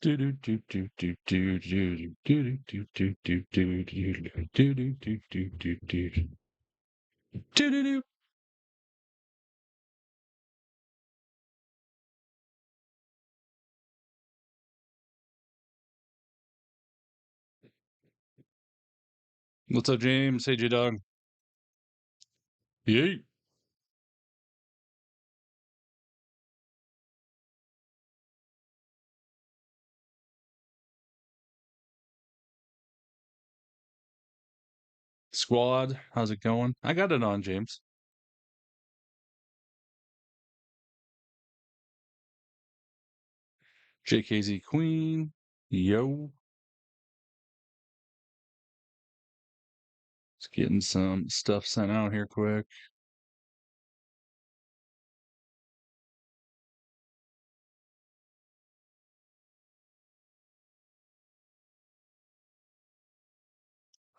What's up, James? Hey, J-Dog. Yay. Squad, how's it going? I got it on, James. JKZ Queen. Yo. Just getting some stuff sent out here quick.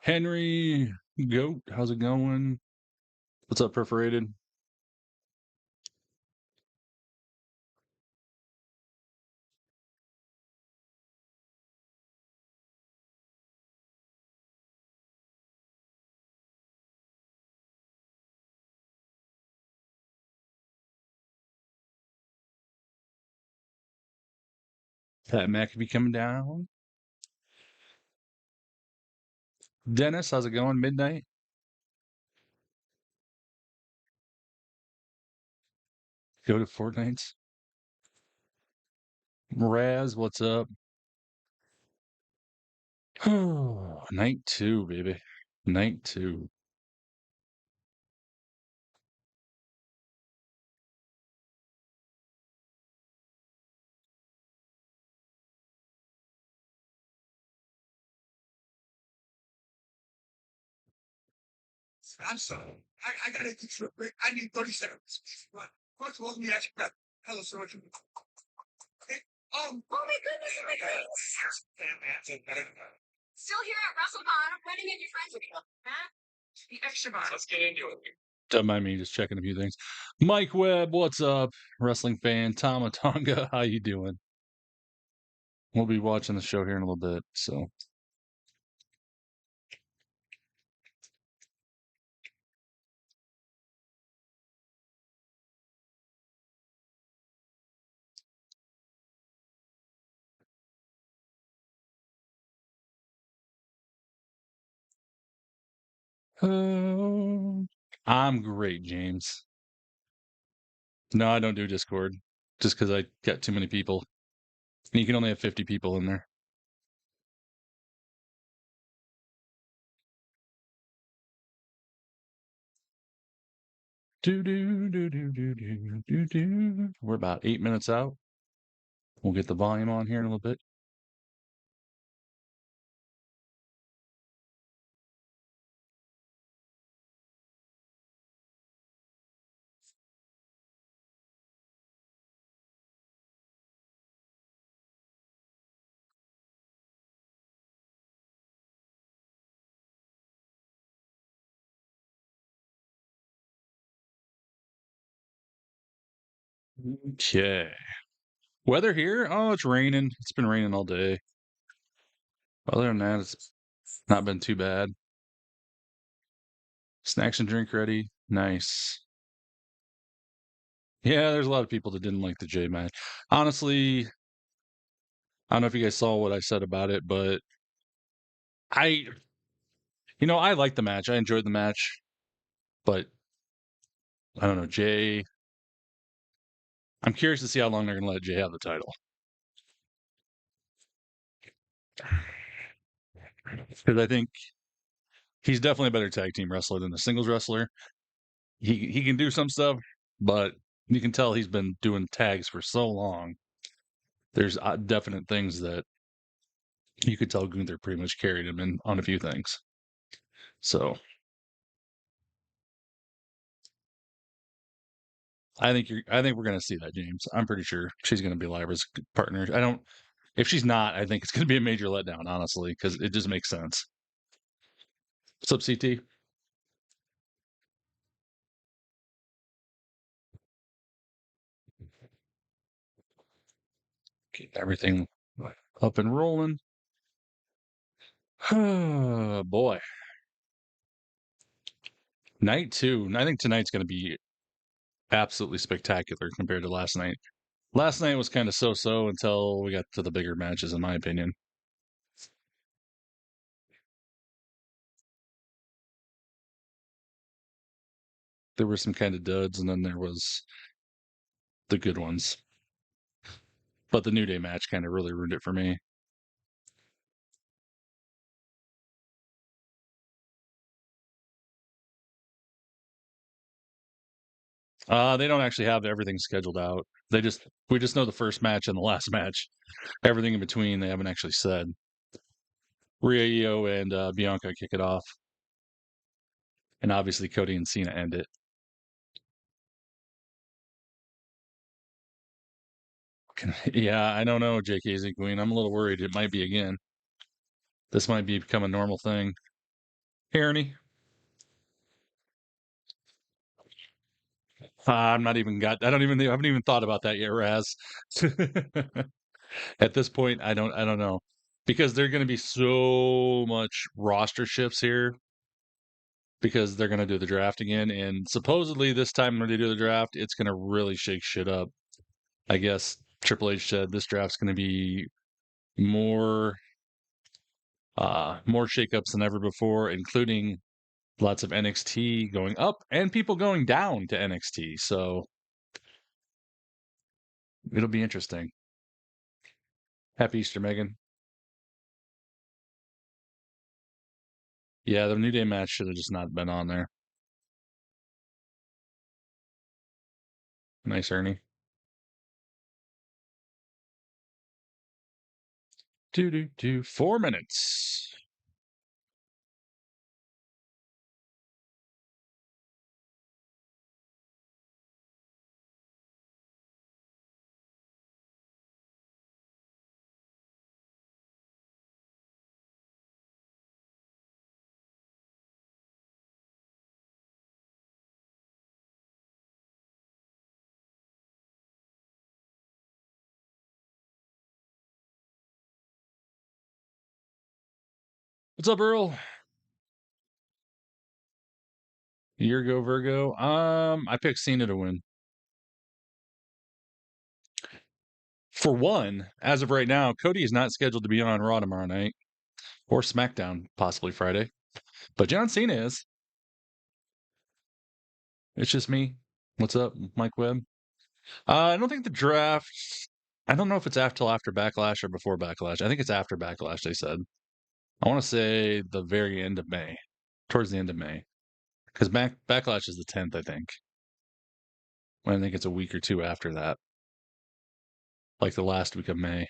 Henry, Goat, how's it going? What's up, Perforated? Pat McAfee coming down. Dennis, how's it going? Midnight. Go to Fortnite's. Raz, what's up? Oh, night 2, baby. Night 2. I'm sorry. I gotta get you a break. I need 30 seconds. First of all, let me ask you that. Hello, sir. Okay. Oh my goodness, oh my goodness. Still here at WrestleCon, running in your friends with you. Huh? The extra box. Let's get into it. Don't mind me just checking a few things. Mike Webb, what's up? Wrestling fan. Tama Tonga, how you doing? We'll be watching the show here in a little bit, so. I'm great, James. No, I don't do Discord just because I got too many people. And you can only have 50 people in there. We're about 8 minutes out. We'll get the volume on here in a little bit. Okay. Weather here? Oh, it's raining. It's been raining all day. Other than that, it's not been too bad. Snacks and drink ready. Nice. Yeah, there's a lot of people that didn't like the J match. Honestly, I don't know if you guys saw what I said about it, but I, I liked the match. I enjoyed the match, but I don't know, Jay. I'm curious to see how long they're going to let Jay have the title. Because I think he's definitely a better tag team wrestler than a singles wrestler. He can do some stuff, but you can tell he's been doing tags for so long. There's definite things that you could tell Gunther pretty much carried him in on a few things. So I think we're gonna see that, James. I'm pretty sure she's gonna be Lyra's partner. If she's not, I think it's gonna be a major letdown, honestly, because it just makes sense. What's up, CT? Keep everything Up and rolling. Oh, boy. Night 2. I think tonight's going to be absolutely spectacular compared to last night. Last night was kind of so-so until we got to the bigger matches, in my opinion. There were some kind of duds, and then there was the good ones. But the New Day match kind of really ruined it for me. They don't actually have everything scheduled out. We just know the first match and the last match. Everything in between they haven't actually said. Rhea, and Bianca kick it off, and obviously Cody and Cena end it. Yeah, I don't know, JKZ Queen. I'm a little worried. It might be again. This might become a normal thing. Hey, Ernie. I'm not even got. I haven't even thought about that yet, Raz. At this point, I don't know, because there're going to be so much roster shifts here because they're going to do the draft again, and supposedly this time when they do the draft, it's going to really shake shit up. I guess Triple H said this draft's going to be more more shakeups than ever before, including lots of NXT going up and people going down to NXT. So it'll be interesting. Happy Easter, Megan. Yeah, the New Day match should have just not been on there. Nice, Ernie. 4 minutes. What's up, Earl? Year go Virgo. I picked Cena to win. For one, as of right now, Cody is not scheduled to be on Raw tomorrow night or SmackDown, possibly Friday. But John Cena is. It's just me. What's up, Mike Webb? I don't think the draft. I don't know if it's after Backlash or before Backlash. I think it's after Backlash. They said. I want to say the very end of May, towards the end of May, because Backlash is the 10th, I think. I think it's a week or two after that, like the last week of May.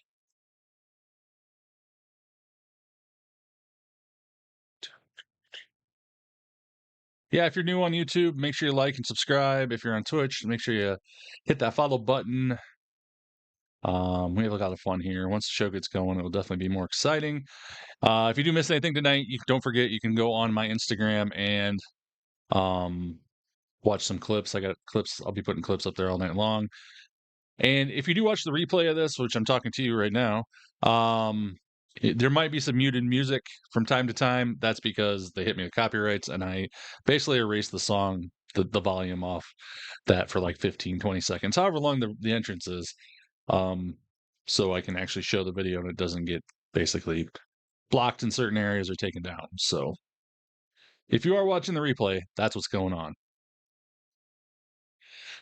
Yeah, if you're new on YouTube, make sure you like and subscribe. If you're on Twitch, make sure you hit that follow button. We have a lot of fun here. Once the show gets going, it will definitely be more exciting. If you do miss anything tonight, don't forget you can go on my Instagram and watch some clips. I got clips. I'll be putting clips up there all night long. And if you do watch the replay of this, which I'm talking to you right now, there might be some muted music from time to time. That's because they hit me with copyrights, and I basically erased the song, the volume off that for like 15, 20 seconds, however long the entrance is, so I can actually show the video and it doesn't get basically blocked in certain areas or taken down. So if you are watching the replay, that's what's going on.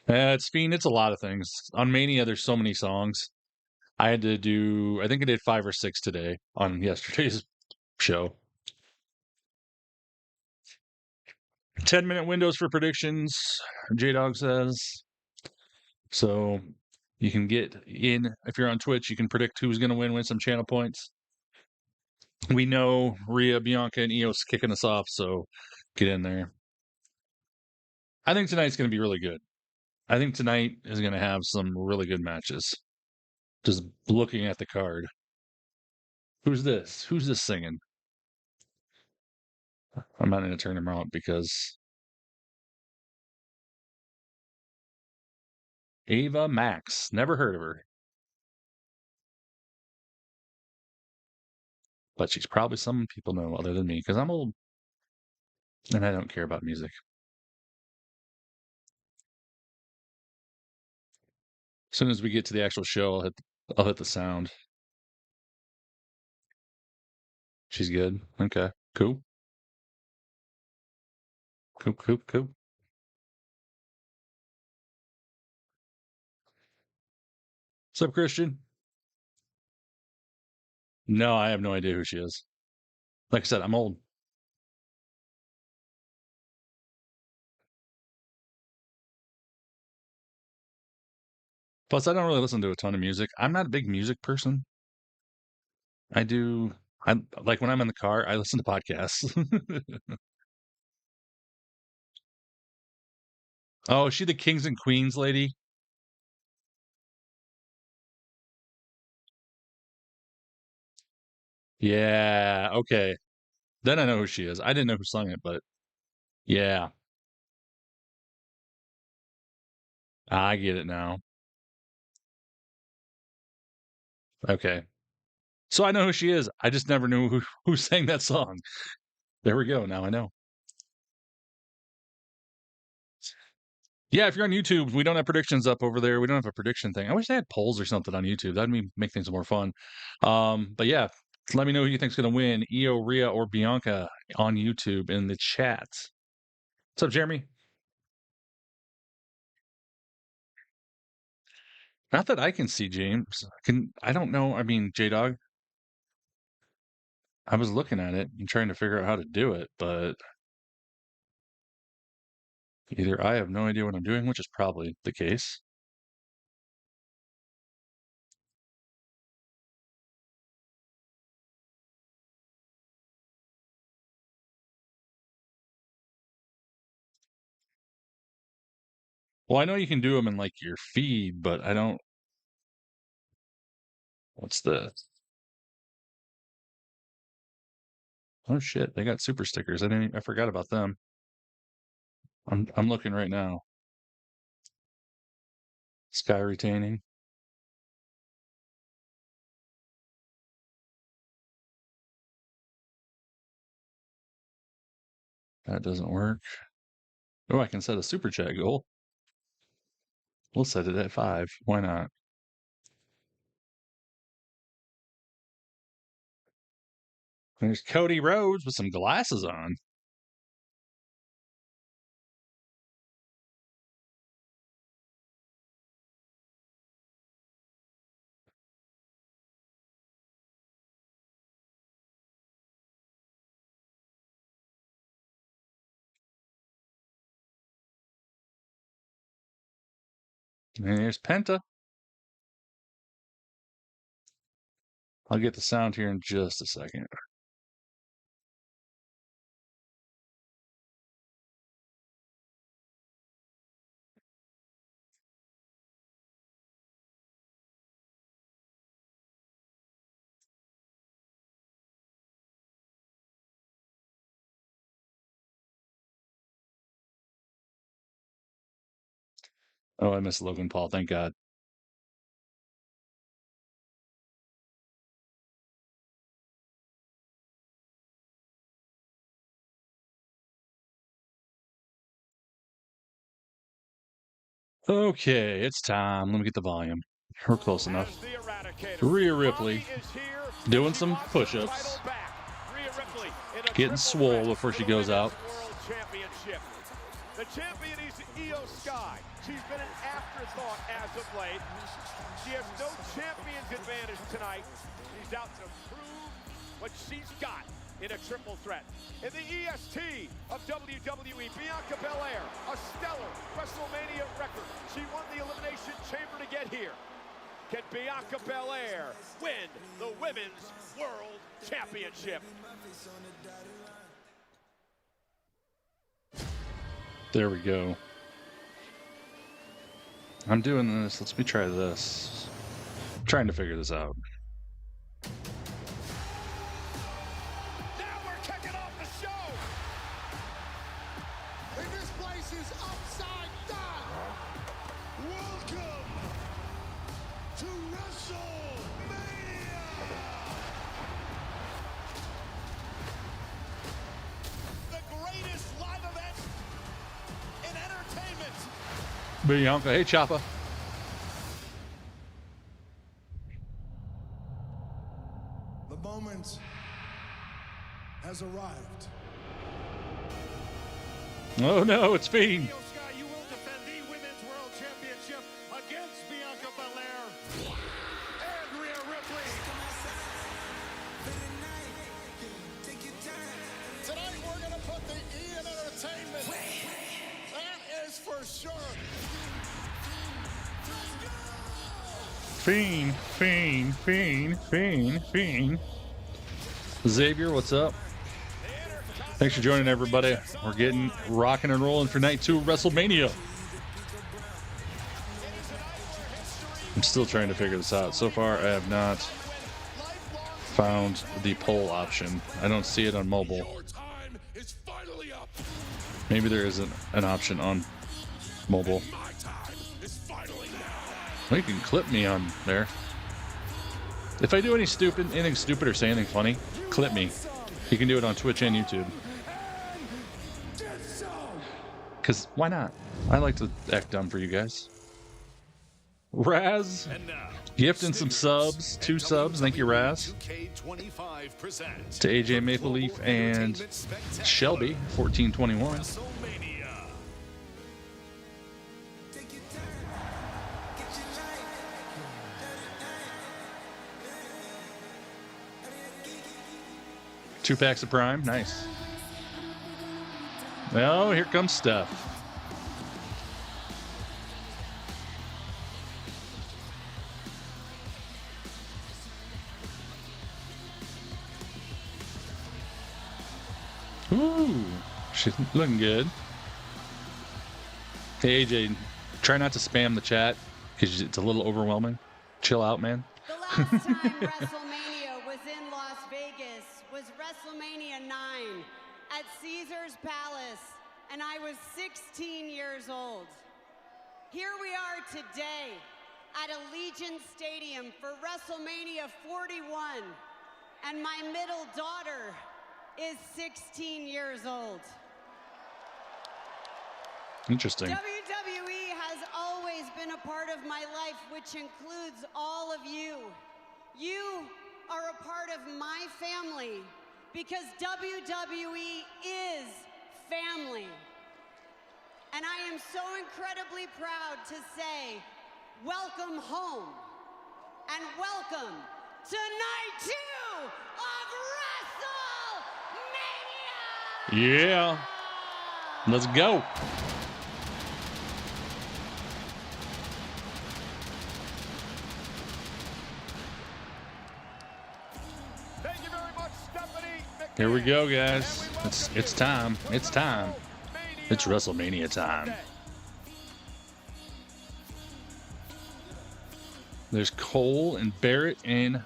It's Fiend. It's a lot of things. On Mania, there's so many songs. I had to do, I think I did 5 or 6 today on yesterday's show. 10-minute windows for predictions, J Dog says. So you can get in, if you're on Twitch, you can predict who's going to win some channel points. We know Rhea, Bianca, and Eos kicking us off, so get in there. I think tonight's going to be really good. I think tonight is going to have some really good matches. Just looking at the card. Who's this? Who's this singing? I'm not going to turn him out because Ava Max. Never heard of her. but she's probably someone people know other than me because I'm old and I don't care about music. As soon as we get to the actual show, I'll hit the sound. She's good. Okay. Cool. Cool. What's up, Christian? No, I have no idea who she is. Like I said, I'm old. Plus, I don't really listen to a ton of music. I'm not a big music person. I'm like when I'm in the car, I listen to podcasts. Oh, is she the Kings and Queens lady? Yeah, okay. Then I know who she is. I didn't know who sung it, but yeah, I get it now. Okay. So I know who she is. I just never knew who sang that song. There we go. Now I know. Yeah, if you're on YouTube, we don't have predictions up over there. We don't have a prediction thing. I wish they had polls or something on YouTube. That'd make things more fun. But yeah, let me know who you think's gonna win, Io, Rhea, or Bianca on YouTube in the chat. What's up, Jeremy? Not that I can see, James. I don't know. I mean, J Dog. I was looking at it and trying to figure out how to do it, but either I have no idea what I'm doing, which is probably the case. Well, I know you can do them in like your feed, but I don't. What's this? Oh shit, they got super stickers. I forgot about them. I'm looking right now. Sky retaining. That doesn't work. Oh, I can set a super chat goal. We'll set it at 5. Why not? There's Cody Rhodes with some glasses on. And there's Penta. I'll get the sound here in just a second. Oh, I missed Logan Paul. Thank God. Okay, it's time. Let me get the volume. We're close enough. Rhea Ripley doing some push-ups, getting swole before she goes out. The champion is Io Sky. She's been an afterthought as of late. She has no champion's advantage tonight. She's out to prove what she's got in a triple threat. In the EST of WWE, Bianca Belair, a stellar WrestleMania record. She won the Elimination Chamber to get here. Can Bianca Belair win the Women's World Championship? There we go. I'm doing this. Let's me try this. I'm trying to figure this out. Now we're kicking off the show. And this place is upside down. Welcome to WrestleMania. Bianca. Hey, Choppa. The moment has arrived. Oh no, it's Fiend. Io Sky, you will defend the Women's World Championship against Bianca Belair and Rhea Ripley. Tonight we're going to put the E in entertainment. That is for sure. Fiend, Fiend, Fiend, Fiend, Fiend. Xavier, what's up? Thanks for joining, everybody. We're getting rocking and rolling for night 2 of WrestleMania. I'm still trying to figure this out. So far, I have not found the poll option. I don't see it on mobile. Maybe there isn't an option on mobile. Well, you can clip me on there. If I do anything stupid or say anything funny, clip me. You can do it on Twitch and YouTube. Because why not? I like to act dumb for you guys. Raz, gifting some subs. 2 subs. Thank you, Raz. To AJ Maple Leaf and Shelby, 1421. Two packs of Prime. Nice. Oh, here comes Steph. Ooh, she's looking good. Hey, AJ, try not to spam the chat because it's a little overwhelming. Chill out, man. The last time WrestleMania was in Las Vegas was WrestleMania 9 at Caesar's Palace, and I was 16 years old. Here we are today at Allegiant Stadium for WrestleMania 41, and my middle daughter is 16 years old. Interesting. WWE has always been a part of my life, which includes all of you. You are a part of my family because WWE is family. And I am so incredibly proud to say, welcome home and welcome to night 2 of WrestleMania! Yeah. Let's go. Thank you very much, Stephanie. Here we go, guys. It's time. It's time. It's WrestleMania time. There's Cole and Barrett and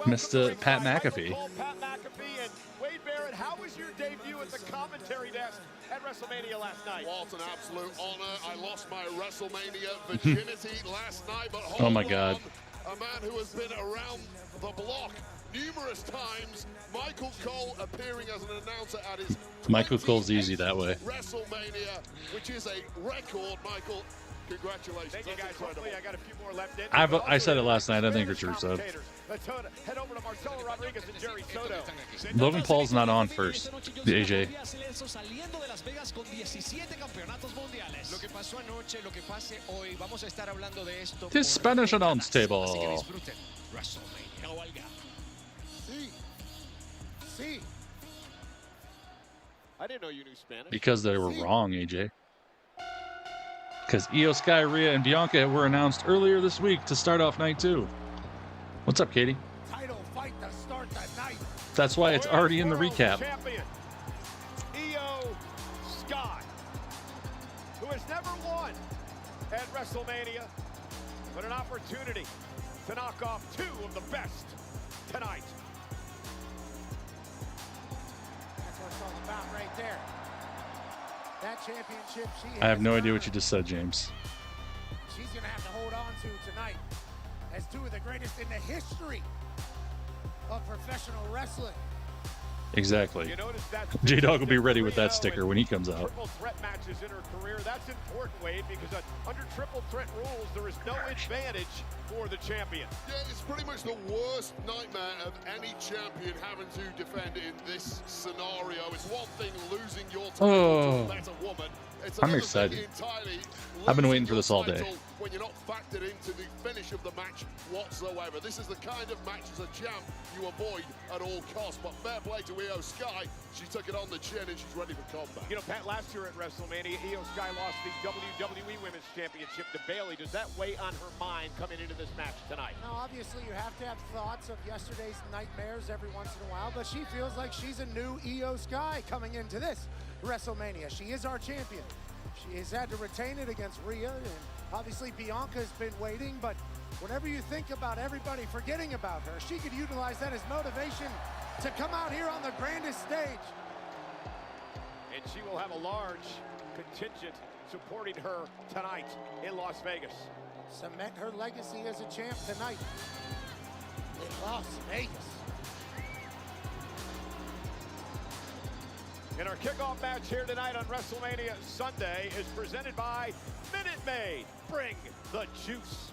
Mr. Pat McAfee. Pat McAfee and Wade Barrett, how was your debut at the commentary desk at WrestleMania last night? Well, it's an absolute honor. I lost my WrestleMania virginity last night, but oh my God. A man who has been around the block numerous times. Michael Cole appearing as an announcer at his Michael Cole's easy that way. WrestleMania, which is a record. Michael, congratulations. Thank you, guys. Hopefully I got a few more left in. I said it last night. I think it's Russo. Let's head over to Marcelo Rodriguez and Jerry Soto. Logan Paul's not on first. The AJ. This Spanish announce table. I didn't know you knew Spanish. Because they were wrong, AJ. Because Io Sky, Rhea, and Bianca were announced earlier this week to start off night 2. What's up, Katie? Title fight to start the night. That's why it's already in the recap. Champion, Io Sky, who has never won at WrestleMania, but an opportunity to knock off 2 of the best tonight. That's what it's all about right there. That championship I have no idea what you just said, James. she's going to have to hold on to tonight as 2 of the greatest in the history of professional wrestling. Exactly. You notice that's J-Dog will be ready with that Rhea sticker and when he comes out. triple threat matches in her career. That's important, Wade, because under triple threat rules, there is no advantage for the champion. Yeah, it's pretty much the worst nightmare of any champion having to defend in this scenario. It's one thing losing your title to a better woman. It's I'm another excited. thing entirely I've been losing waiting for your this all day. title when you're not factored into the finish of the match whatsoever. This is the kind of match as a champ you avoid at all costs. But fair play to Io Sky. She took it on the chin and she's ready for combat. You know, Pat, last year at WrestleMania, Io Sky lost the WWE Women's Championship to Bayley. Does that weigh on her mind coming into this match tonight? Now, obviously, you have to have thoughts of yesterday's nightmares every once in a while, but she feels like she's a new Io Sky coming into this WrestleMania. She is our champion. She has had to retain it against Rhea, and obviously Bianca's been waiting, but whenever you think about everybody forgetting about her, she could utilize that as motivation to come out here on the grandest stage. And she will have a large contingent supporting her tonight in Las Vegas. Cement her legacy as a champ tonight in Las Vegas. And our kickoff match here tonight on WrestleMania Sunday is presented by Minute Maid. Bring the juice.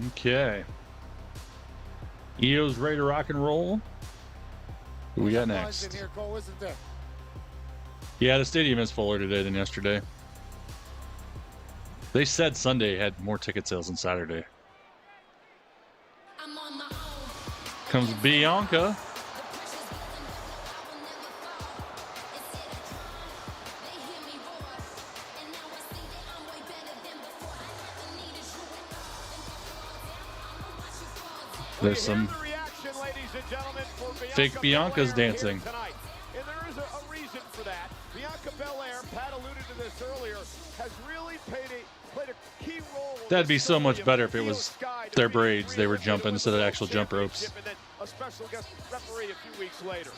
Okay. Io's ready to rock and roll. Who we got Buzz next? in here, Cole, isn't there? Yeah, the stadium is fuller today than yesterday. They said Sunday had more ticket sales than Saturday. Comes Bianca. There's some fake Bianca's dancing. Tonight. And there is a reason for that. Bianca Belair, Pat alluded to this earlier, has really played a key role. That'd be so much better if it was their braids they were jumping instead of actual jump ropes. And then a special guest referee a few weeks later.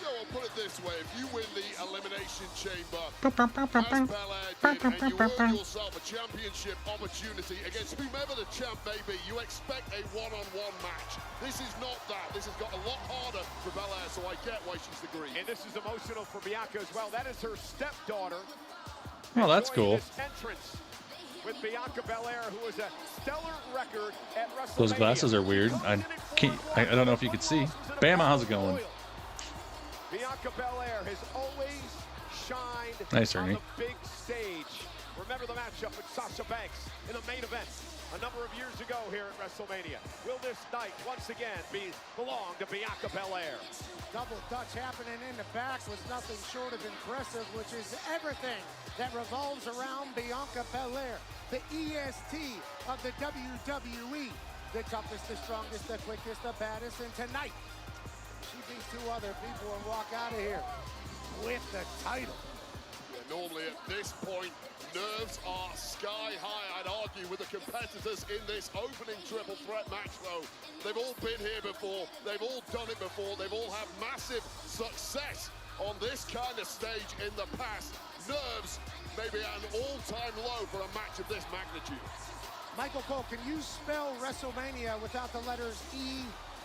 So I'll put it this way, if you win the Elimination Chamber, as Belair did, and you earn yourself a championship opportunity against whomever the champ may be, you expect a one-on-one match. This is not that. This has got a lot harder for Belair, so I get why she's the green. And this is emotional for Bianca as well. That is her stepdaughter. Oh, that's cool. This entrance with Bianca Belair, who has a stellar record at WrestleMania. Those glasses are weird. I don't know if you could see. Bama, how's it going? Bianca Belair has always shined Nice, on Ernie. the big stage. Remember the matchup with Sasha Banks in the main event a number of years ago here at WrestleMania. Will this night once again belong to Bianca Belair? Double Dutch happening in the back was nothing short of impressive, which is everything that revolves around Bianca Belair, the EST of the WWE. The toughest, the strongest, the quickest, the baddest, and tonight, she beats two other people and walk out of here with the title. Yeah, normally at this point, nerves are sky high, I'd argue, with the competitors in this opening triple threat match, though. They've all been here before, they've all done it before, they've all had massive success on this kind of stage in the past. Nerves may be at an all-time low for a match of this magnitude. Michael Cole, can you spell WrestleMania without the letters E,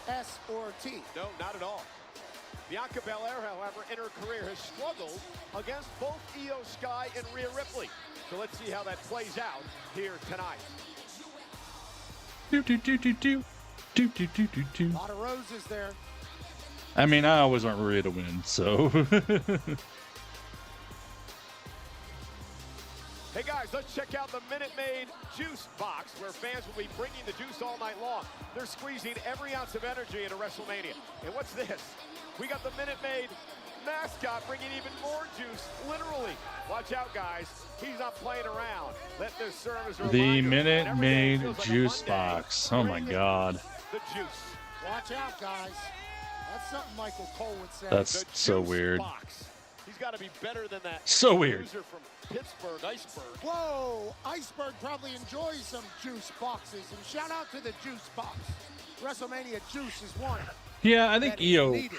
S, or T? No, not at all. Bianca Belair, however, in her career has struggled against both Io Sky and Rhea Ripley. So let's see how that plays out here tonight. A lot of roses there. I mean, I always want Rhea to win, so. Hey guys, let's check out the Minute Maid Juice Box, where fans will be bringing the juice all night long. They're squeezing every ounce of energy into WrestleMania. And what's this? We got the Minute Maid mascot bringing even more juice, literally. Watch out, guys. He's not playing around. Let this serve as a The reminder. Minute Maid Feels like a Juice Monday. Box. Oh my God. The juice. Watch out, guys. That's something Michael Cole would say. That's The so Juice weird. Box. He's got to be better than that. So weird. Loser from Pittsburgh, Iceberg. Whoa, Iceberg probably enjoys some juice boxes. And shout out to the juice box. WrestleMania juice is one. Yeah, I think that is Io needed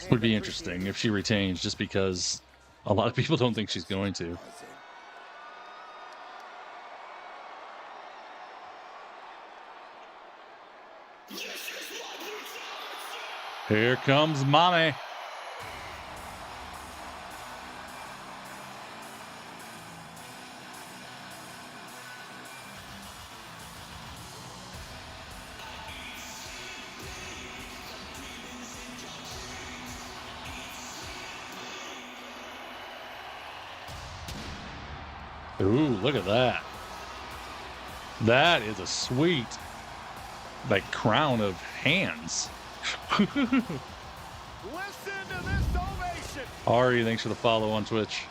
and would be appreciated. interesting if she retains, just because a lot of people don't think she's going to. Here comes Mommy. Ooh, look at that. That is a sweet, like, crown of hands. Listen to this ovation. Ari, thanks for the follow on Twitch.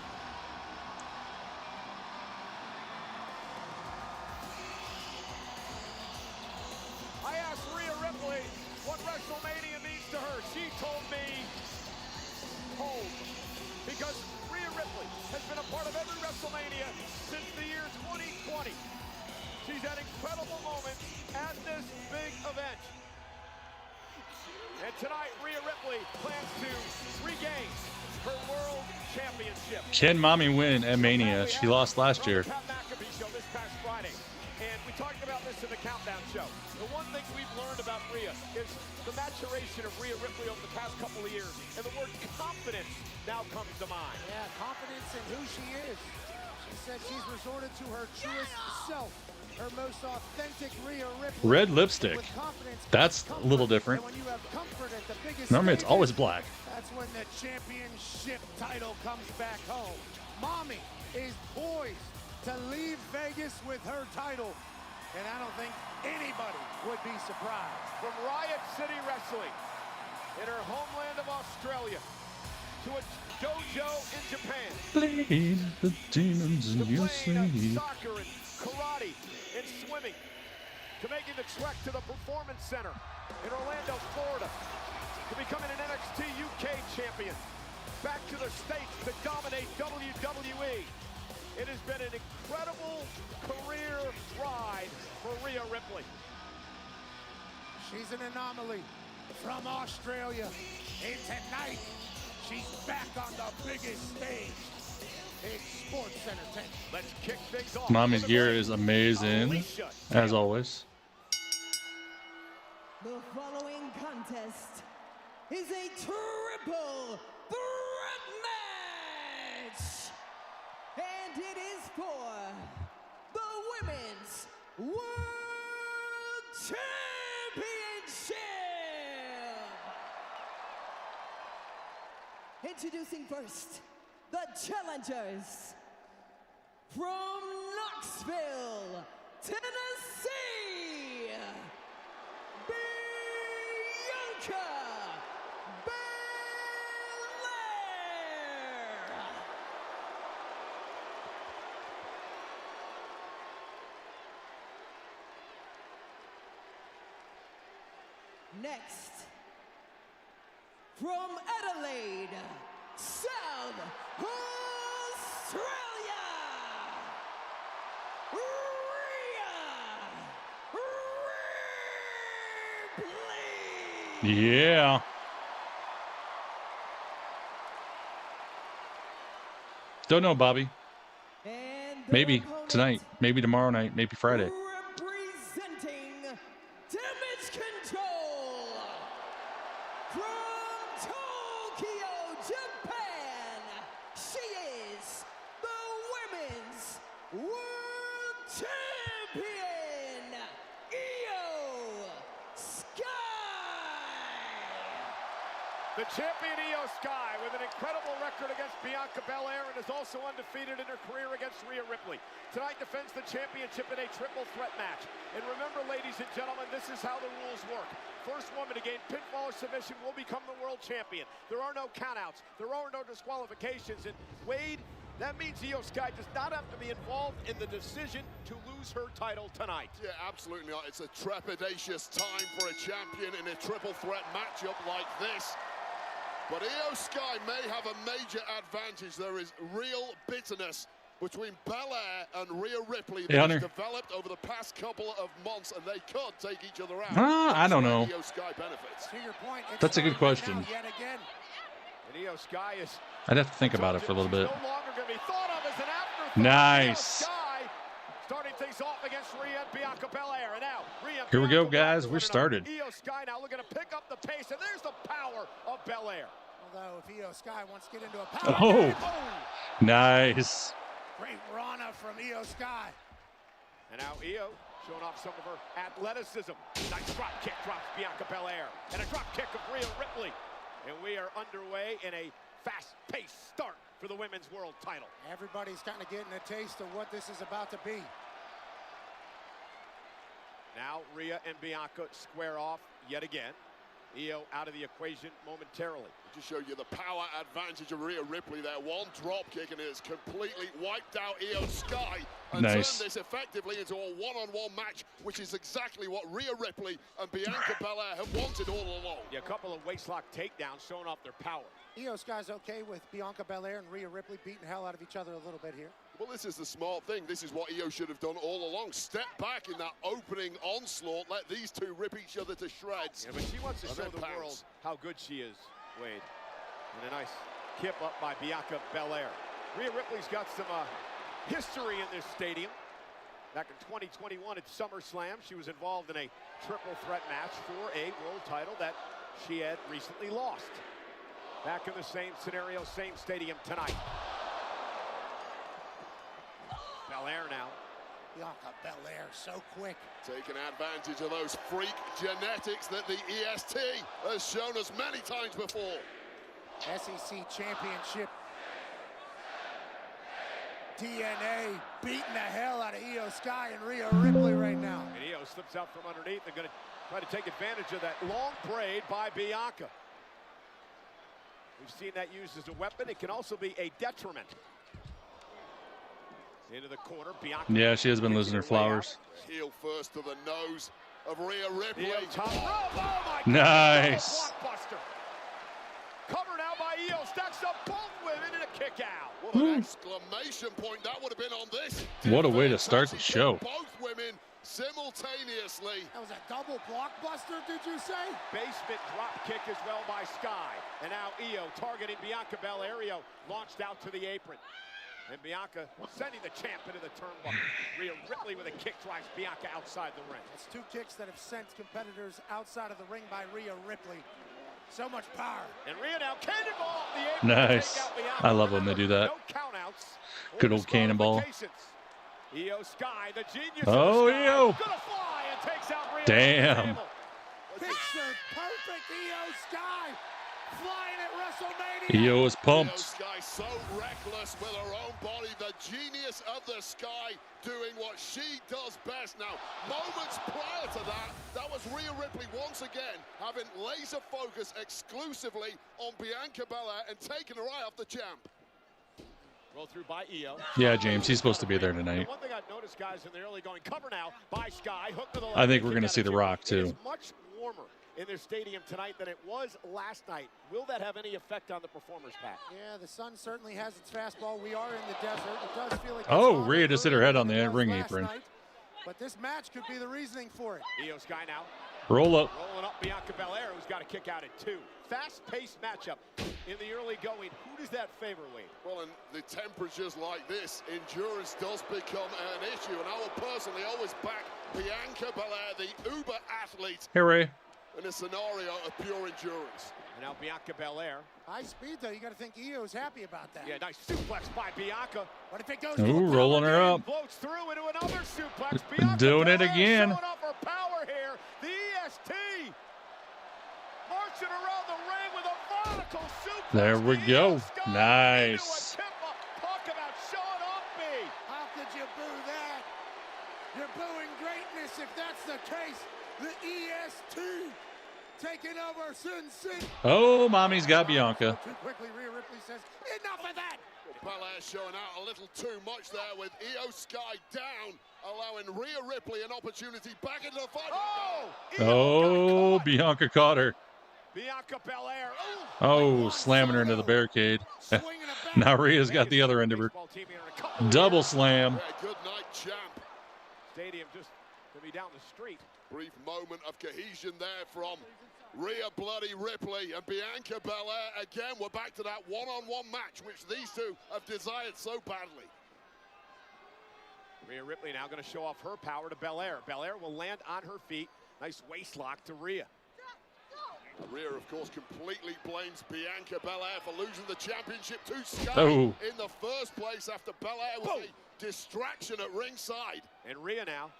I asked Rhea Ripley what WrestleMania means to her. She told me home. Because Rhea Ripley has been a part of every WrestleMania since the year 2020. She's had incredible moments at this big event. And tonight, Rhea Ripley plans to regain her world championship. Can Mommy win at Mania? She lost last year. This past Friday. And we talked about this in the Countdown show. The one thing we've learned about Rhea is the maturation of Rhea Ripley over the past couple of years. And the word confidence now comes to mind. Yeah, confidence in who she is. She said she's resorted to her truest self, her most authentic Rhea Ripley. Red lipstick. With confidence That's comes a little comfort. different. And when you have comfort at the biggest Normally it's stages, always black. that's when the championship title comes back home. Mommy is poised to leave Vegas with her title. And I don't think anybody would be surprised. From Riot City Wrestling in her homeland of Australia to a dojo in Japan. Bleed the demons in your Playing sleep. soccer and karate and swimming, to making the trek to the Performance Center in Orlando, Florida, to becoming an NXT UK champion, back to the States to dominate WWE. It has been an incredible career ride for Rhea Ripley. She's an anomaly from Australia. And tonight, she's back on the biggest stage. It's sports entertainment. Let's kick things off. Mommy's gear is amazing, Alicia. as always. The following contest is a triple threat match. And it is for the Women's World Championship. Introducing first, the challengers from Knoxville, Tennessee, Bianca Belair. Next, from Adelaide, South Australia, Rhea Ripley. Yeah. Don't know, Bobby. And their Maybe opponent, tonight, maybe tomorrow night, maybe Friday. representing Damage Control from Tokyo, Japan. She is the Women's World Champion, Io Sky. The champion Io Sky with an incredible record against Bianca Belair and is also undefeated in her career against Rhea Ripley. Tonight defends the championship in a triple threat match. And remember, ladies and gentlemen, this is how the rules work. First woman to gain pinfall or submission will become the world champion. There are no countouts. There are no disqualifications. And Wade, that means Io Sky does not have to be involved in the decision to lose her title tonight. Yeah, absolutely not. It's a trepidatious time for a champion in a triple threat matchup like this. But Io Sky may have a major advantage. There is real bitterness between Belair and Rhea Ripley that has developed over the past couple of months, and they could take each other out. I don't know. Io Sky benefits. To your point, it's That's a good starting question. now Yet again. And Io Sky is I'd have to think about it for a little bit. no longer going to be thought of as an afterthought. Nice. Io Sky starting things off against Rhea and Bianca Belair. And now Rhea and Here we go, Bianca guys. back to We're one started. another. Io Sky now looking to pick up the pace, and there's the power Belair. Although if Io Sky wants to get into a power Oh, game, nice. great Rana from Io Sky. And now Io showing off some of her athleticism. Nice drop kick drops Bianca Belair. And a drop kick of Rhea Ripley. And we are underway in a fast-paced start for the Women's World title. Everybody's kind of getting a taste of what this is about to be. Now Rhea and Bianca square off yet again. Io out of the equation momentarily. To show you the power advantage of Rhea Ripley there. One drop kick and it has completely wiped out Io Sky and Nice. turned this effectively into a one-on-one match, which is exactly what Rhea Ripley and Bianca Belair have wanted all along. Yeah, a couple of waistlock takedowns showing off their power. Io Sky's okay with Bianca Belair and Rhea Ripley beating the hell out of each other a little bit here. Well, this is the smart thing. This is what Io should have done all along. Step back in that opening onslaught. Let these two rip each other to shreds. Yeah, but she wants to And show then the pounce. world how good she is, Wade. And a nice kip up by Bianca Belair. Rhea Ripley's got some history in this stadium. Back in 2021 at SummerSlam, she was involved in a triple threat match for a world title that she had recently lost. Back in the same scenario, same stadium tonight. Belair now. Bianca Belair so quick. Taking advantage of those freak genetics that the EST has shown us many times before. SEC Championship DNA beating the hell out of Io Sky and Rhea Ripley right now. And Io slips out from underneath. They're going to try to take advantage of that long braid by Bianca. We've seen that used as a weapon. It can also be a detriment. Into the corner, Bianca. Yeah, she has been losing her flowers. Heel first to the nose of Rhea Ripley. Io top rope. Oh my God. Nice. Blockbuster. Covered out by Io. Stacks up both women in a kick out. What an exclamation point that would have been on this. What a way to start the show. Both women simultaneously. That was a double blockbuster, did you say? Basement drop kick as well by Sky. And now Io targeting Bianca Belair. Io launched out to the apron. And Bianca sending the champ into the turnbuckle. Rhea Ripley with a kick drives Bianca outside the ring. That's two kicks that have sent competitors outside of the ring by Rhea Ripley. So much power. And Rhea now cannonball off the apron. Nice. To take out Bianca. I love when they do that. No countouts. Good old cannonball. Io Sky, the genius Oh, of Sky, Io. gonna fly and takes out Rhea. Damn. Picture perfect Io Sky flying at WrestleMania. Io is Io pumped. Sky so reckless with her own body. The genius of the Sky doing what she does best. Now, moments prior to that, that was Rhea Ripley once again having laser focus exclusively on Bianca Belair and taking her eye off the champ. Roll through by Io. Yeah, James, he's supposed to be there tonight. One thing I've noticed, guys, in the early going, cover now by Sky. Hook to the I think we're going gonna see The Rock, It is too. much warmer in their stadium tonight than it was last night. Will that have any effect on the performers, Pat? Yeah, the sun certainly has its fastball. We are in the desert. It does feel like Oh, it's hotter Rhea just hit her head on than the it was ring last apron. night. But this match could be the reasoning for it. Io Sky now. Roll up. Rolling up Bianca Belair, who's got a kick out at 2. Fast-paced matchup in the early going. Who does that favor, Wade? Well, in the temperatures like this, endurance does become an issue. And I will personally always back Bianca Belair, the uber athlete, Hey, Ray. in a scenario of pure endurance. And now Bianca Belair. High speed, though. You got to think Io's happy about that. Yeah, nice suplex by Bianca. But if it goes Ooh, to a rolling power her game, up. Floats through into another suplex. Bianca Doing it Belair again. Showing off her power here. The EST marching around the ring with a vertical suplex. There we The go. Io Sky Nice. into a tip up. Talk about showing off me. How could you boo that? You're booing greatness if that's the case. The EST taking over Sin City. Oh, mommy's got Bianca. Too quickly, Rhea Ripley says, enough of that. Belair showing out a little too much there with Io Sky down, allowing Rhea Ripley an opportunity back into the fight. Oh! Oh, Bianca caught her. Bianca Belair. Oh, slamming her into the barricade. Swinging it back. Now Rhea's got the other end of her. Baseball team here in a couple of Double years. slam. Yeah, good night, champ. Stadium just to be down the street. Brief moment of cohesion there from Rhea Bloody Ripley and Bianca Belair. Again, we're back to that one-on-one match, which these two have desired so badly. Rhea Ripley now going to show off her power to Belair. Belair will land on her feet. Nice waist lock to Rhea. Rhea, of course, completely blames Bianca Belair for losing the championship to Sky Oh. in the first place after Belair was a distraction at ringside. And Rhea now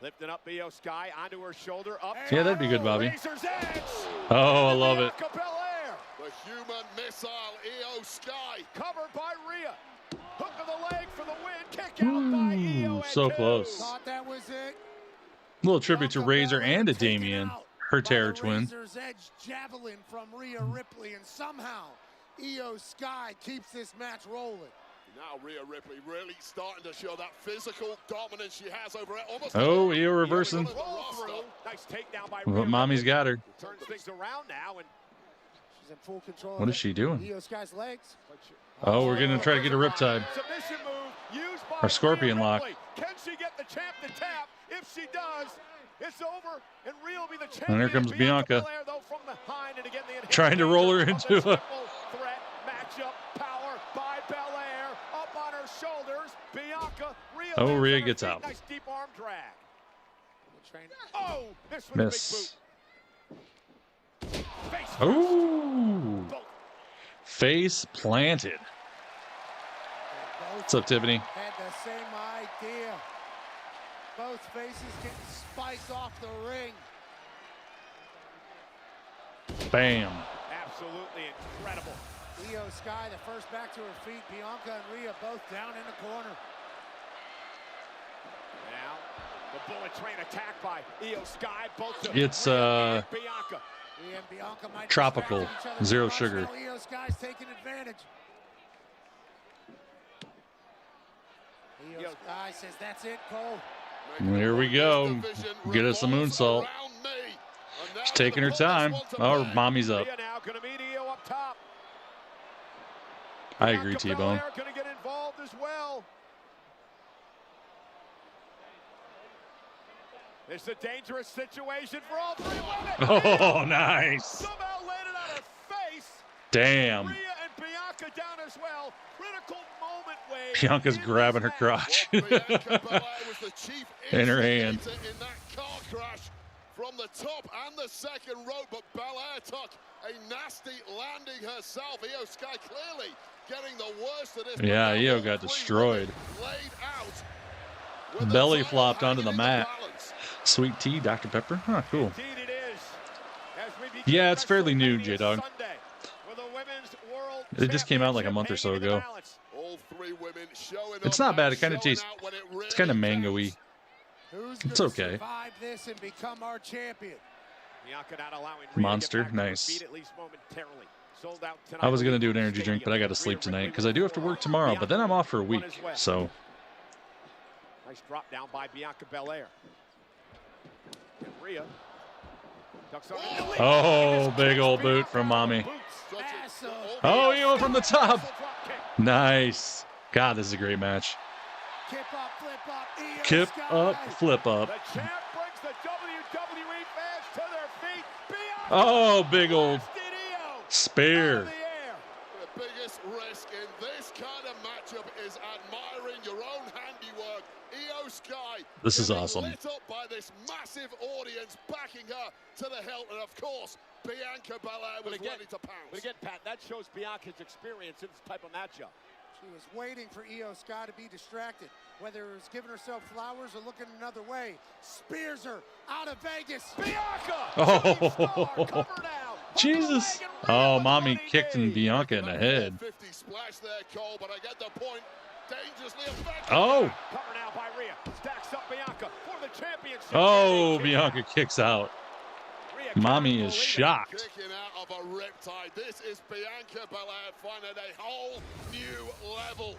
lifting up Io Sky onto her shoulder. Up Yeah, that'd be good, Bobby. Razor's edge. Oh, I love it. Bianca Belair. The human missile, Io Sky. Covered by Rhea. Hook of the leg for the win. Kick out by Io. And So two. close. Thought that was it. Little tribute to Bianca Razor Belair and to taken Damien, out her by terror the twin. Razor's edge javelin from Rhea Ripley, and somehow Io Sky keeps this match rolling. Now Rhea Ripley really starting to show that physical dominance she has over it. Almost Oh, Io reversing. Roll through. Nice takedown by Well, Rhea. mommy's got her. Turns things around now, and She's in full control. What is she doing? Io Sky's legs. Oh, we're gonna try to get a riptide. submission move used by Or scorpion Rhea lock. Ripley. Can she get the champ to tap? If she does, it's over, and Rhea will be the champion. And here comes Bianca. Belair, though, from behind, and again, the Trying to roll her enhanced into of the a- triple threat matchup. Power by Belair, up on her shoulders. Bianca, Rhea. Oh, lands Rhea on her gets feet. out. Nice deep arm drag. Train. Oh, this was Miss. a big boot. Face first. Oh, Both. face planted. What's up, Tiffany? Had the same idea. Both faces getting spiked off the ring. Bam. Absolutely incredible. Io Sky, the first back to her feet. Bianca and Rhea both down in the corner. Now, the bullet train attack by Io Sky. Both to It's, Rhea and Bianca. Rhea and Bianca might Tropical, distract each other zero too much. sugar. Now Io Sky's taking advantage. Io Sky says, "That's it, Cole." Here we go. Get us a moonsault. She's taking her time. Oh, mommy's up. Rhea now going to meet Io up top. I agree, Bianca T-Bone. Belair going to get involved as well. It's a dangerous situation for all three women. Oh, nice. Somehow landed on her face. Damn. Rhea and Bianca down as well. Critical moment, Wade. Bianca's in grabbing her this crotch Well, Bianca Belair was the chief in her hand. instigator in that car crash from the top and the second row, but Belair took a nasty landing herself. Io Sky clearly getting the worst of this. Yeah, but Io all got three destroyed. women laid out with the Belly title flopped onto the hanging in mat. balance. Sweet tea, Dr. Pepper. Huh, cool. Indeed it is. As we begin Yeah, it's fairly new, WrestleMania J-Dog. Sunday with the Women's World It just came out like a month or Championship so hanging in the ago. balance. All three women showing It's up not bad. and It kind of showing tastes, out when it it's kind of really mango-y. counts. Who's It's gonna okay. survive this and become our champion? Bianca not allowing Rhea Monster, to get back on her nice. feet, at least momentarily. Sold out tonight. I was going to do an energy drink, but I got to Rhea sleep tonight Ripley because I do have to work tomorrow, but then I'm off for a one week. as well. So, Nice drop down by Bianca Belair. And Rhea ducks under the knee. oh, And big this old kicks boot Bianca from mommy. boots. Ass up. Oh, Io from the top. Drop kick. Nice. God, this is a great match. Kip up, flip up, Io Kip Sky. up, flip up. The champ brings the WWE fans to their feet. Bianca Oh, big old blasted Io out of spear. the air. The biggest risk in this kind of matchup is admiring your own handiwork. Io Sky This is getting awesome. lit up by this massive audience backing her to the hilt, and of course, Bianca Belair was ready to pounce. But again, Pat, that shows Bianca's experience in this type of matchup. She was waiting for Io Sky to be distracted, whether it was giving herself flowers or looking another way. Spears her out of Vegas. Bianca! Oh, Cover now. Jesus. Hook the leg, and Rhea Oh, with the mommy running kicked knee. Bianca in the head. 50 splash there, Cole, but I get the point. Dangerously effective. Oh, Cover now by Rhea. Stacks up Bianca for the championship. oh, Kick Bianca out. kicks out. Rhea Mommy cannot is believe it. shocked. Kicking out of a riptide. This is Bianca Belair finding a whole new level.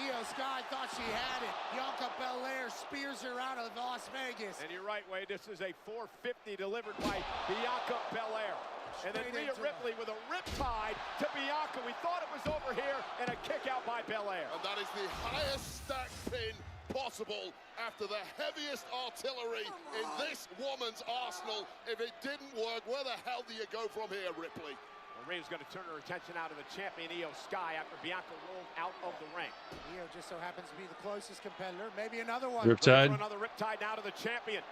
Io Sky thought she had it. Bianca Belair spears her out of Las Vegas. And you're right, Wade. This is a 450 delivered by Bianca Belair. And then Straight Rhea into Ripley with a riptide to Bianca. We thought it was over here, and a kick out by Belair. And that is the highest stack pin possible after the heaviest artillery in this woman's arsenal. If it didn't work, where the hell do you go from here, Ripley? Well, Rhea's going to turn her attention out of the champion Io Sky after Bianca rolled out of the ring. Io just so happens to be the closest competitor. Maybe another one. Riptide. For another riptide now to the champion.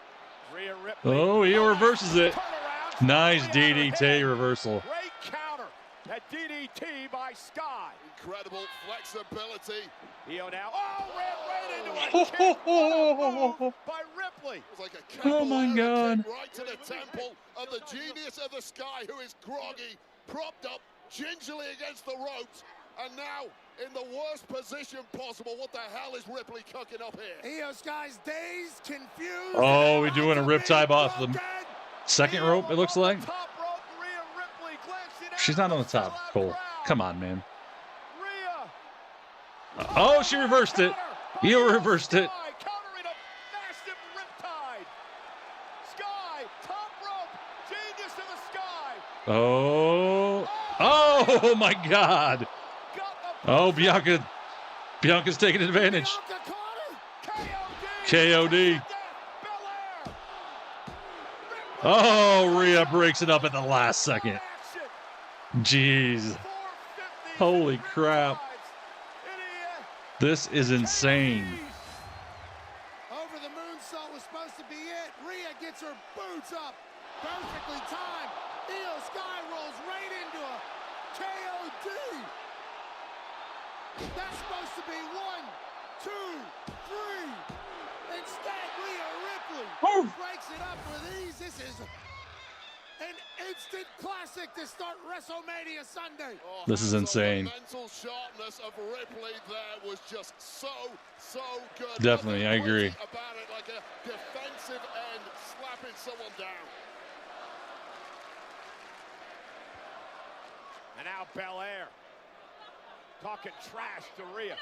Rhea Ripley. Oh, Io reverses it. Turnaround. Nice DDT reversal. Great counter. That DDT by Sky. Incredible flexibility. Io now. Oh, ran right into a kick. What a move by Ripley. It was like a Oh my capoeira God. kick right to the temple of the genius of the Sky, who is groggy, propped up gingerly against the ropes, and now in the worst position possible. What the hell is Ripley cooking up here? Io Sky's dazed, confused. Oh, we're doing a riptide off the second rope, it looks like. Top rope, Rhea Ripley glancing out. She's not on the top, Cole. Come on, man. Rhea. Oh, she reversed it. Io reversed it. Sky countering a massive riptide. Sky, top rope, genius to the Sky. Oh. Oh, my God. Oh, Bianca. Bianca's taking advantage. KOD. Oh, Rhea breaks it up at the last second. Jeez. Holy crap. This is insane. Over the moonsault was supposed to be it. Rhea gets her boots up. Perfectly timed. Io Sky rolls right into a KOD. That's supposed to be 1, 2, 3. Instead, Rhea Ripley breaks it up with ease. This is an instant classic to start WrestleMania Sunday. Oh, This is insane. The mental sharpness of Ripley there was just so good. Definitely, I agree. About it, like a defensive end slapping someone down. And now Belair talking trash to Rhea.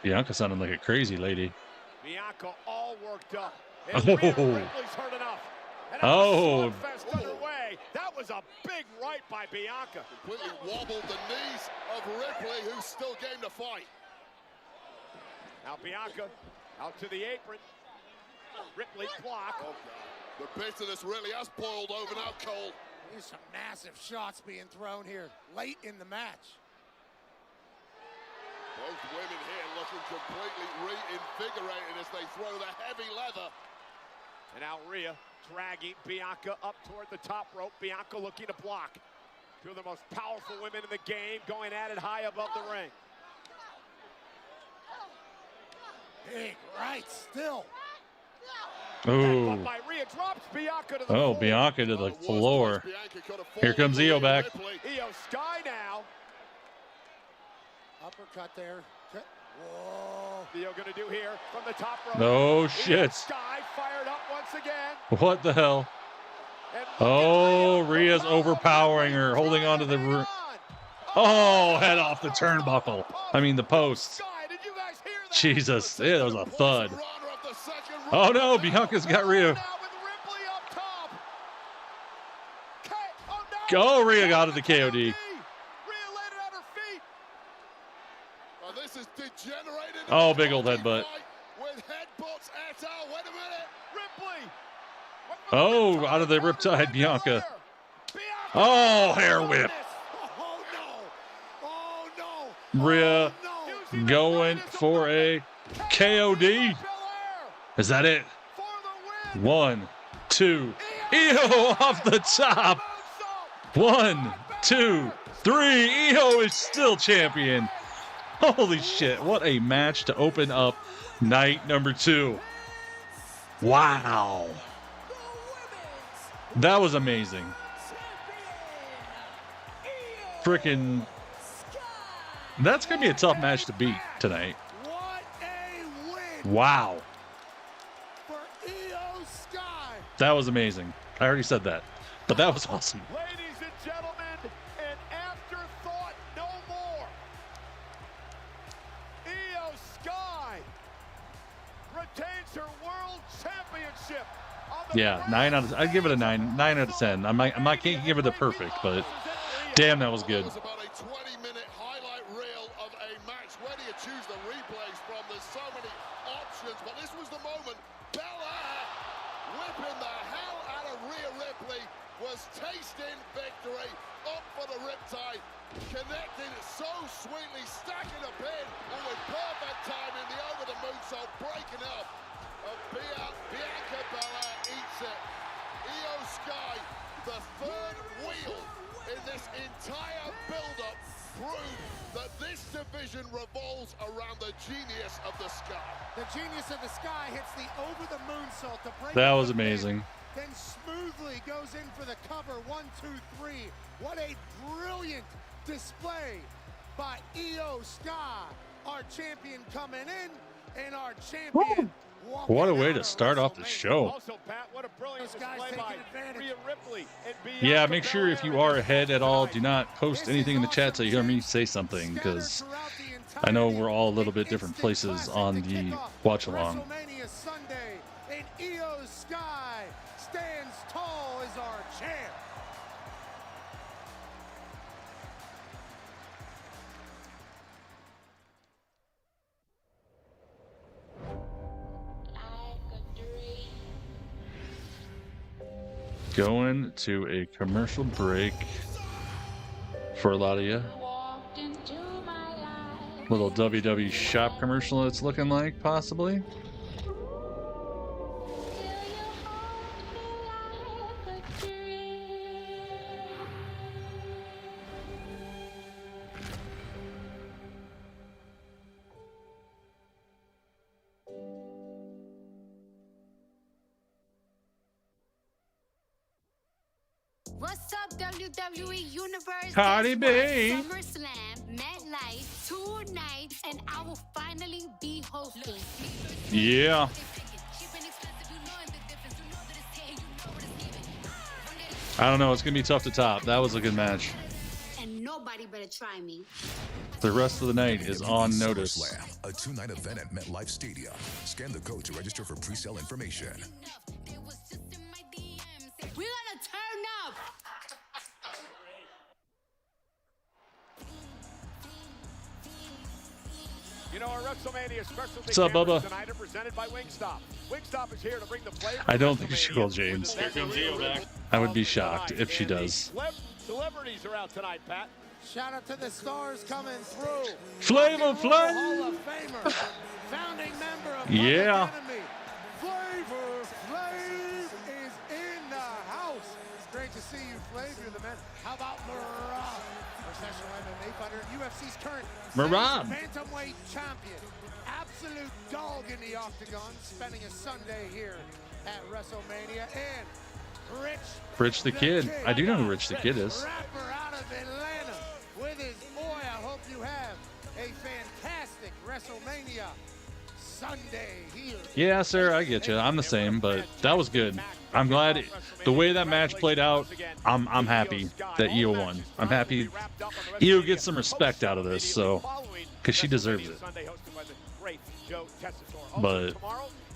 Bianca sounded like a crazy lady. Bianca all worked up. And Rhea Ripley's heard enough. And now the slugfest underway. That was a big right by Bianca. Completely wobbled the knees of Ripley, who's still game to fight. Now Bianca out to the apron. Ripley block. Oh, God. The bitterness really has boiled over now, Cole. There's some massive shots being thrown here late in the match. Both women here looking completely reinvigorated as they throw the heavy leather. And now Rhea dragging Bianca up toward the top rope. Bianca looking to block. Two of the most powerful women in the game going at it high above the ring. Big right still. Oh. By Rhea drops Bianca to the Oh, floor. Bianca to the floor. Here comes Io back. Io Sky now. Uppercut there. Whoa. Io gonna do here from the top rope. Oh, Io shit. Sky fired up once again. What the hell? And Oh, Rhea's overpowering her, holding on to the roof. Oh, head off the turnbuckle. I mean, the post. Sky, did you guys hear that? Jesus, it was a thud. Oh, no, Bianca's got Rhea. Now with Ripley up top. Oh, no. Oh, Rhea got to the KOD. Rhea landed on her feet. This is degenerated. Oh, big old headbutt. With headbutts et al. Wait a minute. Ripley. Oh, out of the riptide, Bianca. Oh, hair whip. Oh, no. Oh, no. Rhea Oh, no. going for a KOD. Is that it? 1, 2. Io off the top. 1, 2, 3. Io is still champion. Holy shit. What a match to open up night number 2. Wow. That was amazing. Freaking. That's going to be a tough match to beat tonight. What a win Wow. for Io Sky. That was amazing. I already said that. But that was awesome. Ladies and gentlemen, an afterthought no more. Io Sky retains her world championship. Yeah, 9 out of. I'd give it a 9. 9 out of 10. I can't give it a perfect, but damn, that was good. It was about a 20-minute highlight reel of a match. Where do you choose the replays from? There's so many options, but this was the moment. Belair whipping the hell out of Rhea Ripley was tasting victory. Up for the riptide, connecting so sweetly, stacking a pin, and with perfect timing, the over the moonsault breaking up. Bianca Belair eats it. Io Sky, the third wheel in this entire build-up, prove that this division revolves around the genius of the Sky. The genius of the Sky hits the over the moonsault to break. That was amazing. Then smoothly goes in for the cover. 1, 2, 3. What a brilliant display by Io Sky, our champion coming in, and our champion. What a way to start off the show. Also, Pat, what a brilliant display by Rhea, Ripley, and Bianca. Yeah, make sure if you are ahead at all, do not post anything in the chat so you hear me say something, because I know we're all a little bit different places on the watch along. WrestleMania Sunday, and Io Sky stands tall as our champ. Going to a commercial break for a lot of you. Little WWE shop commercial it's looking like, possibly. What's up, WWE Universe? Cardi B. SummerSlam, MetLife, 2 nights, and I will finally be hosting. Yeah. I don't know. It's going to be tough to top. That was a good match. And nobody better try me. The rest of the night is on notice. SummerSlam, a 2-night event at MetLife Stadium. Scan the code to register for pre-sale information. We're gonna turn up. You know, our WrestleMania special What's up, Bubba? tonight are presented by Wingstop. Wingstop is here to bring the flavor. I don't think she called WrestleMania James. with the best real deal I would be shocked if she And the does. Celebrities are out tonight, Pat. Shout out to the stars coming through. Flavor Flav! Hall of Famer, founding member of Yeah. Public Enemy. Flavor Flav is in the house. Great to see you, Flav. You're the man. How about Marab, professional MMA fighter, UFC's current Marab. bantamweight champion, absolute dog in the octagon, spending a Sunday here at WrestleMania, and Rich the Kid. I do know who Rich the Kid is. Rapper out of Atlanta with his boy. I hope you have a fantastic WrestleMania Sunday here. Yeah, sir, I get you. I'm the same, but that was good. I'm glad the way that match played out. I'm happy that Io won. I'm happy Io gets some respect out of this, so because she deserves it. But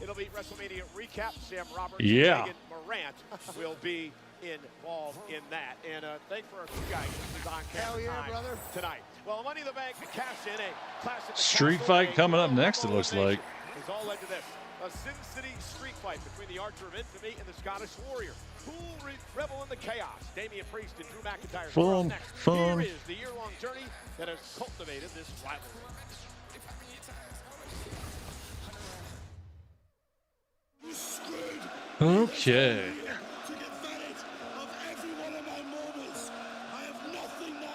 It'll be WrestleMania recap. Sam Roberts, yeah, Megan Morant will be involved in that. And thank for our two guys on camera tonight. Well, Money in the Bank cash in a classic street fight coming up next. It looks like. It's all led to this: a Sin City street fight between the Archer of Infamy and the Scottish Warrior. Who will revel in the chaos? Damian Priest and Drew McIntyre. Fun. Here is the year-long journey that has cultivated this rivalry. Okay.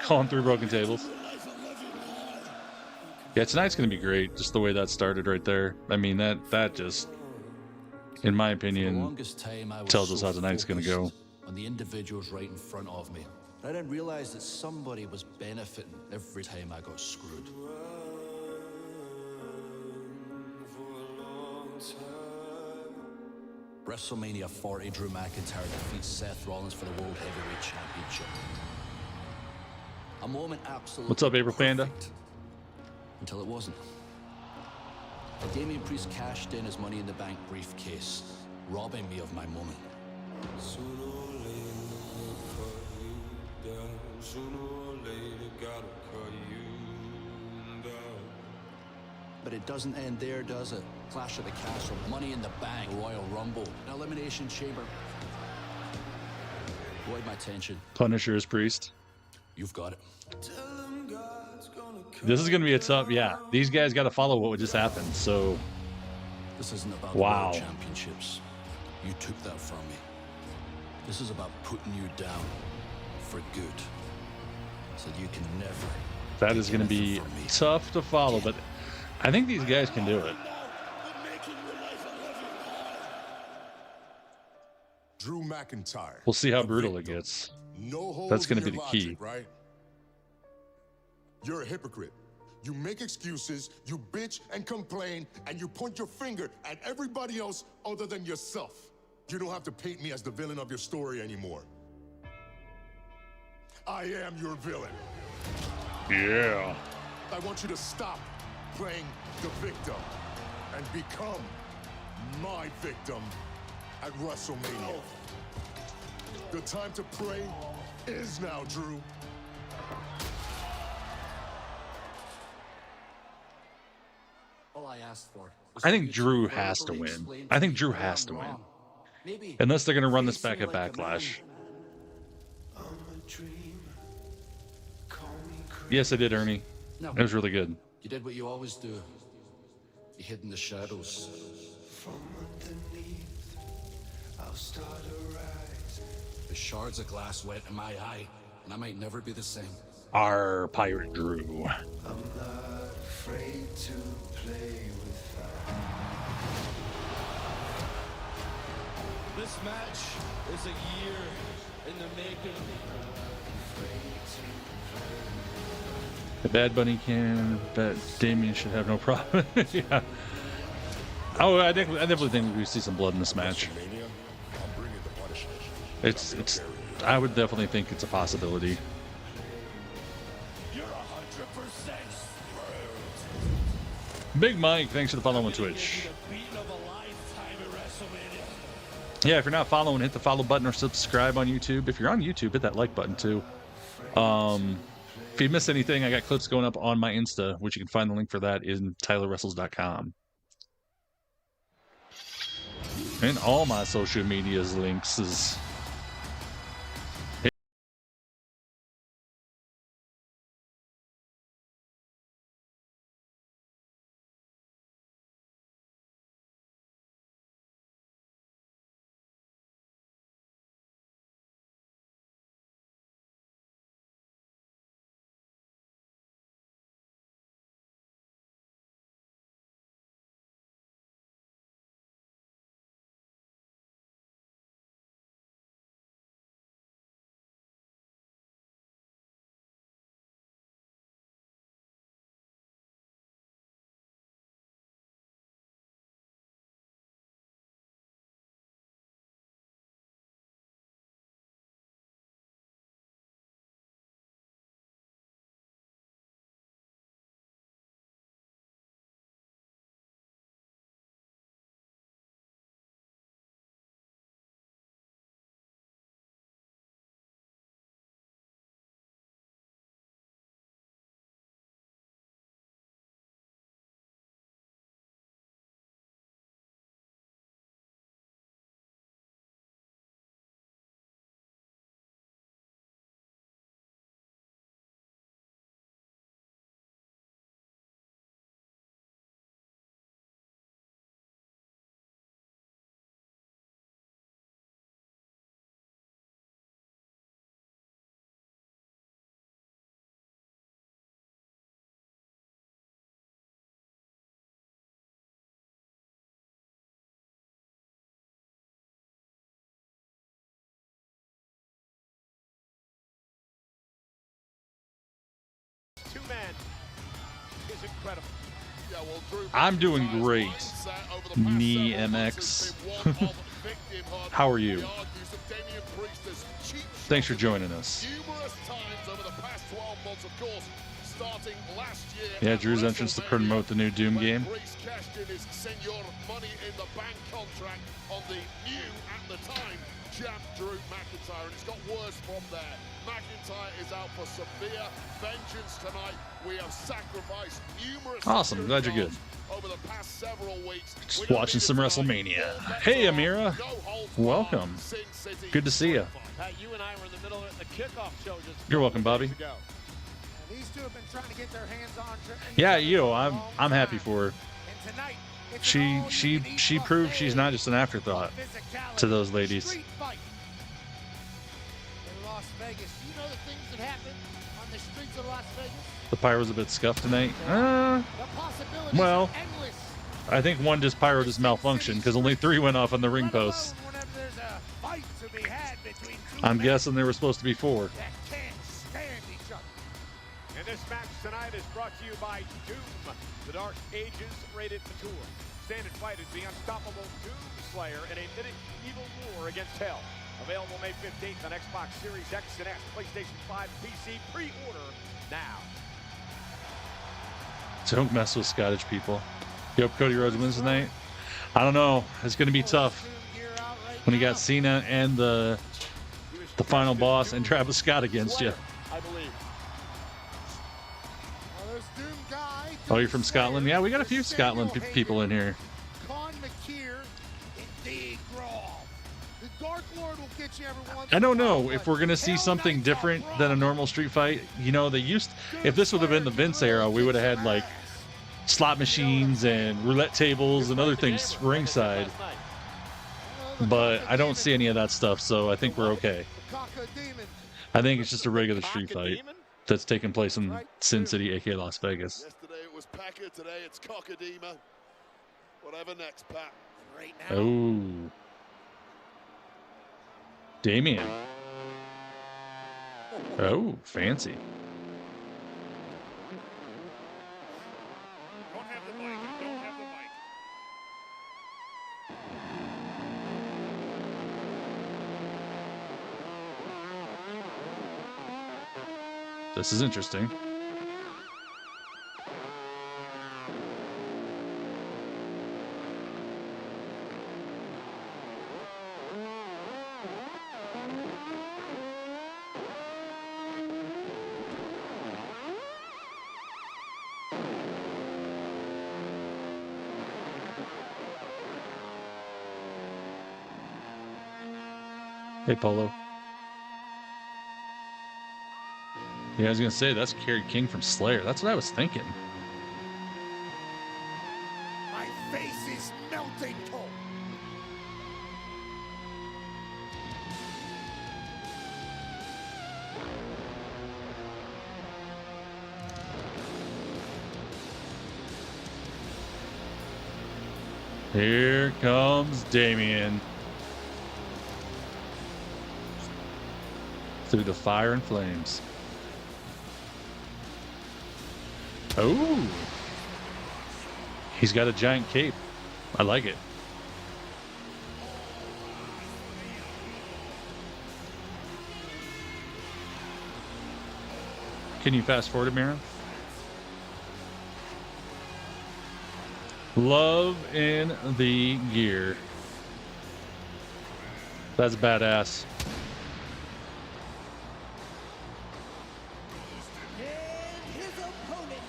Calling through broken tables. Yeah, tonight's going to be great. Just the way that started right there. I mean, that just, in my opinion, tells us how tonight's going to go. On the individuals right in front of me. I didn't realize that somebody was benefiting every time I got screwed. WrestleMania 40, Drew McIntyre defeats Seth Rollins for the World Heavyweight Championship. A moment absolutely What's up, April Panda? perfect, until it wasn't. Damian Priest cashed in his Money in the Bank briefcase, robbing me of my moment. But it doesn't end there, does it? Clash of the Castle, Money in the Bank, Royal Rumble, an Elimination Chamber. Avoid my tension. Punisher is Priest. You've got it. This is going to be a tough. Yeah, these guys got to follow what just happened. So, This isn't about Wow. world championships. You took that from me. This is about putting you down for good. So you can never. that is going to be tough to follow, but I think these guys can do it. Drew McIntyre. We'll see how brutal it gets. No holes That's gonna in be your the key. logic, right? You're a hypocrite. You make excuses, you bitch and complain, and you point your finger at everybody else other than yourself. You don't have to paint me as the villain of your story anymore. I am your villain. Yeah. I want you to stop playing the victim and become my victim at WrestleMania. The time to pray is now, Drew. All I asked for. I think Drew has to win. I think Drew has to win. Unless they're going to run this back at Backlash. Yes, I did, Ernie. No. It was really good. You did what you always do. You hid in the shadows. The shards of glass went in my eye, and I might never be the same. Our Pirate Drew. I'm not afraid to play with fire. This match is a year in the making. The Bad Bunny can, but Damien should have no problem. Yeah. Oh, I definitely think we see some blood in this match. It's. I would definitely think it's a possibility. You're 100% Big Mike, thanks for the follow on Twitch. Yeah, if you're not following, hit the follow button or subscribe on YouTube. If you're on YouTube, hit that like button too. If you miss anything, I got clips going up on my Insta, which you can find the link for that in tylerwrestles.com. And all my social media's links is. Two-man is incredible. Yeah, well, Drew I'm doing McIntyre's great. mindset over the past Knee several months MX. has been one of victimhood. How are you? He argues that Damian Priest has cheap Thanks for joining us. numerous times over the past 12 months, of course, starting last year. Yeah, at Drew's entrance to promote the new Doom when game. Priest cashed in his Senor Money in the Bank contract on the new, at the time, champ Drew McIntyre, and it's got worse from there. McIntyre is out for severe vengeance tonight. We have sacrificed numerous. Awesome, glad you're good. Over the past several weeks. Just watching some WrestleMania. Hey, Amira. Welcome. Good to see you. Pat, you and I were in the middle of the kickoff show just You're welcome, Bobby. ago. These two have been trying to get their hands on. Yeah, I'm happy for her. And tonight, it's She proved she's not just an afterthought to those ladies. Street fight. In Las Vegas, you know the things that happen on the streets of Las Vegas? The pyro's a bit scuffed tonight. The possibilities Well, are endless. I think one just pyro just malfunctioned because only 3 went off on the ring posts. Whenever there's a fight to be had between two I'm men guessing there were supposed to be 4. that can't stand each other. And this match tonight is brought to you by Doom, the Dark Ages rated mature. Stand and fight as the unstoppable Doom Slayer in a medieval war against hell. Available May 15th on Xbox Series X and S, PlayStation 5, PC. Pre-order now. Don't mess with Scottish people. You hope Cody Rhodes wins tonight? I don't know. It's going to be tough when you got Cena and the final boss and Travis Scott against you. I believe. Oh, you're from Scotland? Yeah, we got a few Scotland people in here. I don't know if we're going to see something different than a normal street fight. You know, if this would have been the Vince era, we would have had like slot machines and roulette tables and other things ringside. But I don't see any of that stuff, so I think we're okay. I think it's just a regular street fight that's taking place in Sin City, aka Las Vegas. Yesterday it was Packer, today it's Cockadema. Whatever next, Pat. Right now. Oh. Damien. Oh, fancy. Don't have the mic. Don't have the mic. This is interesting. Hey, Polo. Yeah, I was going to say, that's Kerry King from Slayer. That's what I was thinking. My face is melting cold. Here comes Damien. Through the fire and flames. Oh. He's got a giant cape. I like it. Can you fast forward it, Mira? Love in the gear. That's badass. And his opponent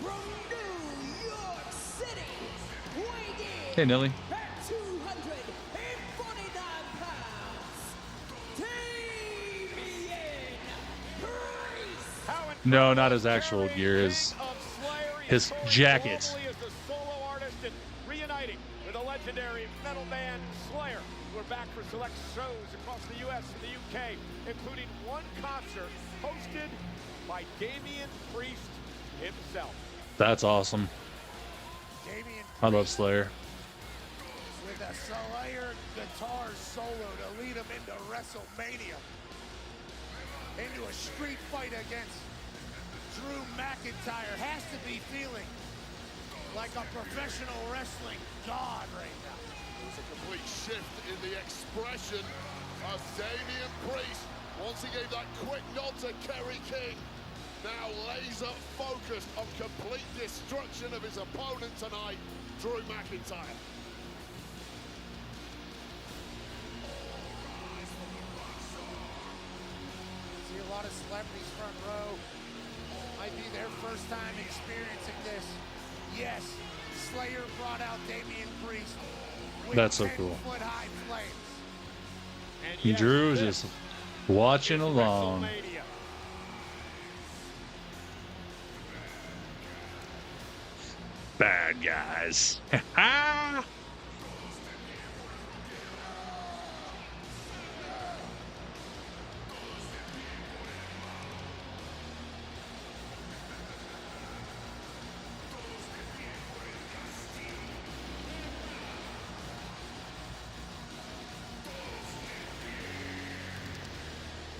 from New York City, weighing in Hey, Nelly. at 249 pounds, Damien Priest. No, not his actual gear. His jacket. Reuniting with the legendary metal band Slayer. We're back for select shows across the U.S. and the U.K., including one concert hosted by Damien Priest himself. That's awesome. I love Slayer. With a Slayer guitar solo to lead him into WrestleMania. Into a street fight against Drew McIntyre. Has to be feeling like a professional wrestling god right now. There's a complete shift in the expression of Damien Priest. Once he gave that quick nod to Kerry King, now laser focused on complete destruction of his opponent tonight, Drew McIntyre. See a lot of celebrities front row. Might be their first time experiencing this. Yes, Slayer brought out Damien Priest with That's so cool. 10-foot-high flames. And Drew yes, just this Watching It's along. WrestleMania. Bad guys.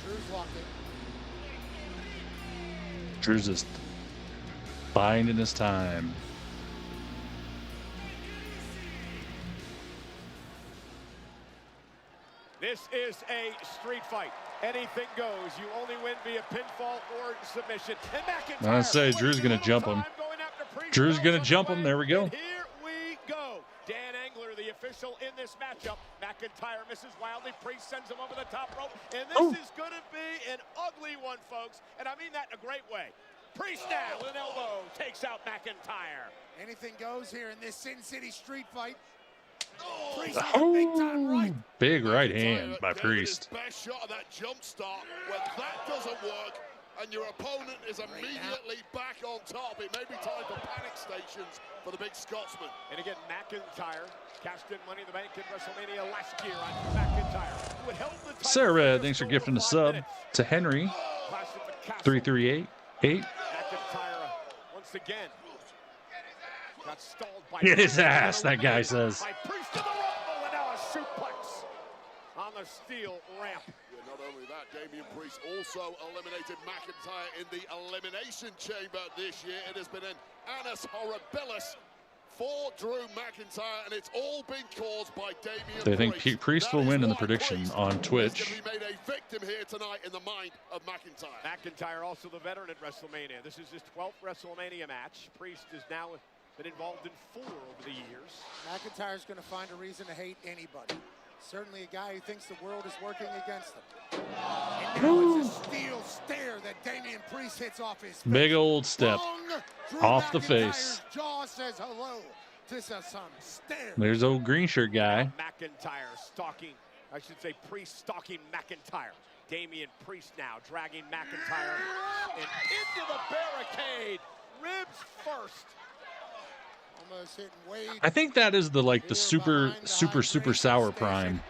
Drew's locked in. Drew's just biding his time. This is a street fight. Anything goes. You only win via pinfall or submission. And McIntyre. I say Drew's gonna jump him. Drew's gonna jump him. There we go. And here we go. Dan Engler, the official in this matchup. McIntyre misses wildly. Priest sends him over the top rope. And this is going to be an ugly one, folks. And I mean that in a great way. Priest now with an elbow takes out McIntyre. Anything goes here in this Sin City street fight. Priest with a big time right. Big right hand by Gave it Priest. his best shot of that jump start. When that doesn't work and your opponent is immediately back on top, it may be time for panic stations for the big Scotsman. And again, McIntyre cashed in Money in the Bank in WrestleMania last year on McIntyre. Who had held the title Sarah Red, for thanks for just gifting the over 5 sub minutes. to Henry. Clash at the Castle. 3388. McIntyre once again got stalled by Get his Priest. ass, that guy says. By Priest to the Rumble, and now a suplex on the steel ramp. Yeah, not only that, Damian Priest also eliminated McIntyre in the Elimination Chamber this year. It has been an annus horribilis for Drew McIntyre, and it's all been caused by Damian They think Priest. Priest will That is win in the why prediction Priest on is Twitch. going to be made a victim here tonight in the mind of McIntyre. McIntyre also the veteran at WrestleMania. This is his 12th WrestleMania match. Priest has now been involved in 4 over the years. McIntyre's going to find a reason to hate anybody. Certainly a guy who thinks the world is working against him. And now it's a steel stare that Damian Priest hits off his face. Big old step Wrong. Drew off the McIntyre's face. jaw says hello to some stare. There's old green shirt guy. McIntyre stalking, I should say Priest stalking McIntyre. Damian Priest now dragging McIntyre and into the barricade. Ribs first. Almost hitting Wade. I think that is the super sour prime. And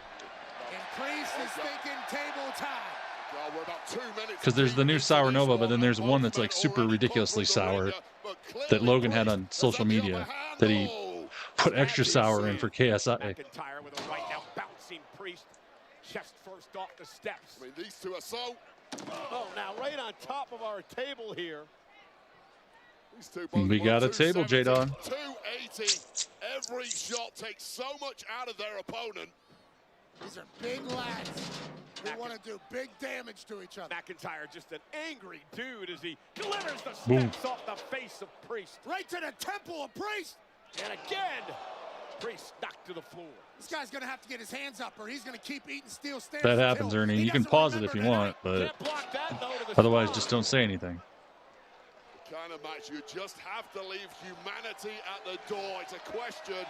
Priest is thinking table time. Well, we're about 2 minutes. Because there's the new Sour Nova, but then there's one that's like super ridiculously sour that Logan had on social media that he put extra sour in for KSI. McIntyre with a right now bouncing Priest. Chest first off the steps. I mean, these two are so... Oh, now right on top of our table here. These two both We got a table, 270, J-Don. 280. Every shot takes so much out of their opponent. These are big lads who want to do big damage to each other. McIntyre just an angry dude as he delivers the Boom. steps off the face of Priest. Right to the temple of Priest. And again, Priest knocked to the floor. This guy's going to have to get his hands up or he's going to keep eating steel stairs. That happens, until Ernie. he You can doesn't pause it if you remember want, but Can't block that, though, to the otherwise spine. just don't say anything. The kind of match you just have to leave humanity at the door. It's a question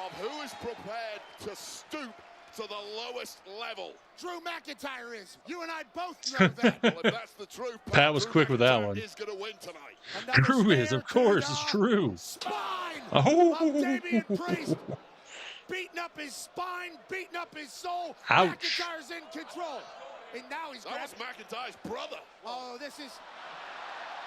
of who is prepared to stoop to the lowest level. Drew McIntyre is. You and I both know that. Well, if that's the truth, Pat was Drew quick with that McIntyre one. is going to win tonight. Another Drew is, spear of to course, the it's true. Spine Oh. of Damian Priest. Beating up his spine, beating up his soul. Ouch. McIntyre's in control. And now he's That was grabbing. McIntyre's brother. Oh, this is.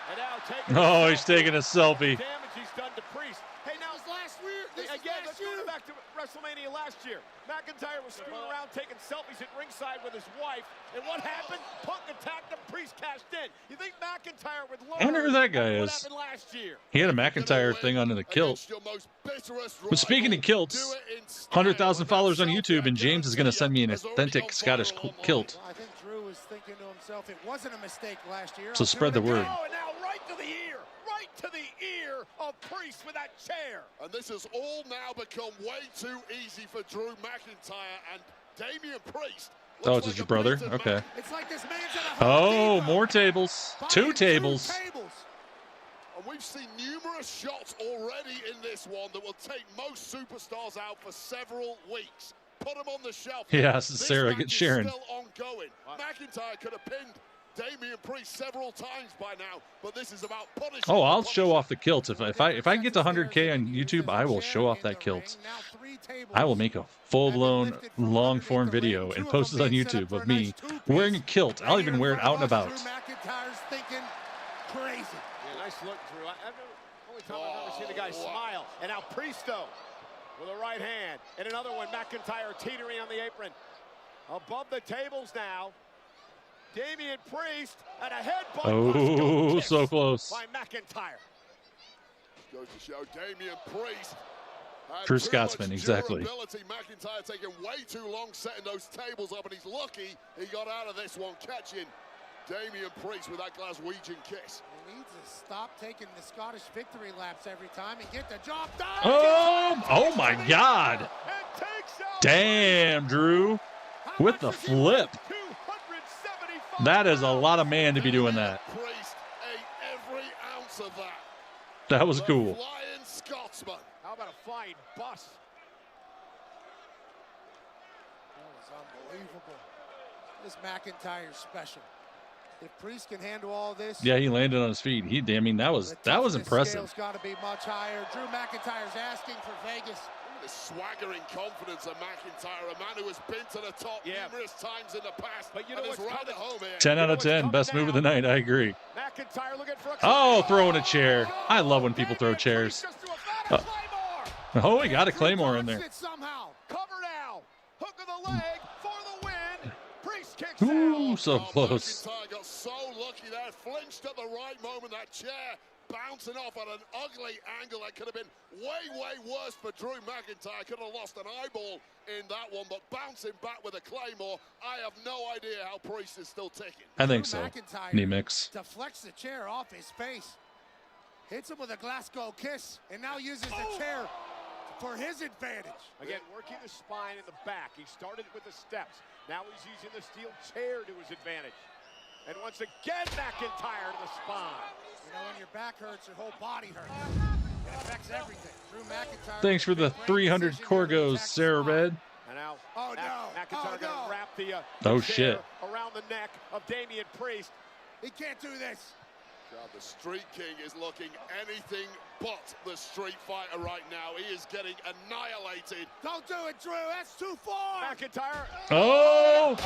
And now taking Oh, he's taking a selfie. damage he's done to Priest. Hey, now Last year. This is again, last let's go year. back to WrestleMania last year. McIntyre was screwing around taking selfies at ringside with his wife. And what happened? Punk attacked him. Priest cashed in. You think McIntyre would learn? I wonder who that guy what is. happened last year? He had a McIntyre thing under the kilt. Against your most bitterest But speaking rival, of kilts, do it in style. 100,000 followers on That YouTube, and selfie, I James is going to guarantee send me an you, has already authentic gone Scottish viral online. kilt. Well, I think Drew was thinking to himself, it wasn't a mistake last year. So I'll do spread it the again. word. Oh, and now right to the ear. Right to the ear of Priest with that chair. And this has all now become way too easy for Drew McIntyre and Damian Priest. Oh, looks it's just like your a brother? beaten Okay. man. It's like this man's at a Home Oh, Depot more tables. buying 2 tables. And we've seen numerous shots already in this one that will take most superstars out for several weeks. put him on the shelf. Yes, This Sarah, match get is Sharon. Still ongoing. McIntyre could have pinned Damian Priest several times by now, but this is about punishing. Oh, I'll show off the kilt. If I get to 100K on YouTube, I will show off that kilt. I will make a full-blown, long-form video and post it on YouTube of me wearing a kilt. I'll even wear it out and about. McIntyre's thinking crazy. Yeah, nice look, Drew. Only time I've ever seen a guy smile. And now Priesto with a right hand. And another one, McIntyre teetering on the apron. Above the tables now. Damian Priest and a headbutt. Oh, so close. By McIntyre. Goes to show Damian Priest. True Scotsman, exactly. McIntyre taking way too long setting those tables up, and he's lucky he got out of this one, catching Damian Priest with that Glaswegian kiss. He needs to stop taking the Scottish victory laps every time and get the job done. Oh my God. Damn, Drew. With the flip. That is a lot of man to be doing that. Priest ate every ounce of that. That was cool. Flying Scotsman. How about a flying bus? That was unbelievable. This McIntyre's special. If Priest can handle all this. Yeah, he landed on his feet. I mean, that was impressive. Scale's got to be much higher. Drew McIntyre's asking for Vegas. The swaggering confidence of McIntyre, a man who has been to the top numerous times in the past, but you know what's right at home here. 10 out of 10, best move of the night. I agree. McIntyre looking for Oh, throwing a chair. I love when people throw chairs. Oh, he got a Claymore in there. Somehow. Cover now. Hook of the leg for the win. Priest kicks Ooh, out. so close. McIntyre got so lucky there, flinched at the right moment. That chair bouncing off at an ugly angle that could have been way worse for Drew McIntyre. Could have lost an eyeball in that one, but bouncing back with a Claymore, I have no idea how Priest is still ticking. I think so. Knee mix. Deflects the chair off his face. Hits him with a Glasgow kiss, and now uses the chair for his advantage. Again, working the spine and the back. He started with the steps. Now he's using the steel chair to his advantage. And once again, McIntyre to the spine. You know, when your back hurts, your whole body hurts. It affects everything. Drew McIntyre. Thanks for the 300 Corgos, Sarah Red. And now, Oh, McIntyre no. gonna wrap the Oh, chair shit. around the neck of Damian Priest. He can't do this. God, the Street King is looking anything but the Street Fighter right now. He is getting annihilated. Don't do it, Drew. That's too far. McIntyre. Oh!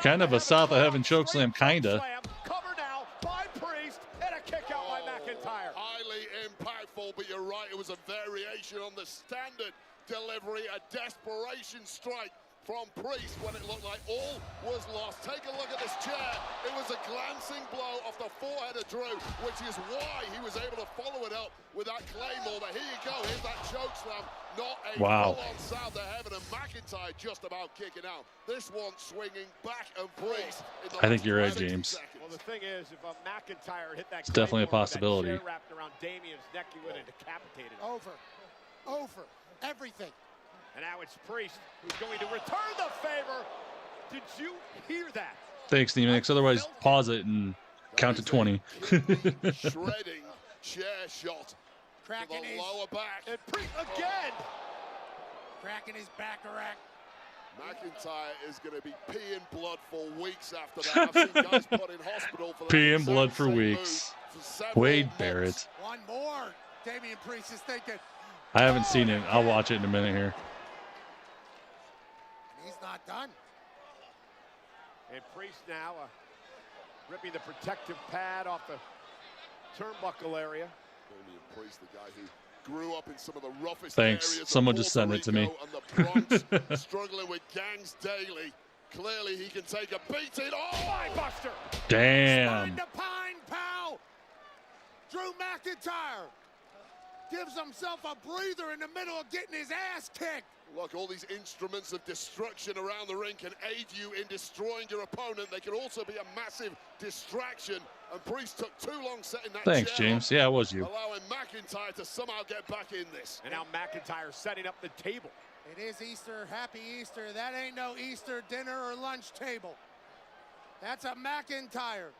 Kind of a South of Heaven chokeslam, kinda. Cover now by Priest and a kick out by McIntyre. Highly impactful, but you're right. It was a variation on the standard delivery, a desperation strike from Priest when it looked like all was lost. Take a look at this chair. It was a glancing blow off the forehead of Drew, which is why he was able to follow it up with that Claymore. But here you go. Here's that chokeslam. Not a full-on South of Heaven, and McIntyre just about kicking out. This one swinging back and Priest. I think you're right, James. Well, the thing is, if McIntyre hit that, it's definitely a possibility. Chair wrapped around Damian's neck, he would have decapitated him. Over. Everything. And now it's Priest who's going to return the favor. Did you hear that? Thanks, Neemix. Otherwise, pause it and count to 20. Shredding chair shot. Cracking his lower back. And Priest again. Cracking his back rack. McIntyre is going to be peeing blood for weeks after that. I've seen guys put in hospital for that. Peeing blood for weeks. Wade Barrett. One more. Damian Priest is thinking. I haven't seen it. I'll watch it in a minute here. He's not done. And Priest now ripping the protective pad off the turnbuckle area. Damian Priest, the guy who grew up in some of the roughest Thanks. areas Someone of just sent it to me. And the Bronx, struggling with gangs daily. Clearly, he can take a beating. Oh, Buster! Damn. Spine to pine, pal. Drew McIntyre gives himself a breather in the middle of getting his ass kicked. Look, all these instruments of destruction around the ring can aid you in destroying your opponent. They can also be a massive distraction. And Priest took too long setting that Thanks, chair James. up, Yeah, it was you. allowing McIntyre to somehow get back in this. And now McIntyre setting up the table. It is Easter. Happy Easter. That ain't no Easter dinner or lunch table. That's a McIntyre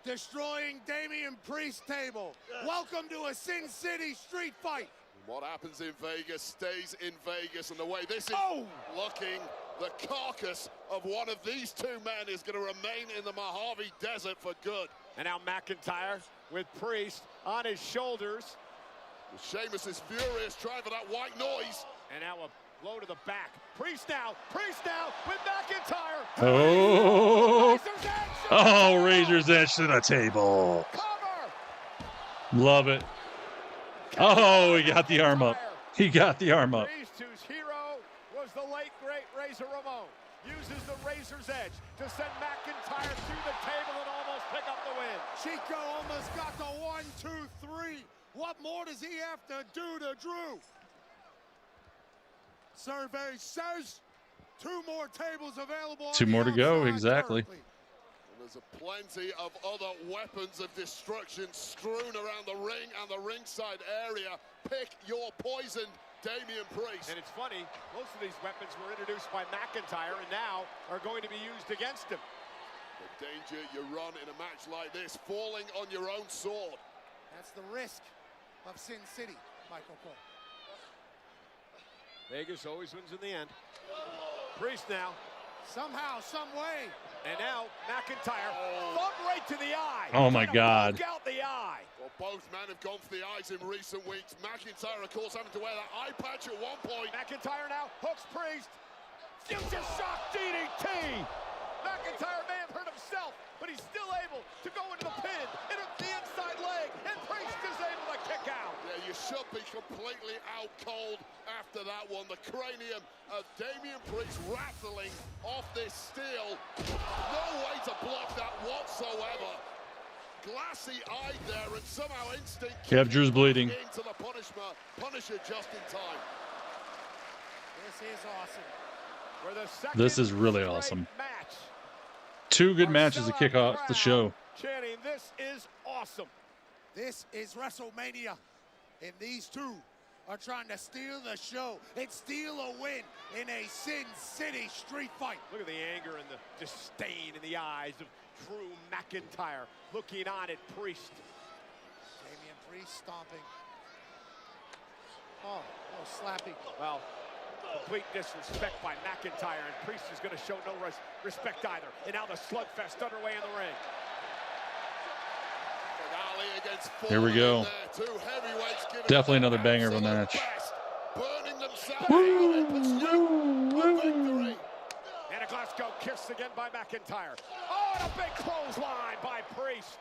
destroying Damian Priest table. Welcome to a Sin City street fight. What happens in Vegas stays in Vegas, and the way this is looking, the carcass of one of these two men is going to remain in the Mojave Desert for good. And now McIntyre with Priest on his shoulders. Sheamus is furious, trying for that white noise. And now a blow to the back. Priest now with McIntyre. Oh, oh, Razor's Edge to the table. Cover. Love it. Oh, he got the arm up. He got the arm up. Priest, whose hero was the late, great Razor Ramon, uses the Razor's Edge to send McIntyre through the table and almost pick up the win. Chico almost got the 1, 2, 3. What more does he have to do to Drew? Survey says 2 more tables available. 2 more to go, exactly. And there's plenty of other weapons of destruction strewn around the ring and the ringside area. Pick your poison, Damian Priest. And it's funny, most of these weapons were introduced by McIntyre and now are going to be used against him. The danger you run in a match like this, falling on your own sword. That's the risk of Sin City, Michael Cole. Vegas always wins in the end. Priest now. Somehow, some way. And now McIntyre, thumb right to the eye. Oh my God. Poke out the eye. Well, both men have gone for the eyes in recent weeks. McIntyre, of course, having to wear that eye patch at one point. McIntyre now hooks Priest. Future shock DDT. McIntyre may have hurt himself, but he's still able to go into the pin, into the inside leg, and Priest is able to kick out. Yeah, you should be completely out cold after that one. The cranium of Damian Priest rattling off this steel. No way to block that whatsoever. Glassy-eyed there, and somehow instinct. Yep, Drew's bleeding. Into the Punisher just in time. This is awesome. For the second This is really awesome. match. 2 good matches to kick off the show. Chanting, this is awesome. This is WrestleMania, and these two are trying to steal the show and steal a win in a Sin City street fight. Look at the anger and the disdain in the eyes of Drew McIntyre looking on at Priest. Damian Priest stomping. Oh, slapping. Well, complete disrespect by McIntyre, and Priest is going to show no respect either. And now the slugfest underway in the ring. Here we go. Definitely another banger of a match. And a Glasgow kiss again by McIntyre. Oh, and a big clothesline by Priest.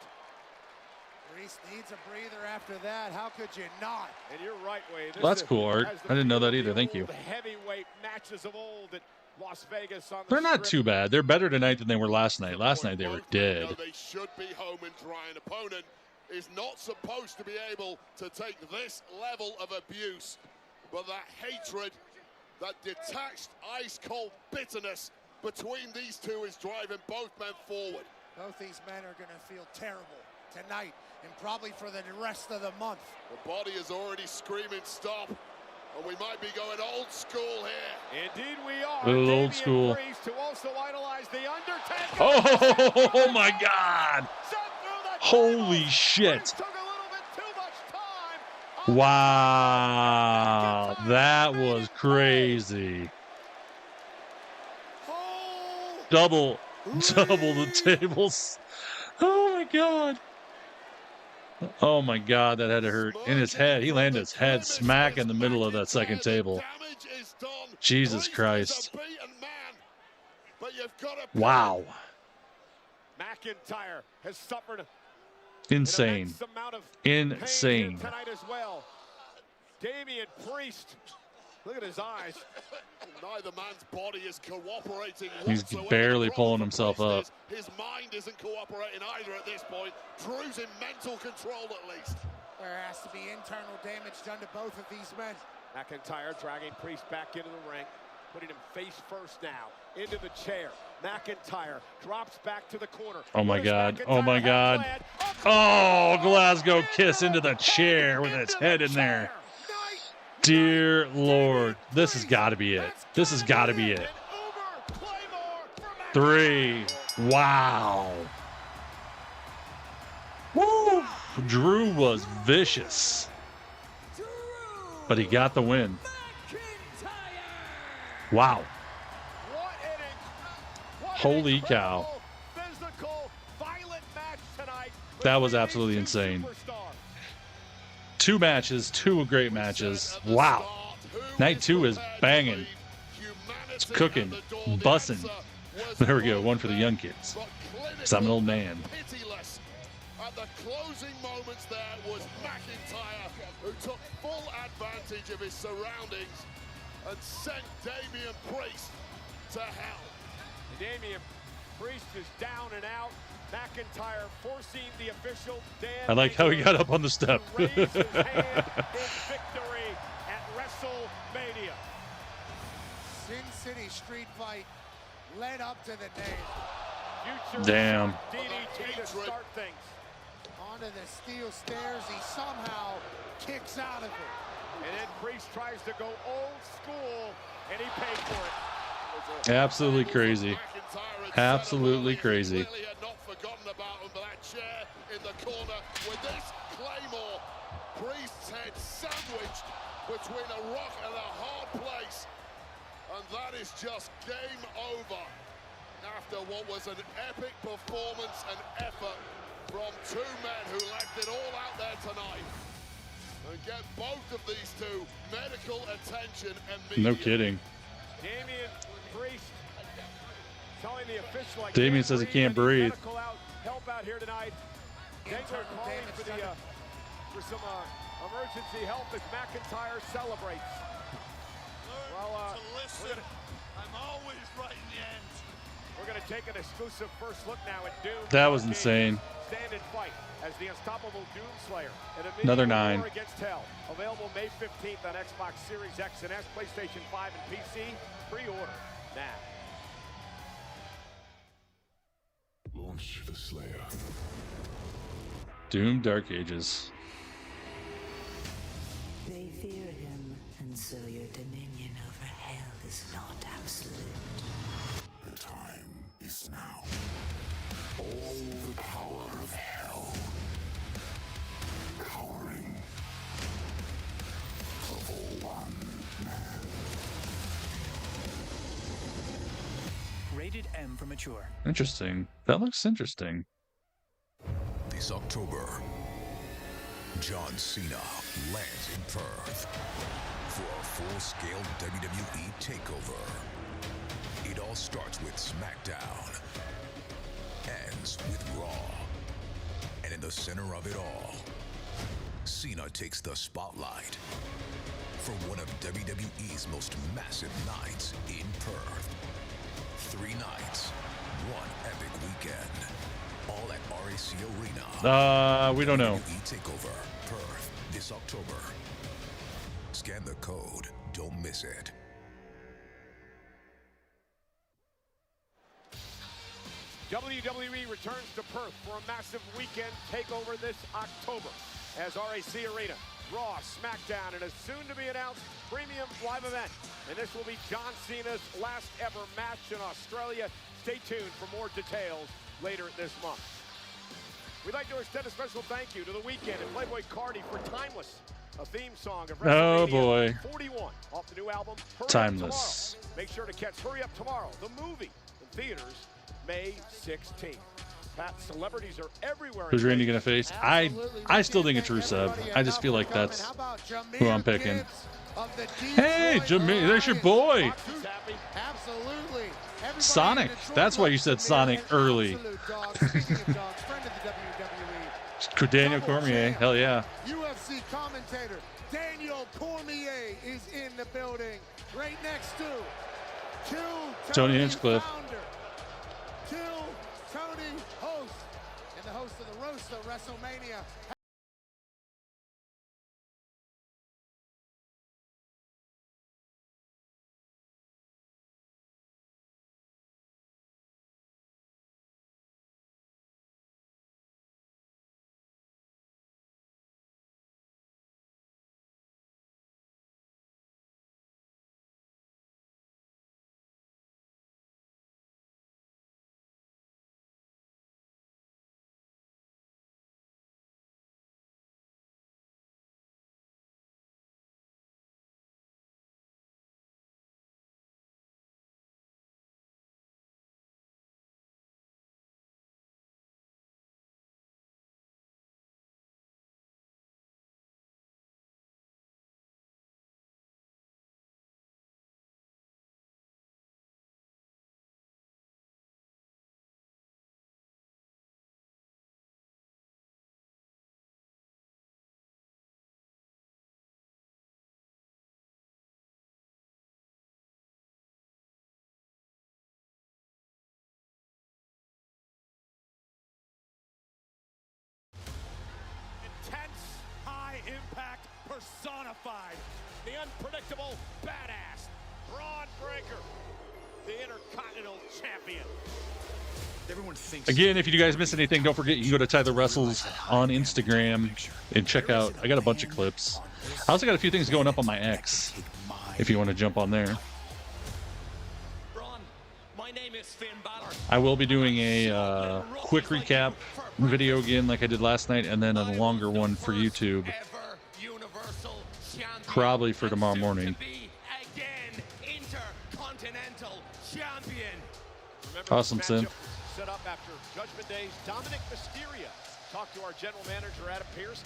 Priest needs a breather after that. How could you not? And you're right, Wade. That's cool, Art. I didn't know that either. Thank you. Heavyweight matches of old at Las Vegas on the They're not strip. too bad. They're better tonight than they were last night. Last night they were dead. They should be home and dry. An opponent is not supposed to be able to take this level of abuse. But that hatred, that detached, ice-cold bitterness between these two is driving both men forward. Both these men are going to feel terrible tonight and probably for the rest of the month. The body is already screaming stop, and we might be going old school here. Indeed we are. Little Damian old school. Priest, who also idolized the Undertaker. Oh my God. Holy shit. Took a little bit too much time. Wow. That was crazy. Double the tables. Oh my God. Oh my God, that had to hurt. In his head. He landed his head smack in the middle of that second table. Jesus Christ. Wow. McIntyre has suffered Insane. an amount of Insane. pain tonight as well. Damian Priest, look at his eyes. Neither man's body is cooperating He's whatsoever. barely The pulling problem himself with up. Priest is his mind isn't cooperating either at this point. Drew's in mental control at least. There has to be internal damage done to both of these men. McIntyre dragging Priest back into the ring, putting him face first now into the chair. McIntyre drops back to the corner. Oh my What does God. McIntyre Oh my have God. planned? Oh, Glasgow kiss into the chair with its head in there. Dear Lord. This has got to be it. This has got to be it. 3. Wow. Woo. Drew was vicious. but he got the win. McIntyre. Wow. What Holy an cow. incredible, physical, violent match tonight. That was absolutely insane. 2 matches, 2 great matches. Wow. Night 2 is banging. It's cooking, bussing. There we go, one for the young kids. 'Cause I'm an old man. Pitiless. At the closing moments there was McIntyre, who took full advantage of his surroundings and sent Damian Priest to hell. Damian Priest is down and out. McIntyre forcing the official Dan I like how he got up on the step. to raise his hand in victory at WrestleMania. Sin City street fight led up to the name. Future Damn. DDT to start things. Onto the steel stairs, he somehow kicks out of it. And then Priest tries to go old school, and he paid for it. Absolutely crazy. Absolutely crazy. Clearly had not forgotten about him, but that chair in the corner with this Claymore. Priest's head sandwiched between a rock and a hard place. And that is just game over after what was an epic performance and effort from 2 men who left it all out there tonight. And get both of these 2 medical attention immediately. No kidding. Damian Priest telling the official, Damian says he can't breathe. Help out here tonight. Dangler calling for the for some emergency help as McIntyre celebrates. Well, Listen, I'm always right in the end. we're going to take an exclusive first look now at Doom. That was insane. Stand and fight as the unstoppable Doomslayer. And Another 9. War Against Hell. Available May 15th on Xbox Series X and S, PlayStation 5 and PC. Pre-order now. Launch the Slayer. Doom Dark Ages. They fear him, and so your dominion over hell is not absolute. The time is now. All the power of hell. Cowering. Of one man. Rated M for mature. Interesting. That looks interesting. This October, John Cena lands in Perth for a full-scale WWE takeover. It all starts with SmackDown, ends with Raw, and in the center of it all, Cena takes the spotlight for one of WWE's most massive nights in Perth. 3 nights, 1 epic weekend, all at RAC Arena. We don't know. WWE Takeover, Perth, this October. Scan the code. Don't miss it. WWE returns to Perth for a massive weekend takeover this October as RAC Arena, Raw, SmackDown, and a soon-to-be-announced premium live event. And this will be John Cena's last ever match in Australia. Stay tuned for more details later this month. We'd like to extend a special thank you to The Weeknd and Playboy Cardi for Timeless, a theme song of Oh WrestleMania boy. 41 off the new album Hurry Timeless. Up Tomorrow. Make sure to catch Hurry Up Tomorrow, the movie, in theaters May 16th. Pat, celebrities are everywhere. Who's Randy gonna face? I still think it's Rusev. I just feel like that's who I'm picking. Hey, Jameer, there's your boy. Absolutely. Sonic. That's why you said Sonic early. Daniel Cormier. Hell yeah. UFC commentator Daniel Cormier is in the building. Right next to Tony Hinchcliffe. Founder, Tony host, and the host of the Roast of WrestleMania. personified, the unpredictable badass, Bron Breakker, the Intercontinental Champion. Everyone thinks. Again, if you guys miss anything, don't forget you can go to Tyler Wrestles on Instagram and check out. I got a bunch of clips. I also got a few things going up on my X if you want to jump on there. Bron, my name is Finn Bálor. I will be doing a quick recap video again like I did last night, and then a longer one for YouTube probably for tomorrow morning. Intercontinental Champion. Awesome, Sim. Set up after Judgment Day's Dominik Mysterio. Talk to our general manager, Adam Pearce.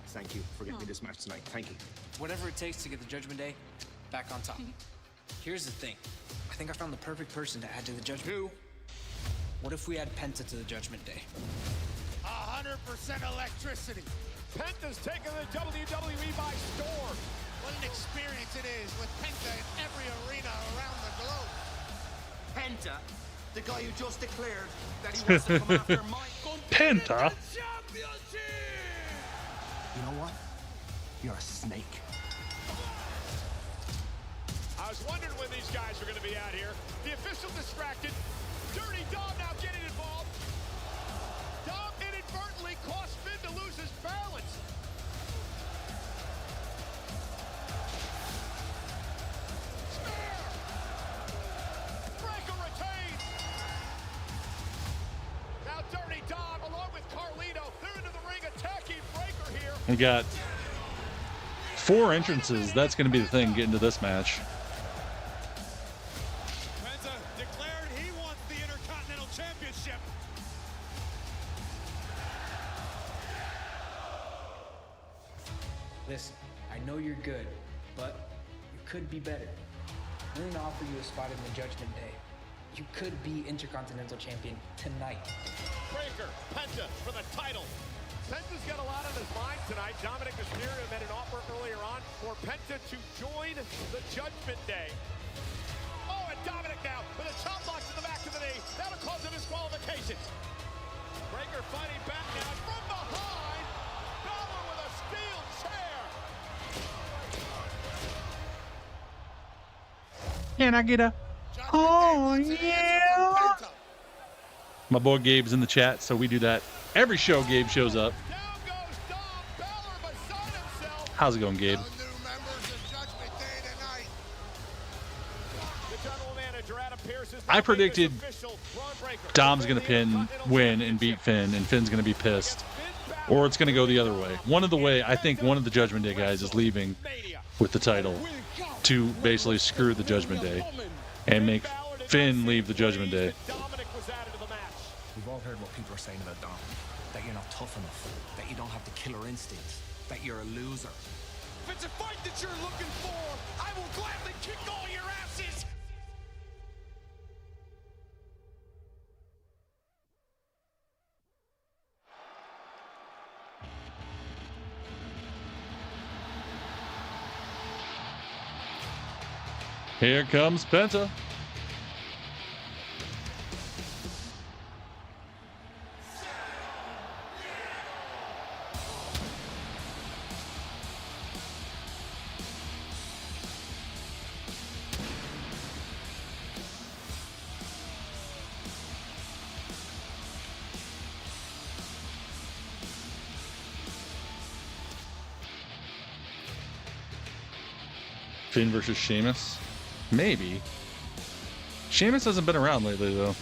Thank you for getting me this match tonight. Thank you. Whatever it takes to get the Judgment Day back on top. Here's the thing. I think I found the perfect person to add to the Judgment. Who? What if we add Penta to the Judgment Day? 100% electricity. Penta's taking the WWE by storm. What an experience it is with Penta in every arena around the globe. Penta, the guy who just declared that he wants to come after my Penta? Championship! You know what? You're a snake. I was wondering when these guys are going to be out here. The official distracted. Dirty Dom now getting involved. Dom inadvertently caused Finn to lose his balance. Spear! Breakker retains. Now Dirty Dom along with Carlito. They're into the ring attacking Breakker here. We got 4 entrances. That's going to be the thing getting to this match. Penta declared he wants the Intercontinental Championship. Listen, I know you're good, but you could be better. I'm going to offer you a spot in the Judgment Day. You could be Intercontinental Champion tonight. Breakker, Penta for the title. Penta's got a lot on his mind tonight. Dominik Mysterio made an offer earlier on for Penta to join the Judgment Day. Oh, and Dominik now with a chop block to the back of the knee. That'll cause a disqualification. Breakker fighting back now from behind. Bálor with a steel chair. Can I get a... Oh, yeah! My boy Gabe's in the chat, so we do that. Every show Gabe shows up. Down goes Dom. Bálor beside himself. How's it going, Gabe? No new members of Judgment Day tonight. The general manager, Adam Pearce, is I predicted official. Bron Breakker. Dom's going to win and beat Finn, and Finn's going to be pissed. Or it's going to go the other way. I think one of the Judgment Day guys is leaving with the title to basically screw the Judgment Day and make Finn leave the Judgment Day. Dominik was added to the match. We've all heard what people are saying about Dom. That you're not tough enough. That you don't have the killer instincts. That you're a loser. If it's a fight that you're looking for, I will gladly kick all your asses! Here comes Penta. Finn versus Sheamus. Maybe. Sheamus hasn't been around lately, though.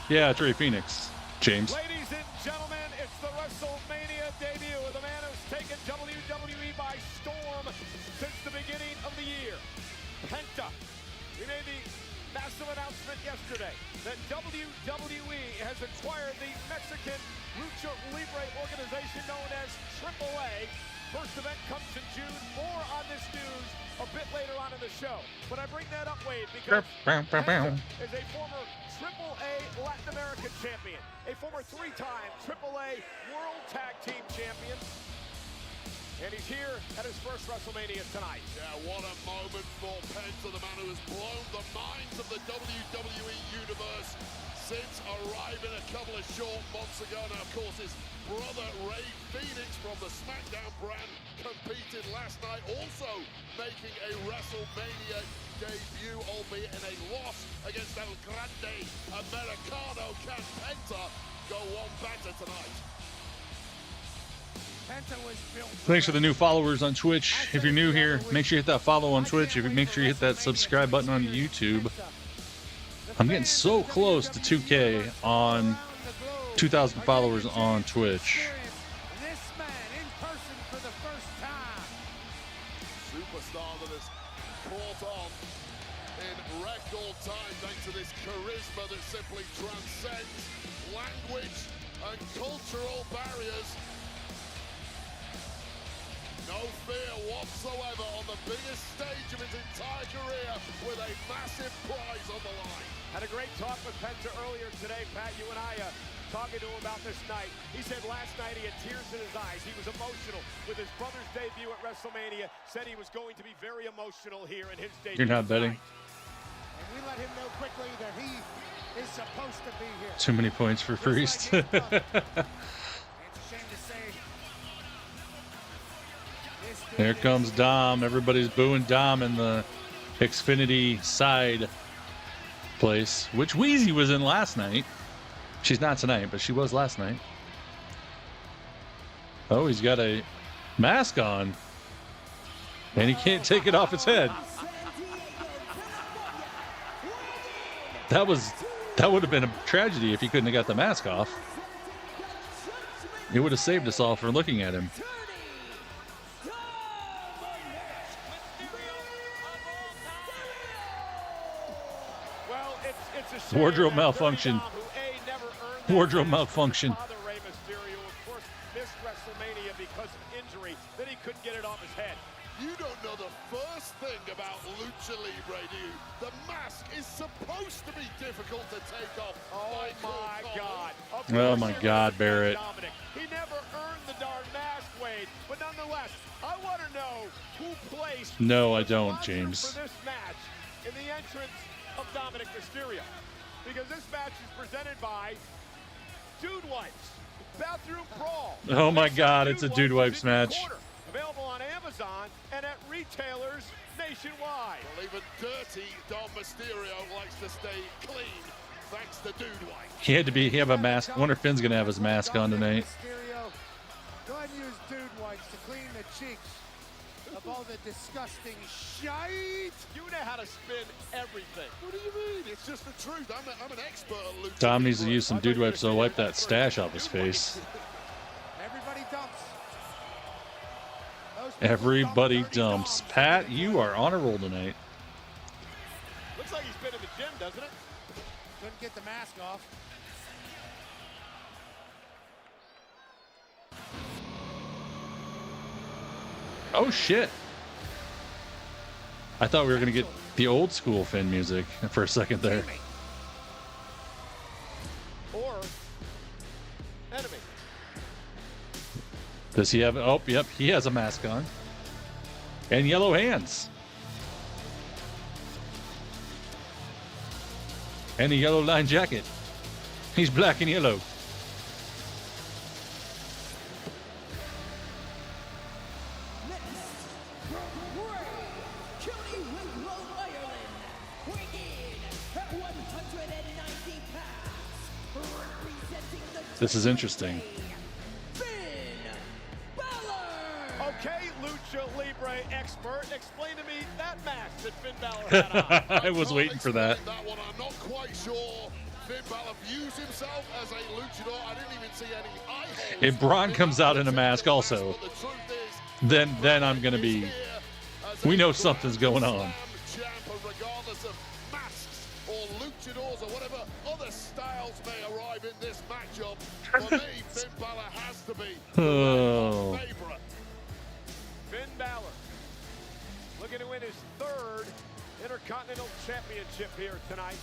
Yeah, it's Ray Phoenix, James. Ladies and gentlemen, it's the WrestleMania debut of the man who's taken WWE by storm since the beginning of the year. Penta. We made the massive announcement yesterday that WWE has acquired the Mexican Lucha Libre organization known as AAA. First event comes in June. More on this news a bit later on in the show. But I bring that up, Wade, because Penta is a former AAA Latin American champion, a former three-time AAA World Tag Team champion. And he's here at his first WrestleMania tonight. Yeah, what a moment for Penta, the man who has blown the minds of the WWE Universe since arriving a couple of short months ago. Now, of course, his brother Ray Phoenix from the SmackDown brand competed last night, also making a WrestleMania debut, albeit in a loss against El Grande Americano. Can Penta go one better tonight? Thanks for the new followers on Twitch. If you're new here, make sure you hit that follow on Twitch. Make sure you hit that subscribe button on YouTube. I'm getting so close to 2K on 2,000 followers on Twitch. This man in person for the first time. Superstar that has caught on in record time thanks to this charisma that simply transcends language and cultural barriers. No fear whatsoever on the biggest stage of his entire career with a massive prize on the line. Had a great talk with Penta earlier today, Pat. You and I talking to him about this night. He said last night he had tears in his eyes. He was emotional with his brother's debut at WrestleMania. Said he was going to be very emotional here in his debut. You're not betting. And we let him know quickly that he is supposed to be here. Too many points for Priest. It's a shame to say. There comes Dom. Everybody's booing Dom in the Xfinity side place, which Wheezy was in last night. She's not tonight, but she was last night. Oh, he's got a mask on. And he can't take it off his head. That would have been a tragedy if he couldn't have got the mask off. It would have saved us all from looking at him. Wardrobe malfunction. Wardrobe malfunction. Rey Mysterio, of course, missed WrestleMania because of injury. Then he couldn't get it off his head. You don't know the first thing about Lucha Libre, do you? The mask is supposed to be difficult to take off. Oh my God. Oh my God, Barrett. Dominik. He never earned the darn mask, Wade. But nonetheless, I want to know who placed. No, I don't, James. For this match in the entrance of Dominik Mysterio. Because this match is presented by Dude Wipes, Bathroom Brawl. Oh my God, it's a Dude Wipes match. Available on Amazon and at retailers nationwide. Well, even dirty Dom Mysterio likes to stay clean thanks to Dude Wipes. He have a mask. I wonder if Finn's gonna have his mask on tonight. Mysterio, go ahead and use Dude Wipes to clean the cheeks of all the disgusting shite. You know how to spin everything. What do you mean? It's just the truth. I'm an expert at Lucha. Dom needs to use some Dude Wipes to wipe that stash off his face. Everybody dumps. Everybody dumps. Pat, you are on a roll tonight. Looks like he's been in the gym, doesn't it? Couldn't get the mask off. Oh shit. I thought we were gonna get the old school Finn music for a second there. Or enemy. Does he have? Oh, yep, he has a mask on. And yellow hands. And a yellow line jacket. He's black and yellow. This is interesting. Okay, Lucha Libre expert, explain to me that mask that Finn Bálor had on. I was waiting for that. That one, I'm not quite sure. Finn Bálor views himself as a luchador. I didn't even see any eye holes. If Bron comes out in a mask also, then I'm gonna be. We know something's going on. Regardless of masks or luchadors or whatever other styles may arrive in this matchup, for me, Finn Balor has to be the favorite. Finn Balor looking to win his third Intercontinental Championship here tonight.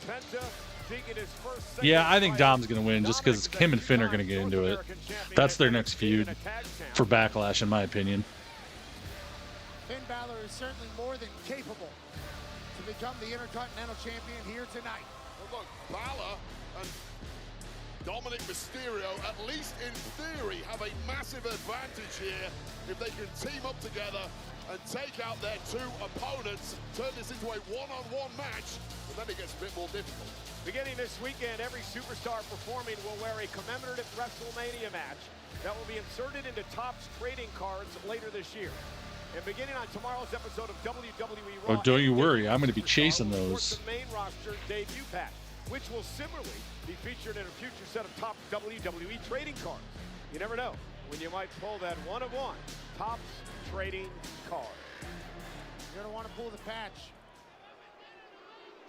Penta seeking his first. Yeah, I think Dom's going to win just because him and Finn are going to get into it. That's their next feud for Backlash, in my opinion. Finn Balor is certainly more than capable to become the Intercontinental Champion here tonight. Well, look, Balor and Dominik Mysterio, at least in theory, have a massive advantage here if they can team up together and take out their two opponents, turn this into a one-on-one match, and then it gets a bit more difficult. Beginning this weekend, every superstar performing will wear a commemorative WrestleMania match that will be inserted into Topps trading cards later this year. And beginning on tomorrow's episode of WWE Raw, Oh, don't you worry, I'm going to be chasing those. The main roster debut pack, which will similarly be featured in a future set of top WWE trading cards. You never know when you might pull that one-of-one Topps trading card. You're going to want to pull the patch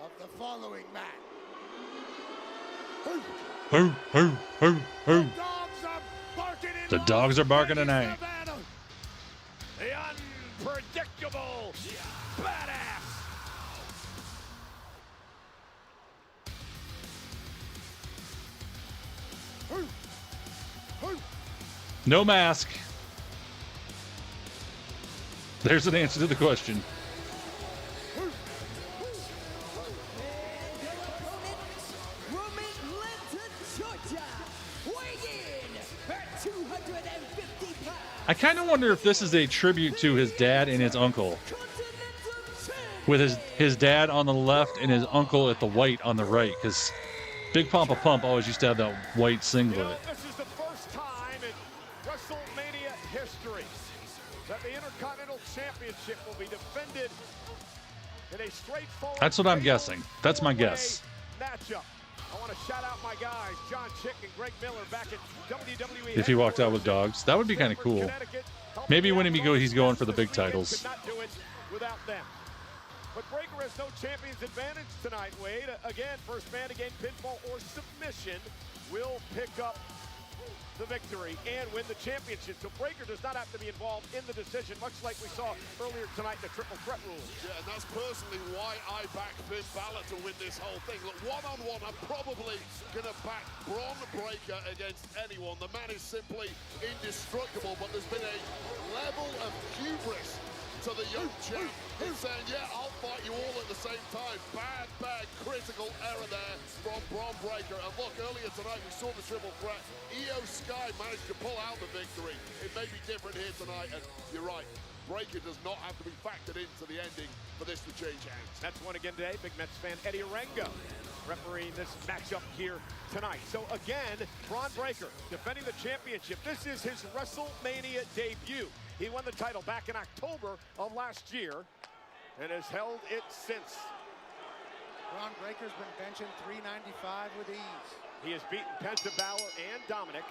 of the following match. The dogs are barking tonight. The unpredictable badass. No mask. There's an answer to the question. I kind of wonder if this is a tribute to his dad and his uncle. With his dad on the left and his uncle at the white on the right. Because Big Pampa Pump always used to have that white singlet. You know, this is the first time in WrestleMania history that the Intercontinental Championship will be defended in a straightforward. That's what I'm guessing. That's my guess. Matchup. I want to shout out my guys, John Chick and Greg Miller, back at WWE. If he walked out with dogs, that would be kind of cool. Maybe when he's going for the big titles. Could not do it without them. But Breakker has no champion's advantage tonight, Wade. Again, first man to gain pinfall or submission will pick up the victory and win the championship. So Breakker does not have to be involved in the decision, much like we saw earlier tonight in the triple threat rules. Yeah, and that's personally why I back Finn Balor to win this whole thing. Look, one-on-one, I'm probably going to back Bron Breakker against anyone. The man is simply indestructible, but there's been a level of hubris to the young champ in saying, yeah, I'll fight you all at the same time. Bad, critical error there from Bron Breakker. And look, earlier tonight we saw the triple threat. Io Sky managed to pull out the victory. It may be different here tonight, and you're right. Breakker does not have to be factored into the ending for this to change hands. That's one again today. Big Mets fan Eddie Orengo refereeing this matchup here tonight. So again, Bron Breakker defending the championship. This is his WrestleMania debut. He won the title back in October of last year and has held it since. Bron Breakker's been benching 395 with ease. He has beaten Penta, Bálor, and Dominik.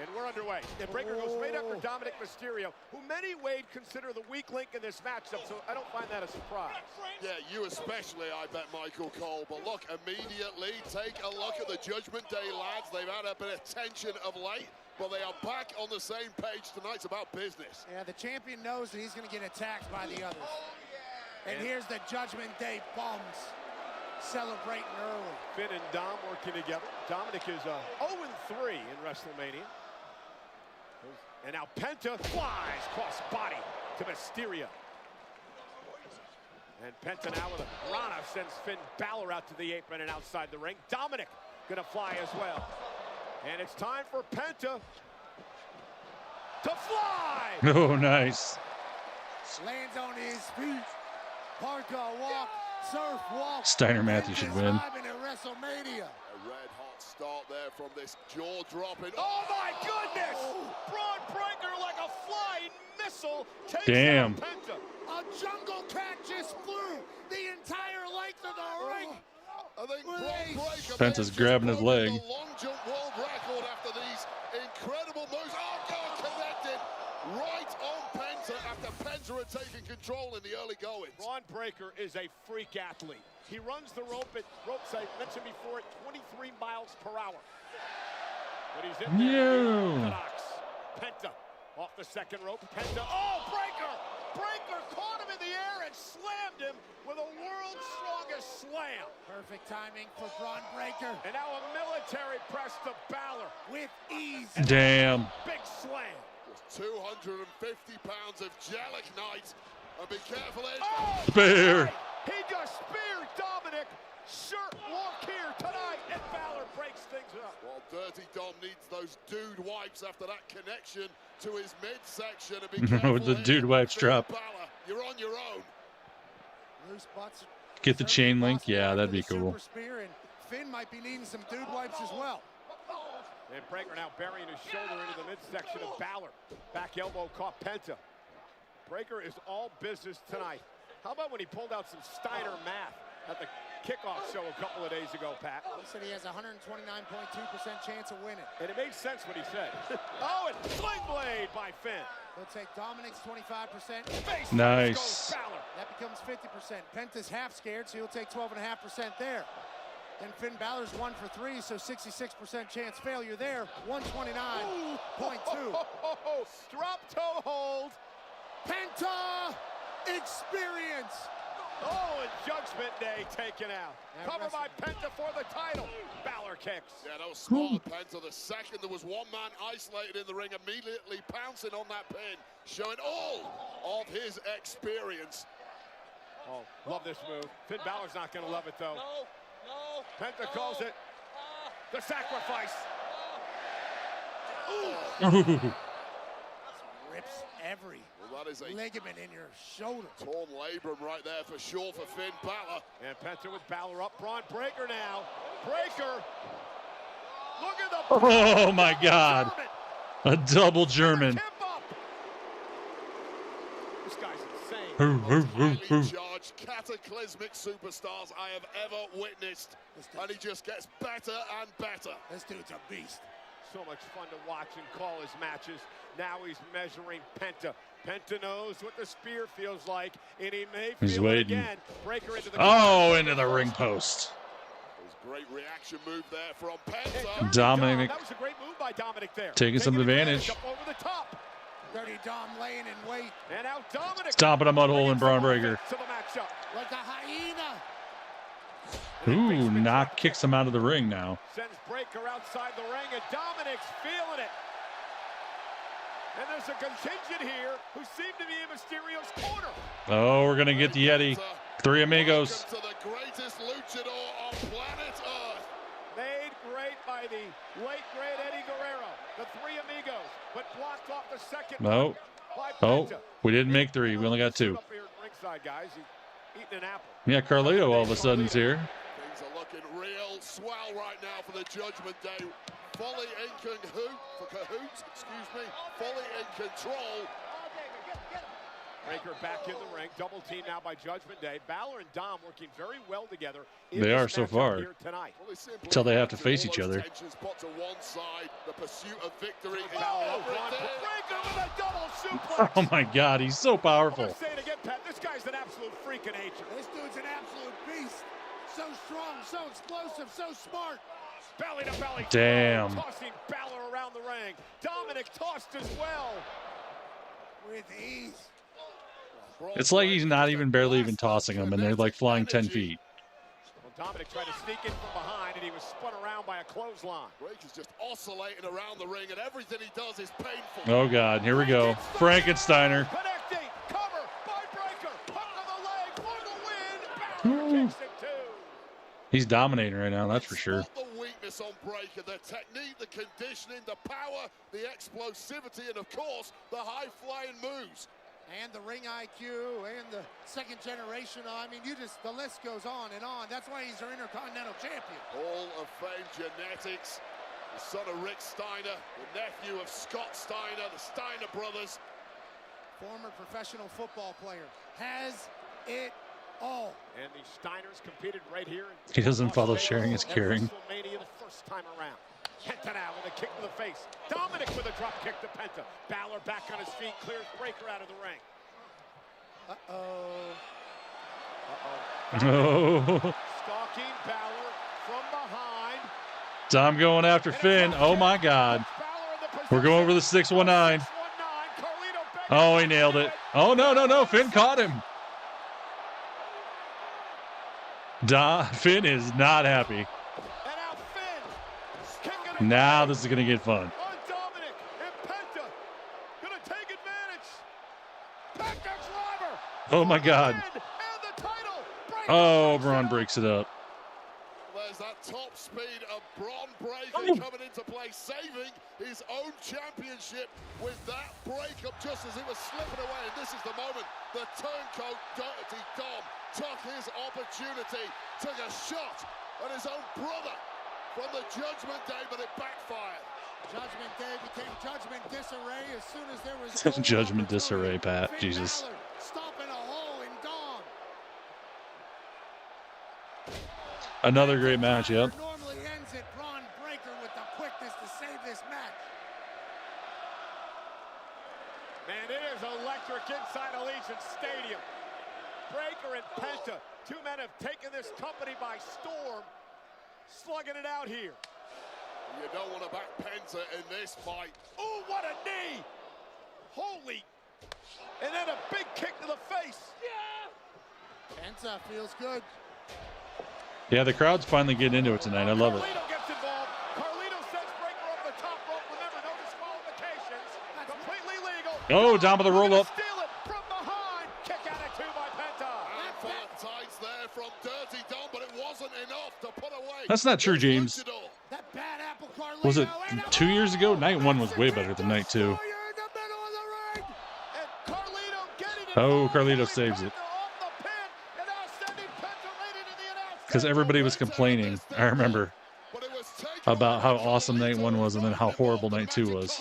And we're underway. And Breakker goes right after Dominik Mysterio, who many, Wade, consider the weak link in this matchup, so I don't find that a surprise. Yeah, you especially, I bet, Michael Cole. But look, immediately, take a look at the Judgment Day lads. They've had a bit of tension of late, but they are back on the same page tonight. It's about business. Yeah, the champion knows that he's going to get attacked by the others. And here's the Judgment Day bums celebrating early. Finn and Dom working together. Dominik is 0-3 in WrestleMania. And now Penta flies cross body to Mysterio. And Penta now with a Rana sends Finn Balor out to the apron and outside the ring. Dominik gonna fly as well. And it's time for Penta to fly! Oh, nice. Lands on his feet. Parka walk, surf walk. Steiner Matthews should win. WrestleMania. A red-hot start there from this jaw-dropping. Oh my goodness! Bron Breakker like a flying missile takes Damn. out Penta. A jungle cat just flew the entire length of the ring. I think Bron Breakker Penta's grabbing his leg. the long jump world record after these incredible moves. Oh, God, connected right on Penta after Penta Bronzer had taken control in the early goings. Bron Breakker is a freak athlete. He runs the ropes, I mentioned before, at 23 miles per hour. But he's in there. Orthodox. Penta off the second rope. Penta. Oh, Breakker! Breakker caught him in the air and slammed him with a world's strongest slam. Perfect timing for Bron Breakker. And now a military press to Bálor. With ease. Damn. Big slam. 250 pounds of gelignite. And be careful, Ed. Oh, Spear. He just speared Dominik. Shirt walk here tonight, and Bálor breaks things up. Well, Dirty Dom needs those dude wipes after that connection to his midsection. And be With the dude wipes drop. Bálor, you're on your own. Get the chain link. Yeah, that'd be cool. Spear, and Finn might be needing some dude wipes as well. And Breakker now burying his shoulder into the midsection of Bálor. Back elbow caught Penta. Breakker is all business tonight. How about when he pulled out some Steiner math at the kickoff show a couple of days ago, Pat? He said he has a 129.2% chance of winning. And it made sense what he said. Oh, and sling blade by Finn. He'll take Dominik's 25%. Face nice. That becomes 50%. Penta's half scared, so he'll take 12.5% there. Then Finn Balor's 1 for 3, so 66% chance failure there. 129.2. Drop toe hold. Penta experience. Oh, and Judgment Day taken out. Cover by Penta for the title. Bálor kicks. Yeah, that was smart, Penta. The second there was one man isolated in the ring, immediately pouncing on that pin, showing all of his experience. Oh, love this move. Finn Balor's not going to love it, though. No. Penta calls it the sacrifice. Ooh. Rips every that is a ligament in your shoulder. Torn labrum right there for sure for Finn Balor. And Penta with Bálor up. Bron Breakker now. Breakker. Look at the. Oh my God. A double German. This guy's insane. Charged, cataclysmic superstars I have ever witnessed. And he just gets better and better. This dude's a beast. So much fun to watch and call his matches. Now he's measuring Penta. Penta knows what the spear feels like, and he may feel it again. Breakker into the into the ring post. Great reaction move there from Penta. Dominik. That was a great move by Dominik there. Taking some advantage. Up over the top. Dirty Dom laying in wait. And now Dominik. Stomping a mud hole in Bron Breakker. To the matchup. Like a hyena. Ooh, knock kicks him out of the ring now. Sends Breakker outside the ring, and Dominik's feeling it. And there's a contingent here who seem to be in Mysterio's corner. Oh, we're going to get the Yeti. Three amigos. Welcome to the greatest luchador on planet Earth. Made great by the late, great Eddie Guerrero. The three amigos, but blocked off the second. No. Oh, we didn't make three. We only got two. Up here at ringside, guys. He's eating an apple. Yeah, Carlito all of a sudden's here. Things are looking real swell right now for the Judgment Day. Fully in cahoots, fully in control. Breakker back in the ring, double team now by Judgment Day. Bálor and Dom working very well together. They are so far. Until they have to face each other. Put to one side, the pursuit of victory. Breakker with a double suplex. Oh my God, he's so powerful. I'm say it again, Pat. This guy's an absolute freak of nature. This dude's an absolute beast. So strong, so explosive, so smart. Belly to belly. Damn. Tossing Bálor around the ring. Dominik tossed as well. With ease. It's like he's not even barely even tossing them, and they're like flying 10 feet. Well, Dominik tried to sneak in from behind, and he was spun around by a clothesline. Breakker's just oscillating around the ring, and everything he does is painful. Oh God, here we go. Frankensteiner. Connecting, cover by Breakker. Hook of the leg for the win. Bálor kicks it too. He's dominating right now, that's for sure. The weakness on Breakker, the technique, the conditioning, the power, the explosivity, and of course, the high-flying moves. And the ring IQ and the second generation. I mean, the list goes on and on. That's why he's our Intercontinental champion. Hall of Fame genetics. The son of Rick Steiner, the nephew of Scott Steiner, the Steiner brothers. Former professional football player. Has it all. And the Steiners competed right here. He doesn't follow sharing his caring. WrestleMania the first time around. Penta now with a kick to the face. Dominik with a drop kick to Penta. Bálor back on his feet, clears Breakker out of the ring. Oh. Stalking Bálor from behind. Dom going after Finn. Oh my God. We're going for the 619. Oh, he nailed it. Oh, no. Finn caught him. Finn is not happy. Now this is going to get fun. Dominik and Penta gonna take advantage. Peacock's Lyra. Oh my God. Oh, Bron breaks it up. There's that top speed of Bron breaker coming into play, saving his own championship with that breakup just as he was slipping away. And this is the moment the turncoat Dirty Dom took his opportunity, took a shot at his own brother from the Judgment Day, but it backfired. Judgment Day became Judgment Disarray as soon as there was Judgment Disarray, Pat. Jesus. stopping a hole in Dom. Another great match, yep. Normally ends at Bron Breaker with the quickness to save this match. Man, it is electric inside Allegiant Stadium. Breaker and Penta, two men have taken this company by storm, slugging it out here. You don't want to back Penta in this fight. Oh, what a knee! Holy! And then a big kick to the face. Yeah! Penta feels good. Yeah, the crowd's finally getting into it tonight. I love it. Carlito gets involved. Carlito sends Breaker up the top rope. Remember, no disqualifications. Completely legal. Oh, down with the roll up. Steal it from behind. Kick out at two by Penta. And flat tights there from Dirty Dom, but it wasn't enough to put away. That's not true, James. That bad apple Carlito. Was it 2 years ago? Night 1 was way better than night 2. Oh, Carlito saves it. Because everybody was complaining, I remember, about how awesome night 1 was and then how horrible night 2 was.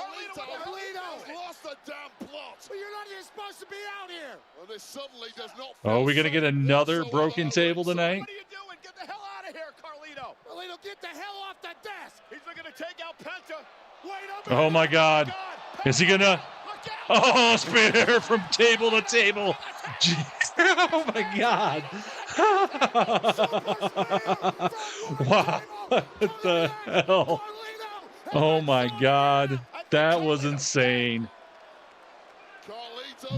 Oh, we're going to get another broken table tonight? What are you doing? Get the hell out of here, Carlito. Carlito, get the hell off the desk. He's looking to take out Penta. Oh my God. Is he going to? Oh, spear from table to table. Oh my God. Wow. What the hell? Oh my God. That was insane.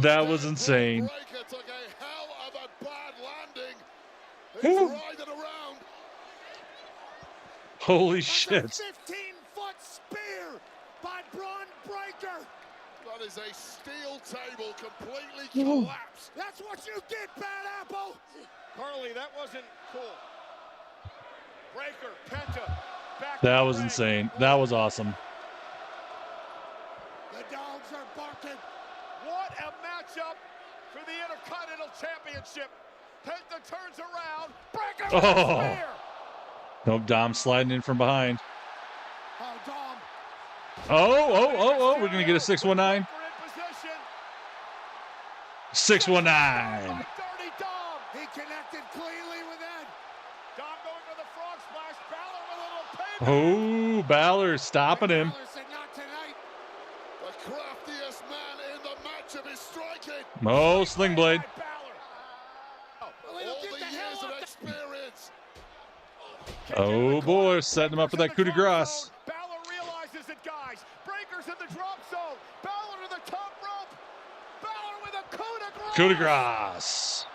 That was insane. Holy shit. 15-foot spear by Bron Breaker. That is a steel table completely collapsed. That's what you get, Bad Apple. Carly, that wasn't cool. Breaker, Penta, back. That was insane. That was awesome. The dogs are barking. What a matchup for the Intercontinental Championship. Penta turns around. Breaker. Oh. Nope, Dom sliding in from behind. Oh, Dom. Oh, we're going to get a 619. 619. He connected cleanly with Ed. Dom going for the frog splash. Bálor with a little payback. Oh, Bálor stopping him. Bálor said not tonight. The craftiest man in the matchup is striking. Oh, sling blade. All the years of experience. Oh boy, setting him up for that coup de grace. Bálor realizes it, guys. Breaker's in the drop zone. Bálor to the top rope. Bálor with a coup de grace. Coup de grace.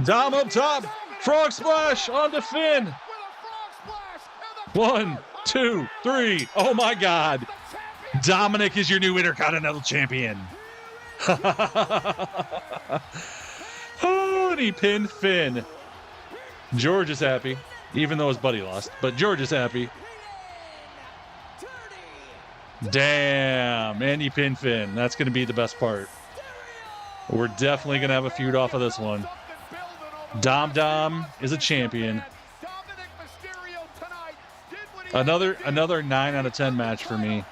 Dom up top. Frog splash onto Finn. 1, 2, 3. Oh my God. Dominik is your new Intercontinental Champion. Oh, and he pinned Finn. George is happy, even though his buddy lost, but George is happy. Damn, and he pinned Finn. That's going to be the best part. We're definitely going to have a feud off of this one. Dom is a champion. Another 9 out of 10 match for me.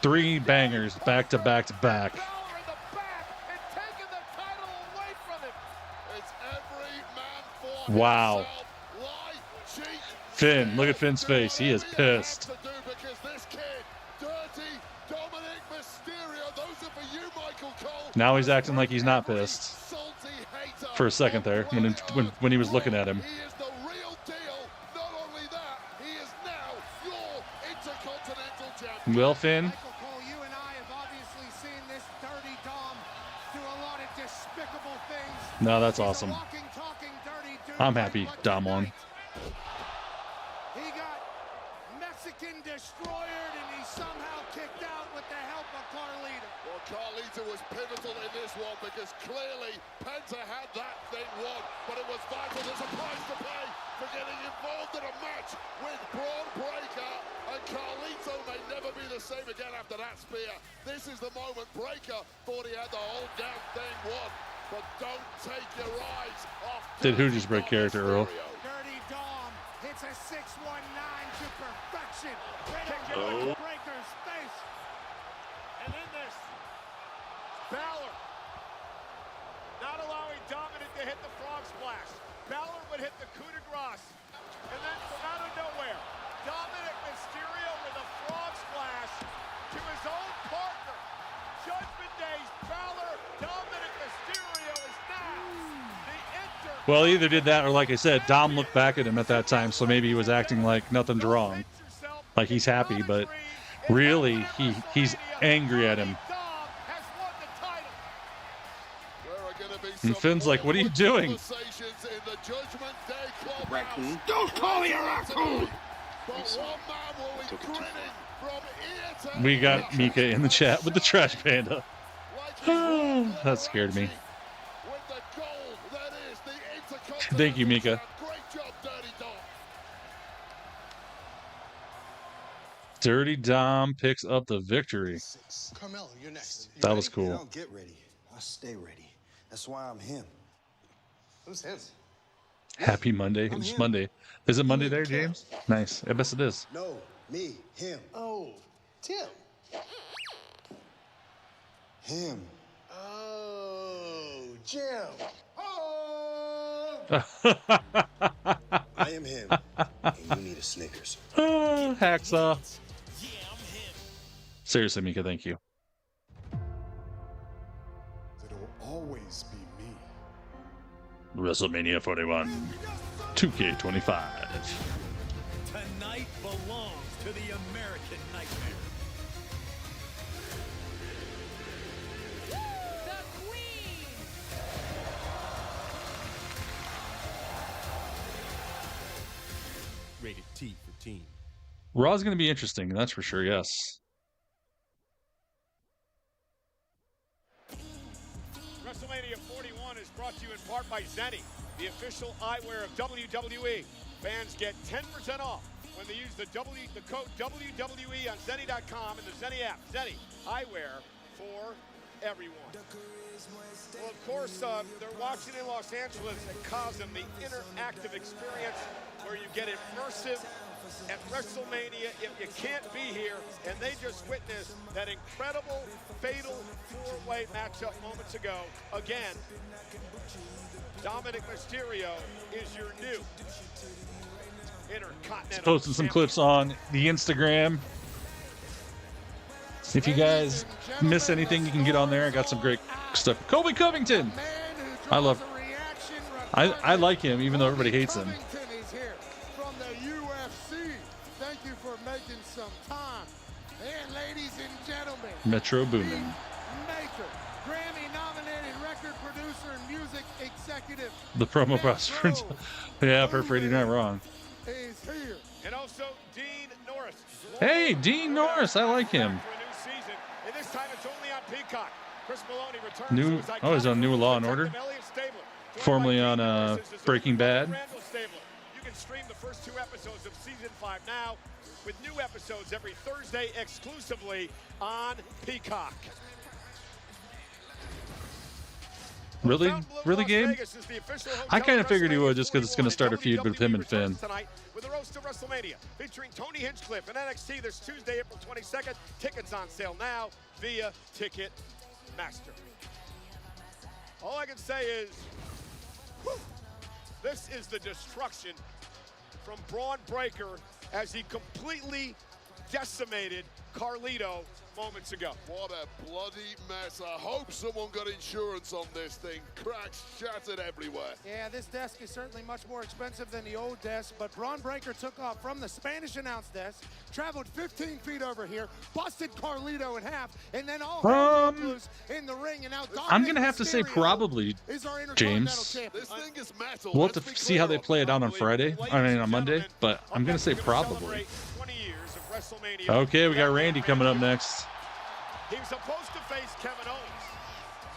3 bangers back to back to back. Wow. Finn, look at Finn's face. He is pissed. Because this kid, Dirty Dominik Mysterio, those are for you, Michael Cole. Now he's acting like he's not pissed. For a second there, when he was looking at him. He is the real deal. Not only that, he is now your Intercontinental Champion. Well, Finn. Michael Cole, you and I have obviously seen this dirty Dom do a lot of despicable things. No, that's awesome. Walking, talking, dirty dude, I'm happy but Dom won. he got Mexican destroyered and he somehow kicked out with the help of Carlito. Well, Carlito was pivotal in this one because clearly Penta had that thing won, but it was vital. There's a price to pay for getting involved in a match with Braun Breaker, and Carlito may never be the same again after that spear. This is the moment Breaker thought he had the whole damn thing won, but don't take your eyes off. Did who just break character, Earl? Dirty Dom hits a 619 to perfection. Right into Breaker's face. And in this, Bálor not allowing Dominik to hit the frog splash. Bálor would hit the coup de grace. And then from out of nowhere, Dominik Mysterio with a frog splash to his own partner. Judgment Day's Bálor, Dominik Mysterio is now the Well, he either did that or, like I said, Dom looked back at him at that time, so maybe he was acting like nothing's wrong. Like he's happy, but really he's angry at him. And Finn's like, what are you doing? Raccoon. Don't call me a raccoon! We got Mika in the chat with the trash panda. That scared me. Thank you, Mika. Dirty Dom picks up the victory. Carmelo, you're next. That was cool. I don't get ready. I stay ready. That's why I'm him. Who's him? Happy Monday. It's Monday. Is it Monday there, James? Nice. I guess it is. No, me, him. Oh, Tim. Him. Oh, Jim. Oh! I am him. And you need a Snickers. Hacksaw. Seriously, Mika, thank you. It'll always be me. WrestleMania 41. 2K25. Tonight belongs to the American Nightmare. The Queen! Rated T for teen. Raw's going to be interesting, that's for sure, yes. WrestleMania 41 is brought to you in part by Zenni, the official eyewear of WWE. Fans get 10% off when they use the code WWE on Zenni.com and the Zenni app. Zenni, eyewear for everyone. Well, of course, they're watching in Los Angeles at Cosm, the interactive experience where you get immersive at WrestleMania if you can't be here, and they just witnessed that incredible fatal four-way matchup moments ago. Again, Dominik Mysterio is your new Intercontinental. Posting some clips on the Instagram. If you guys miss anything, you can get on there. I got some great stuff. Colby Covington. I like him, even though everybody hates him. From the UFC. Thank you for making some time. And ladies and gentlemen, Metro Boomin. Maker, Grammy-nominated record producer and music executive. The promo prospers. Yeah, perforating not wrong. Is here. And also Dean Norris. Hey, Dean Norris. I like him. For a new season. And this time it's only on Peacock. Chris Maloney returns. He's on New Law and Order. Formerly on Breaking Bad. You can stream the first 2 episodes of season 5 now, with new episodes every Thursday exclusively on Peacock. Really, Gabe? I kind of figured he would, just because it's going to start a feud with him and Finn. With the roast of WrestleMania, featuring Tony Hinchcliffe and NXT this Tuesday, April 22nd. Tickets on sale now via Ticketmaster. All I can say is, this is the destruction from Braun Breaker as he completely decimated Carlito moments ago. What a bloody mess. I hope someone got insurance on this thing. Cracks shattered everywhere. Yeah, this desk is certainly much more expensive than the old desk, but Bron Breakker took off from the Spanish announce desk, traveled 15 feet over here, busted Carlito in half, and then all hell broke loose in the ring. And now I'm going to have to say probably, James. This thing is metal. We'll have to see how they play it out on Friday. I mean, on Monday, but I'm going to say probably. Okay, we got Randy coming up next. He was supposed to face Kevin Owens.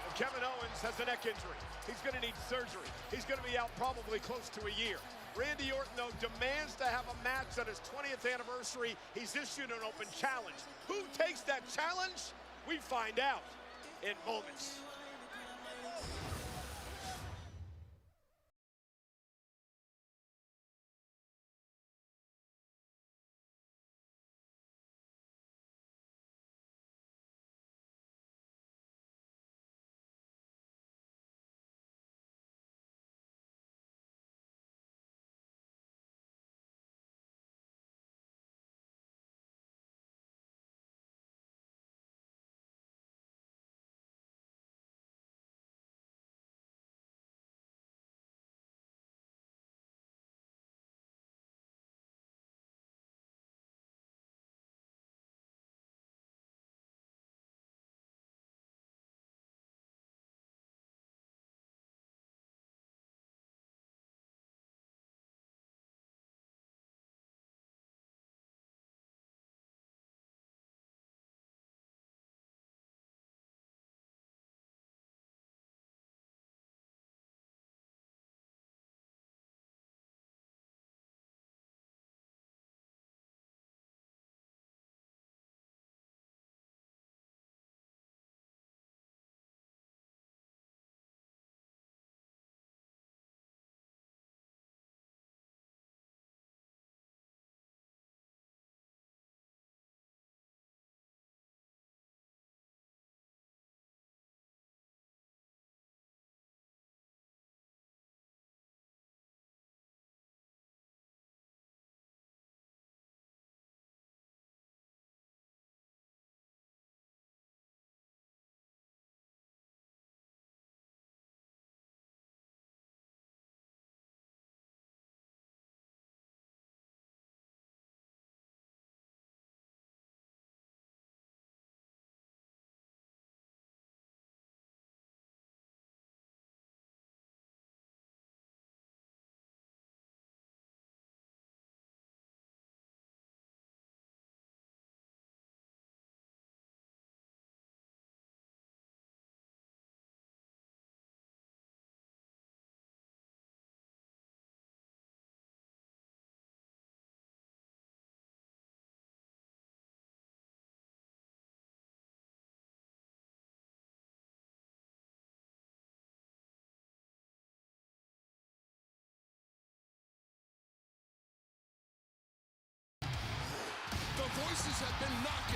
And Kevin Owens has a neck injury. He's going to need surgery. He's going to be out probably close to a year. Randy Orton, though, demands to have a match on his 20th anniversary. He's issued an open challenge. Who takes that challenge? We find out in moments.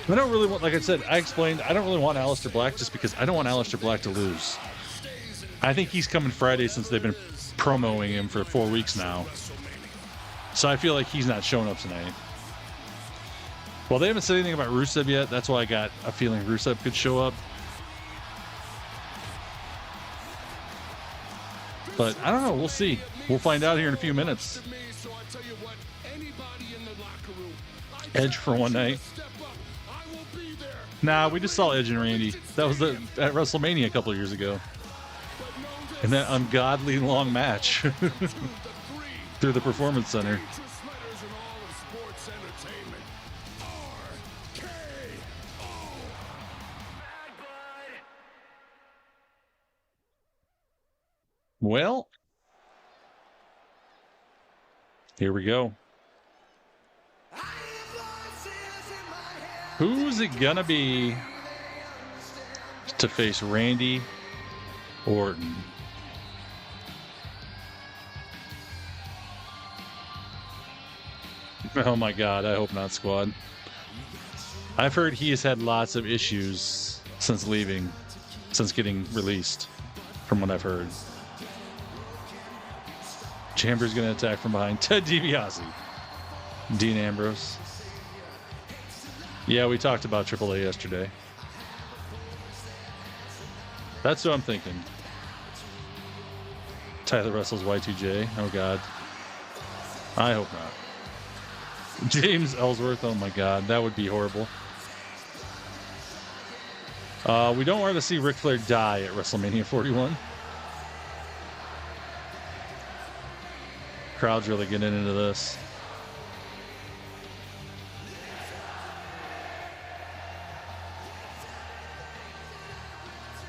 I don't really want, like I said, I explained, I don't really want Aleister Black just because I don't want Aleister Black to lose. I think he's coming Friday since they've been promoting him for 4 weeks now. So I feel like he's not showing up tonight. Well, they haven't said anything about Rusev yet. That's why I got a feeling Rusev could show up. But I don't know. We'll see. We'll find out here in a few minutes. Edge for one night. Nah, we just saw Edge and Randy. That was at WrestleMania a couple of years ago. And that ungodly long match through the Performance Center. Well, here we go. Who's it gonna be to face Randy Orton? Oh my God, I hope not, squad. I've heard he has had lots of issues since leaving, since getting released, from what I've heard. Chamber's gonna attack from behind. Ted DiBiase. Dean Ambrose. Yeah, we talked about AAA yesterday. That's what I'm thinking. Tyler Wrestles Y2J. Oh, God. I hope not. James Ellsworth. Oh, my God. That would be horrible. We don't want to see Ric Flair die at WrestleMania 41. Crowd's really getting into this.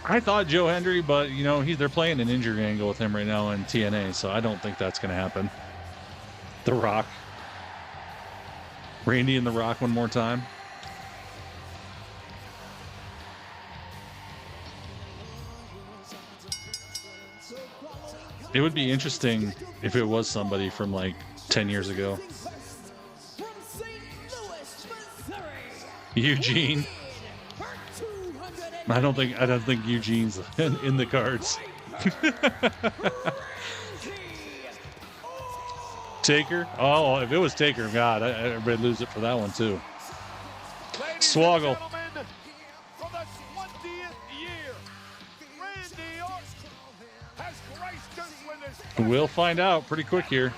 I thought Joe Hendry, but you know they're playing an injury angle with him right now in TNA, so I don't think that's going to happen. The Rock, Randy and The Rock one more time. It would be interesting if it was somebody from like 10 years ago. Eugene. I don't think Eugene's in the cards. Taker? Oh, if it was Taker, God, everybody'd lose it for that one too. Swoggle. We'll find out pretty quick here.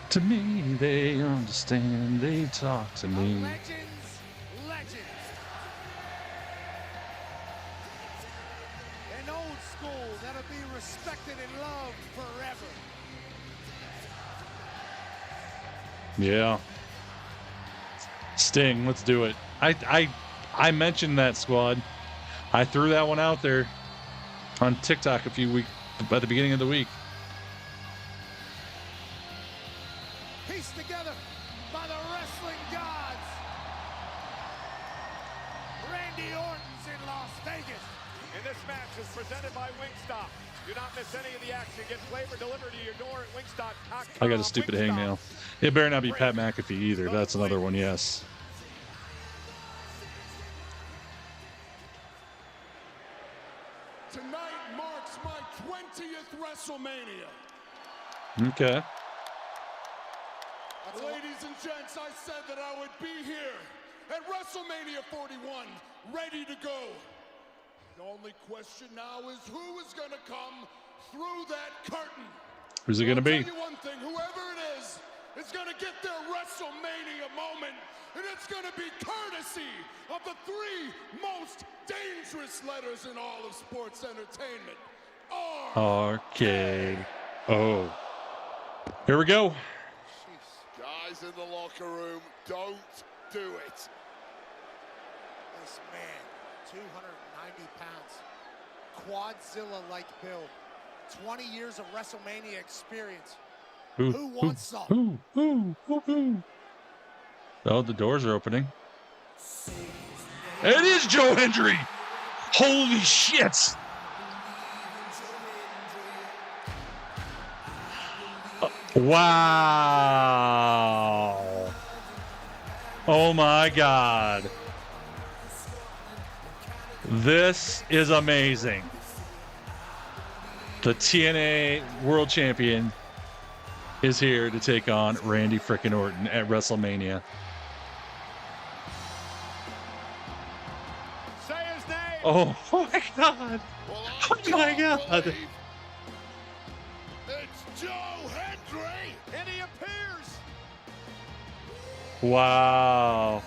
To me, they understand. They talk to me. Yeah. Sting, let's do it. I mentioned that squad. I threw that one out there on TikTok at the beginning of the week. Pieced together by the wrestling gods. Randy Orton's in Las Vegas. And this match is presented by Wingstop. Do not miss any of the action. Get flavor delivered to your door at Wingstop. I got a stupid hangnail. It better not be Pat McAfee either. That's another one, yes. Tonight marks my 20th WrestleMania. Okay. Ladies and gents, I said that I would be here at WrestleMania 41, ready to go. The only question now is who is going to come through that curtain. Who's it going to be? I'll tell you one thing, whoever it is going to get their WrestleMania moment, and it's going to be courtesy of the three most dangerous letters in all of sports entertainment. RKO. Here we go. Guys in the locker room, don't do it. This man, 290 pounds, quadzilla-like build, 20 years of WrestleMania experience. Who wants some? Oh, the doors are opening. It is Joe Hendry. Holy shit. Wow. Oh my God. This is amazing. The TNA World Champion is here to take on Randy frickin' Orton at WrestleMania. Say his name. Oh my God. Oh my God. It's Joe Hendry. And he appears. Wow. I'll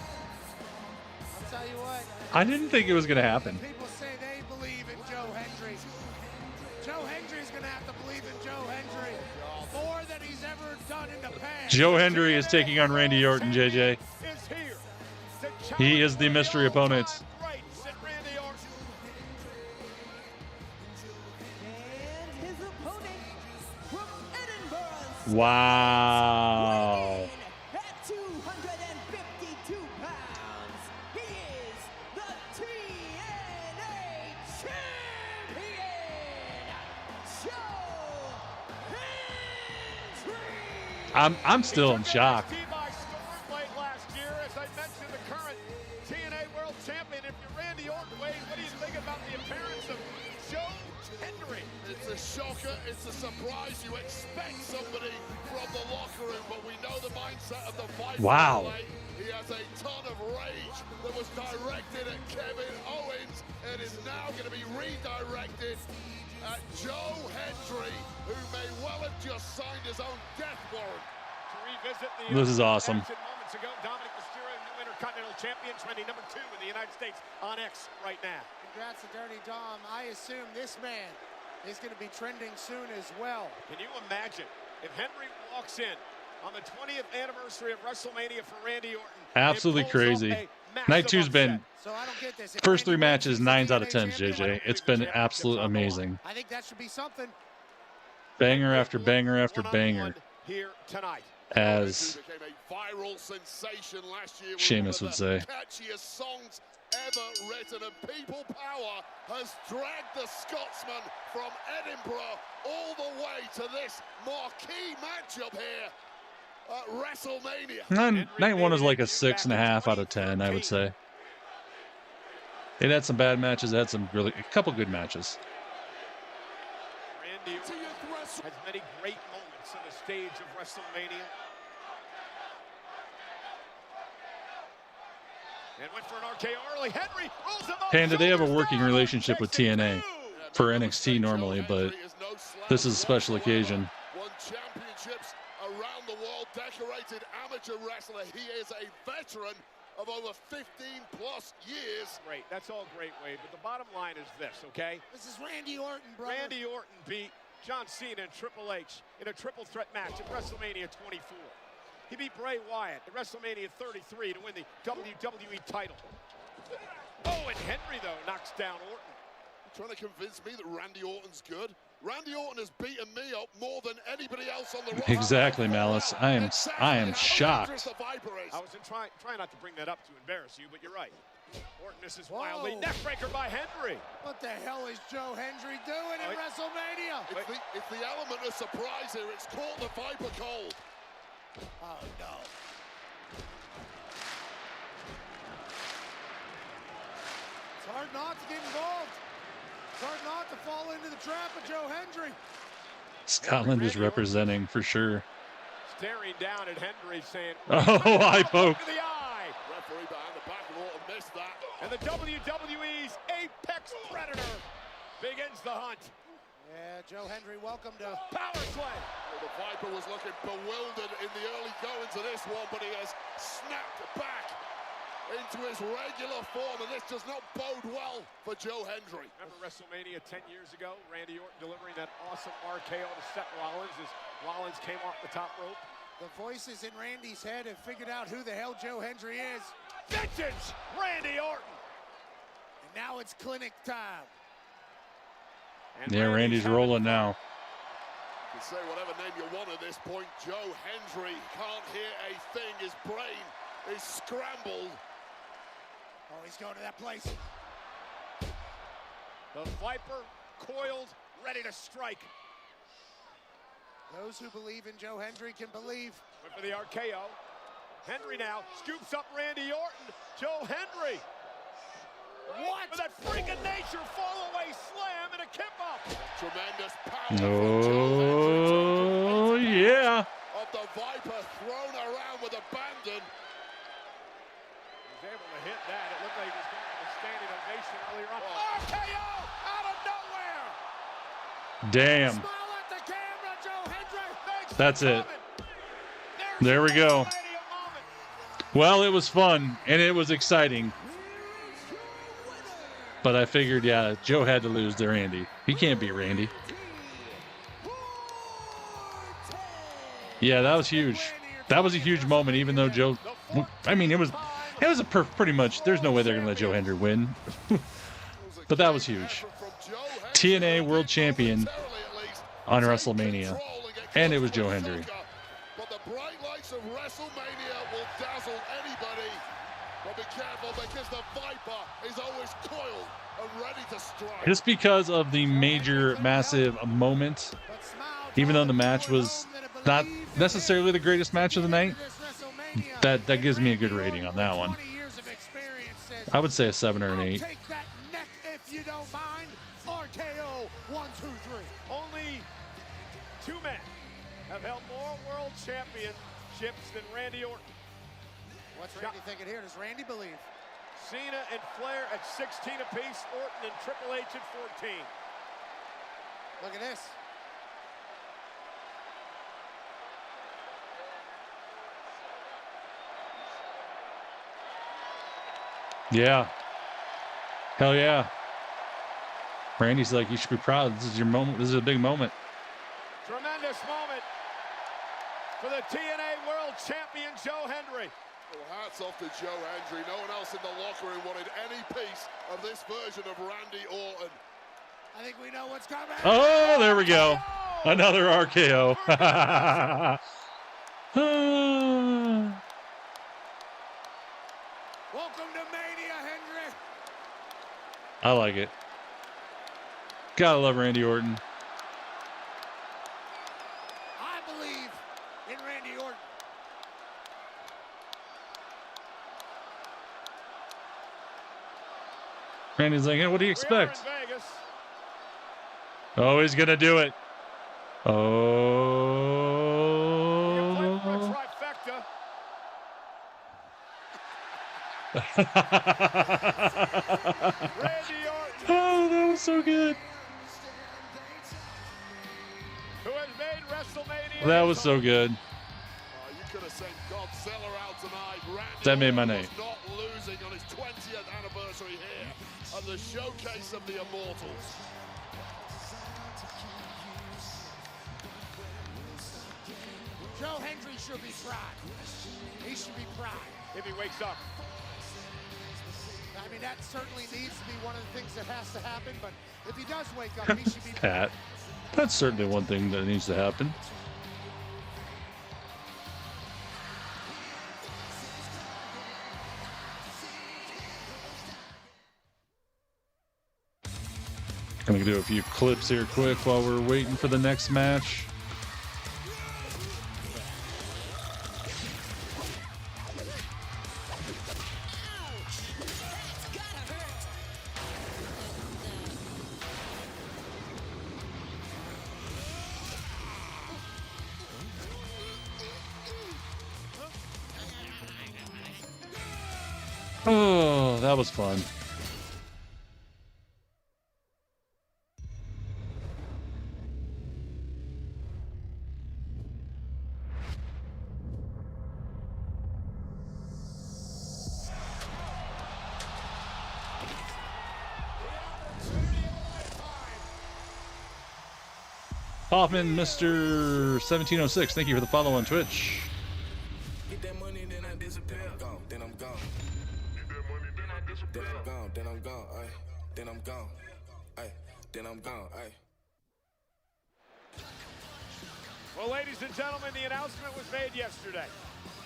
tell you what. I didn't think it was going to happen. People say they believe in Joe Hendry. Joe Hendry's going to have to believe in Joe Hendry more than he's ever done in the past. Joe Hendry is taking on Randy Orton, JJ. He is the mystery opponent. Wow. At 252 pounds, he is the TNA champion, Joe Hendry. I'm still in shock. Late last year, as I mentioned, the current TNA World Champion. If you're Randy Orton, Wade, what do you think about the appearance of Joe Hendry? It's a shocker. It's a surprise least you expect somebody from the locker room, but we know the mindset of the Viper. Wow. He has a ton of rage that was directed at Kevin Owens and is now going to be redirected at Joe Hendry, who may well have just signed his own death warrant. To revisit the This is awesome. moments ago, Dominik Mysterio, new Intercontinental Champion, trending number 2 in the United States on X right now. Congrats to Dirty Dom. I assume this man is going to be trending soon as well. Can you imagine if Hendry walks in on the 20th anniversary of WrestleMania for Randy Orton? Absolutely crazy. Night 2's been So I don't get this. If first 3 Randy matches, Orton's 9 out of the 10, TNA champion, JJ. It's been absolutely amazing. I think that should be something. Banger after banger after banger. Here tonight. As Became a viral sensation last year with Sheamus one would of say. the catchiest songs ever written, and People Power has dragged the Scotsman from Edinburgh all the way to this marquee matchup here at WrestleMania. Night 1 is like a 6.5 out of 10, I would say. It had some bad matches, it had some a couple good matches. Randy Orton has many great moments on the stage of WrestleMania. And went for an RKO early. Hendry rolls him up. Panda, they have a working relationship with TNA for NXT normally, but this is a special occasion. Won championships around the world, decorated amateur wrestler. He is a veteran of over 15+ years. Great, that's all great, Wade. But the bottom line is this, okay? This is Randy Orton, brother. Randy Orton beat John Cena and Triple H in a triple threat match at WrestleMania 24. He beat Bray Wyatt at WrestleMania 33 to win the WWE title. Oh, and Hendry, though, knocks down Orton. You're trying to convince me that Randy Orton's good? Randy Orton has beaten me up more than anybody else on the roster. Exactly, Malice. I am shocked. I was trying not to bring that up to embarrass you, but you're right. Orton misses wildly. Neckbreaker by Hendry. What the hell is Joe Hendry doing in WrestleMania? It's the element of surprise here. It's caught the Viper cold. Oh, no. It's hard not to get involved. It's hard not to fall into the trap of Joe Hendry. Scotland is representing for sure. Staring down at Hendry saying, oh, eye poke. The eye. Referee behind the back of Orton missed that. And the WWE's Apex Predator begins the hunt. Yeah, Joe Hendry, welcome to Power Slam. Well, the Viper was looking bewildered in the early goings of this one, but he has snapped back into his regular form, and this does not bode well for Joe Hendry. Remember WrestleMania 10 years ago? Randy Orton delivering that awesome RKO to Seth Rollins as Rollins came off the top rope. The voices in Randy's head have figured out who the hell Joe Hendry is. Vintage Randy Orton. And now it's clinic time. And Yeah, Randy's rolling now. You can say whatever name you want at this point. Joe Hendry can't hear a thing. His brain is scrambled. Oh, he's going to that place. The Viper coiled, ready to strike. Those who believe in Joe Hendry can believe. Went for the RKO. Hendry now scoops up Randy Orton. Joe Hendry. What? With that freak of nature fall-away slam and a kip-up. Tremendous power. Oh, yeah. Of the Viper thrown around with abandon. He was able to hit that. It looked like he was going for a standing ovation earlier on. RKO out of nowhere. Damn. Smile at the camera, Joe Hendry. That's it. There we go. Well, it was fun, and it was exciting. But I figured, yeah, Joe had to lose to Randy. He can't beat Randy. Yeah, that was huge. That was a huge moment, even though Joe... I mean, it was a pretty much... There's no way they're going to let Joe Hendry win. But that was huge. TNA World Champion on WrestleMania. And it was Joe Hendry. But the bright lights of WrestleMania will dazzle anybody. But be careful, because the Viper is always coiled and ready to strike. Just because of the major, massive moment, even though the match was not necessarily the greatest match of the night, that gives me a good rating on that one. I would say a 7 or an 8. Take that neck if you don't mind. RKO 1, 2, 3. Only two men have held more world championships than Randy Orton. What's Randy thinking here? Does Randy believe? Cena and Flair at 16 apiece, Orton and Triple H at 14. Look at this. Yeah. Hell yeah. Randy's like, you should be proud. This is your moment. This is a big moment. Tremendous moment for the TNA World Champion, Joe Hendry. Well, hats off to Joe Hendry. No one else in the locker room wanted any piece of this version of Randy Orton. I think we know what's coming. Oh, there we go. Another RKO. Welcome to Mania, Hendry. I like it. Gotta love Randy Orton. I believe in Randy Orton. Randy's like, hey, what do you expect? Oh, he's gonna do it. Oh. Oh, that was so good. Who has made WrestleMania? That was so good. You could have sent Godzilla out tonight. Randy That made my Orton night. was not losing on his 20th anniversary here at the showcase of the Immortals. Joe Hendry should be proud. He should be proud. If he wakes up. I mean, that certainly needs to be one of the things that has to happen, but if he does wake up, he should be Pat. That's certainly one thing that needs to happen. Gonna do a few clips here quick while we're waiting for the next match. Oh, that was fun. Hoffman, Mr. 1706, thank you for the follow on Twitch. Get that money, then I disappear. Gone, then I'm gone. Get that money, then I disappear. Then I'm gone, then I'm gone, ay. Then I'm gone, ay. Then I'm gone, ay. Well, ladies and gentlemen, the announcement was made yesterday.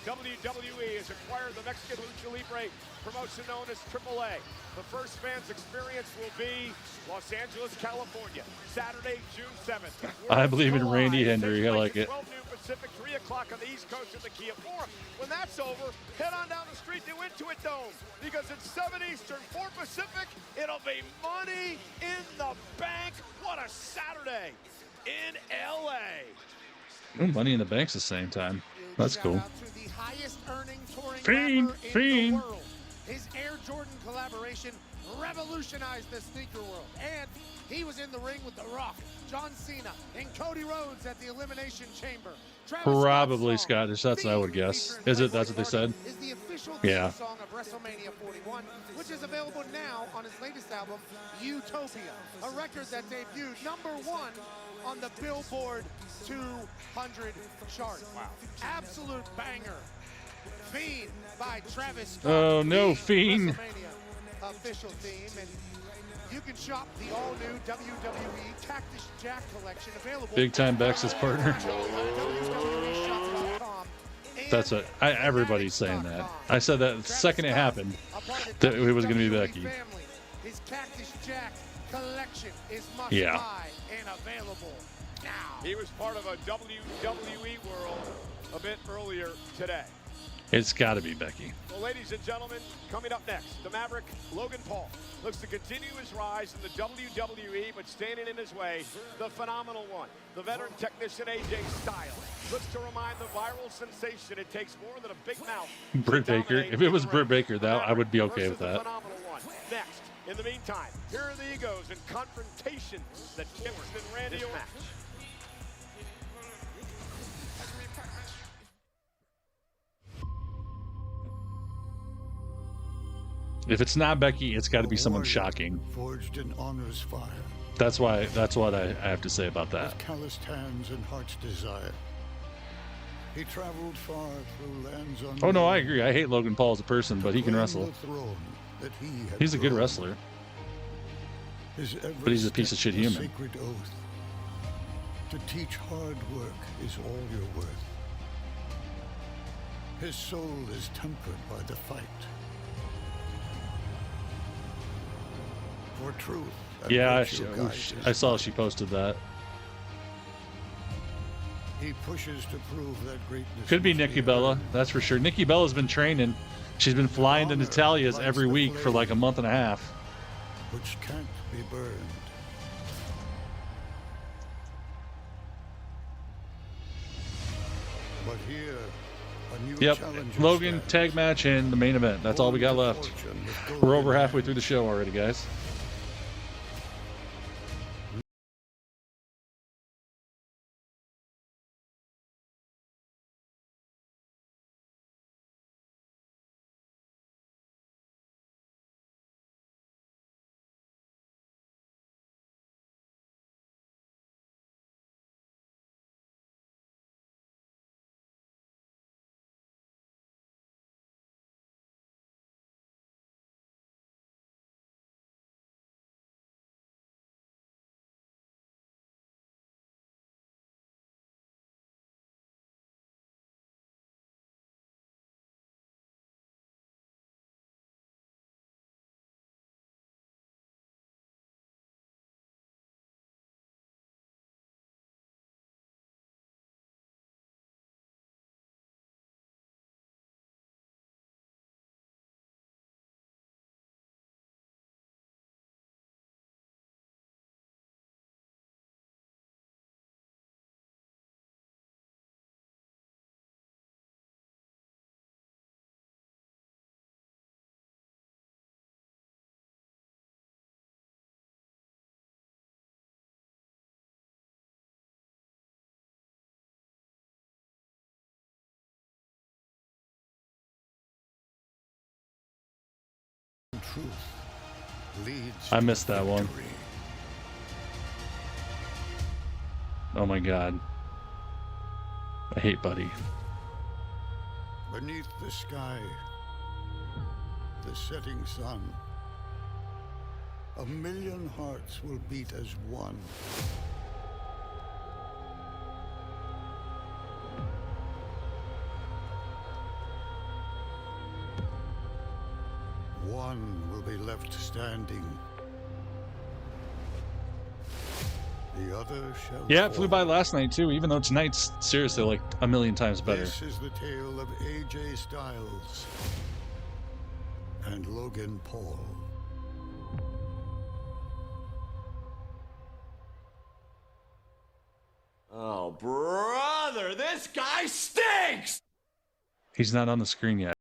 WWE has acquired the Mexican Lucha Libre promotion known as AAA. The first fans experience will be Los Angeles, California, Saturday, June 7th. I believe in Randy Hendry. I like it. 12 noon Pacific, 3 o'clock on the East Coast of the Kia Forum. When that's over, head on down the street to Intuit Dome because it's 7 Eastern, 4 Pacific. It'll be money in the bank. What a Saturday in LA. Oh, Money in the Bank's the same time. That's cool. The highest earning touring Fiend, rapper in Fiend. the world. His Air Jordan collaboration revolutionized the sneaker world. And he was in the ring with The Rock, John Cena, and Cody Rhodes at the Elimination Chamber. Probably Scottish. That's what I would guess. Is it? That's what they said? Is the official Yeah. theme song of WrestleMania 41, which is available now on his latest album, Utopia, a record that debuted #1 on the Billboard 200 chart. Wow. Absolute banger. Fiend by Travis Scott. Oh, no, Fiend. WrestleMania official theme. And you can shop the all-new WWE Cactus Jack collection available. Big time Bex's partner. That's what everybody's saying that. I said that the second it happened that it was going to be Becky. His Cactus Jack collection is must buy and available now. He was part of a WWE world a bit earlier today. It's got to be Becky. Well, ladies and gentlemen, coming up next, the Maverick, Logan Paul, looks to continue his rise in the WWE, but standing in his way, the phenomenal one, the veteran technician AJ Styles, looks to remind the viral sensation it takes more than a big mouth. Britt Baker. If it was Britt Baker, that I would be okay with that. Next, in the meantime, here are the egos and confrontations that Kingston and Randy this match. If it's not Becky, it's got to be someone shocking. Forged in honor's fire. That's what I have to say about that. With calloused hands and heart's desire. He traveled far through lands unknown. Oh no, I agree. I hate Logan Paul as a person, but he can wrestle. He's a good wrestler. But he's a piece of shit human. Sacred oath. To teach hard work is all you're worth. His soul is tempered by the fight. For truth. Yeah, I saw she posted that. He pushes to prove that greatness. Could be Nikki Bella, that's for sure. Nikki Bella's been training. She's been flying to Natalia's every week for like a month and a half. Which can't be burned. But here, a new challenger Logan stands. tag match and the main event. That's all we got left. We're over halfway through the show already, guys. Truth leads. I missed that one. Oh my god. I hate Buddy. Beneath the sky, the setting sun, 1,000,000 hearts will beat as one. One will be left standing. The other shall Yeah, it flew by fall. last night too, even though tonight's seriously like a million times better. This is the tale of AJ Styles and Logan Paul. Oh, brother, this guy stinks! He's not on the screen yet.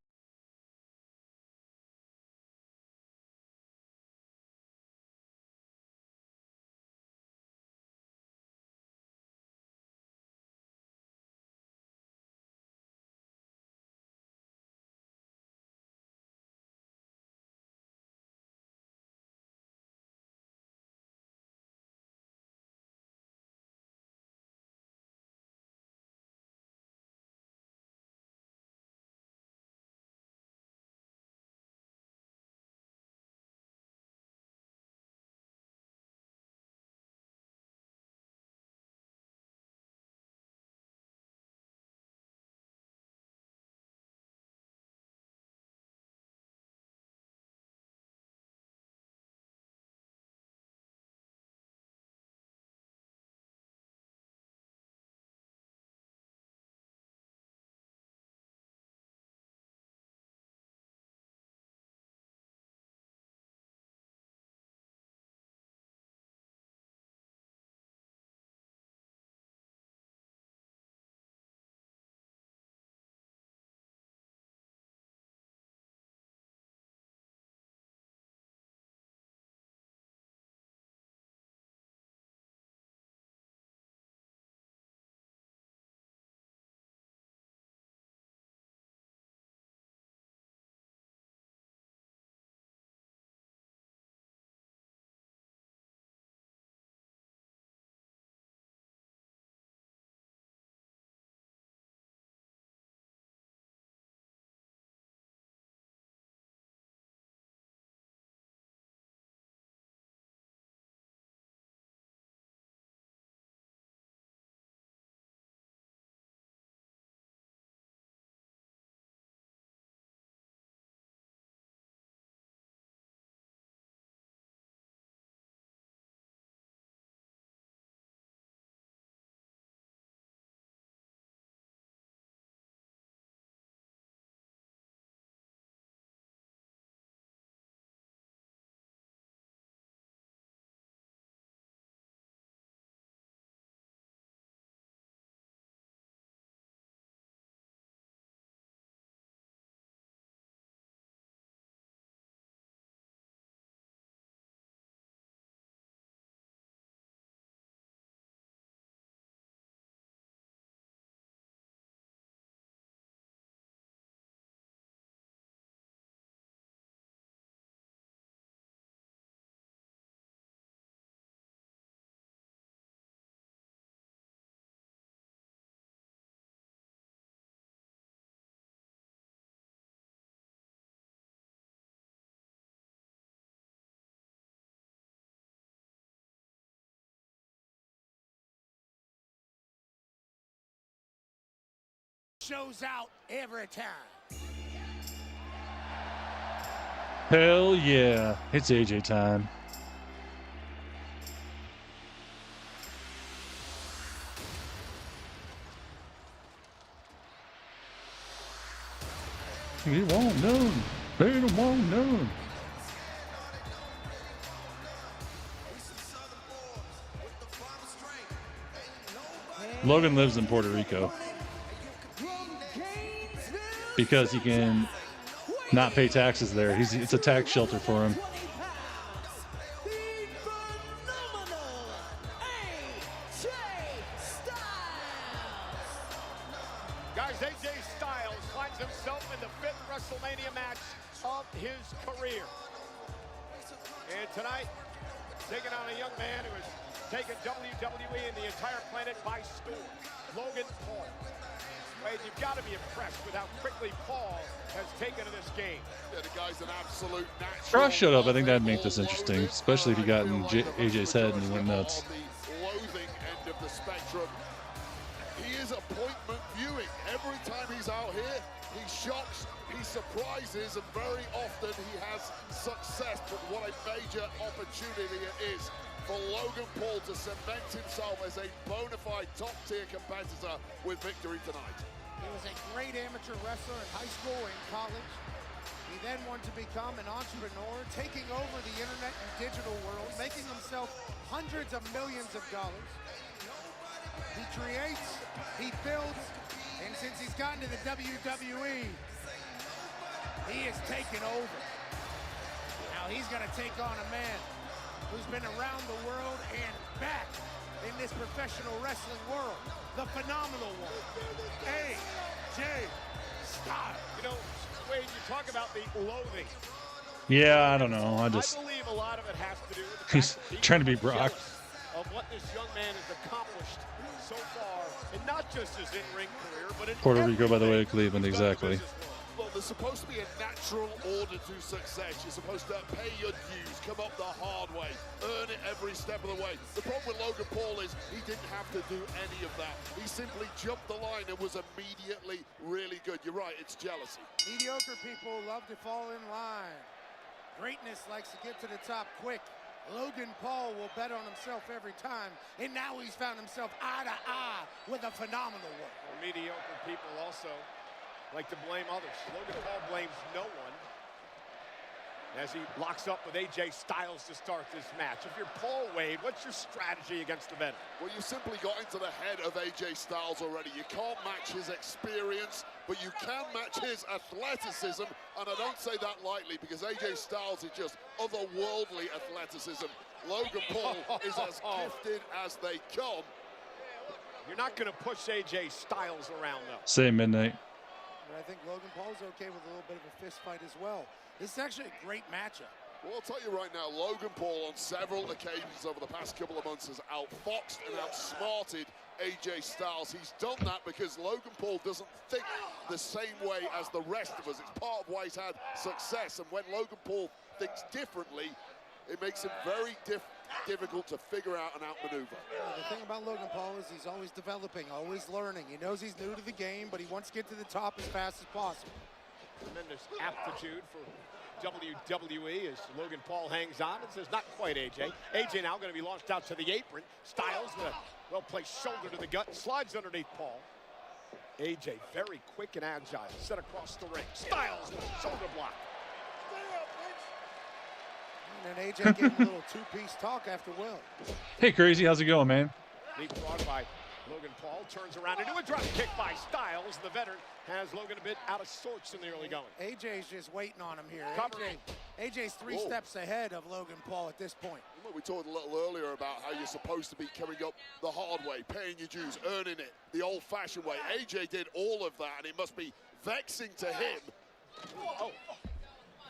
shows out every time. Hell yeah. It's AJ time. He won't none. They don't want none. Logan lives in Puerto Rico because he can not pay taxes there. It's a tax shelter for him. Guys, AJ Styles finds himself in the 5th WrestleMania match of his career. And tonight, taking on a young man who has taken WWE and the entire planet by storm, Logan Paul. Wade, you've got to be impressed with how quickly Paul has taken to this game. Yeah, the guy's an absolute natural. Cross shut up. I think that'd make this interesting, especially if he got in AJ's head and he went nuts. On the loathing end of the spectrum. He is appointment viewing. Every time he's out here, he shocks, he surprises, and very often he has success. But what a major opportunity it is for Logan Paul to cement himself as a bona fide top-tier competitor with victory tonight. He was a great amateur wrestler in high school and college. He then wanted to become an entrepreneur, taking over the internet and digital world, making himself hundreds of millions of dollars. He creates, he builds, and since he's gotten to the WWE, he has taken over. Now he's gonna take on a man who's been around the world and back in this professional wrestling world, the phenomenal one, AJ Styles. You know, Wade, you talk about the loathing. Yeah, I don't know. I believe a lot of it has to do with the he's fact that trying to be Brock. of what this young man has accomplished so far, and not just his in-ring career, but in Puerto Rico, by the way, Cleveland, exactly. Well, there's supposed to be a natural order to success. You're supposed to pay your dues, come up the hard way, earn it every step of the way. The problem with Logan Paul is he didn't have to do any of that. He simply jumped the line and was immediately really good. You're right, it's jealousy. Mediocre people love to fall in line. Greatness likes to get to the top quick. Logan Paul will bet on himself every time, and now he's found himself eye to eye with a phenomenal one. Well, mediocre people also like to blame others. Logan Paul blames no one as he locks up with AJ Styles to start this match. If you're Paul, Wade, what's your strategy against the veteran? Well, you simply got into the head of AJ Styles already. You can't match his experience, but you can match his athleticism, and I don't say that lightly because AJ Styles is just otherworldly athleticism. Logan Paul is as gifted as they come. You're not going to push AJ Styles around, though. Say midnight. But I think Logan Paul's okay with a little bit of a fist fight as well. This is actually a great matchup. Well, I'll tell you right now, Logan Paul on several occasions over the past couple of months has outfoxed and outsmarted AJ Styles. He's done that because Logan Paul doesn't think the same way as the rest of us. It's part of why he's had success. And when Logan Paul thinks differently, it makes him very difficult to figure out and outmaneuver. The thing about Logan Paul is he's always developing, always learning. He knows he's new to the game, but he wants to get to the top as fast as possible. Tremendous aptitude for WWE as Logan Paul hangs on and says, not quite AJ. AJ now going to be launched out to the apron. Styles with a well-placed shoulder to the gut, slides underneath Paul. AJ very quick and agile, set across the ring. Styles with a shoulder block. And then AJ gave him a little two-piece talk after Will. Hey, Crazy, how's it going, man? Neat brought by Logan Paul, turns around into a drop kick by Styles. The veteran has Logan a bit out of sorts in the early going. AJ's just waiting on him here. Covering. AJ's three steps ahead of Logan Paul at this point. We talked a little earlier about how you're supposed to be coming up the hard way, paying your dues, earning it the old-fashioned way. AJ did all of that, and it must be vexing to him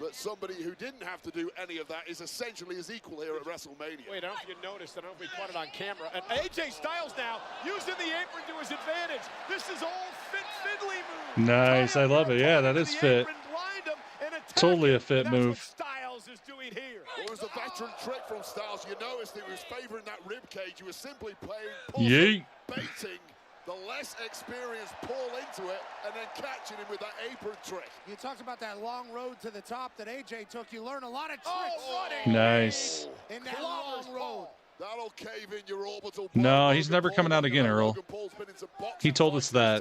that somebody who didn't have to do any of that is essentially his equal here at WrestleMania. Wait, I don't know if you noticed, I don't know if we caught it on camera. And AJ Styles now using the apron to his advantage. This is all fit fiddly move. Nice, I love it. Yeah, that is fit. Totally a fit move. Styles is doing here. Well, it was a veteran trick from Styles. You noticed he was favoring that rib cage. He was simply playing, Yeet. baiting the less experienced Paul into it, and then catching him with that apron trick. You talked about that long road to the top that AJ took. You learn a lot of tricks. Nice. In that long road. That'll cave in your orbital. No, he's never coming out again, Earl. He told us that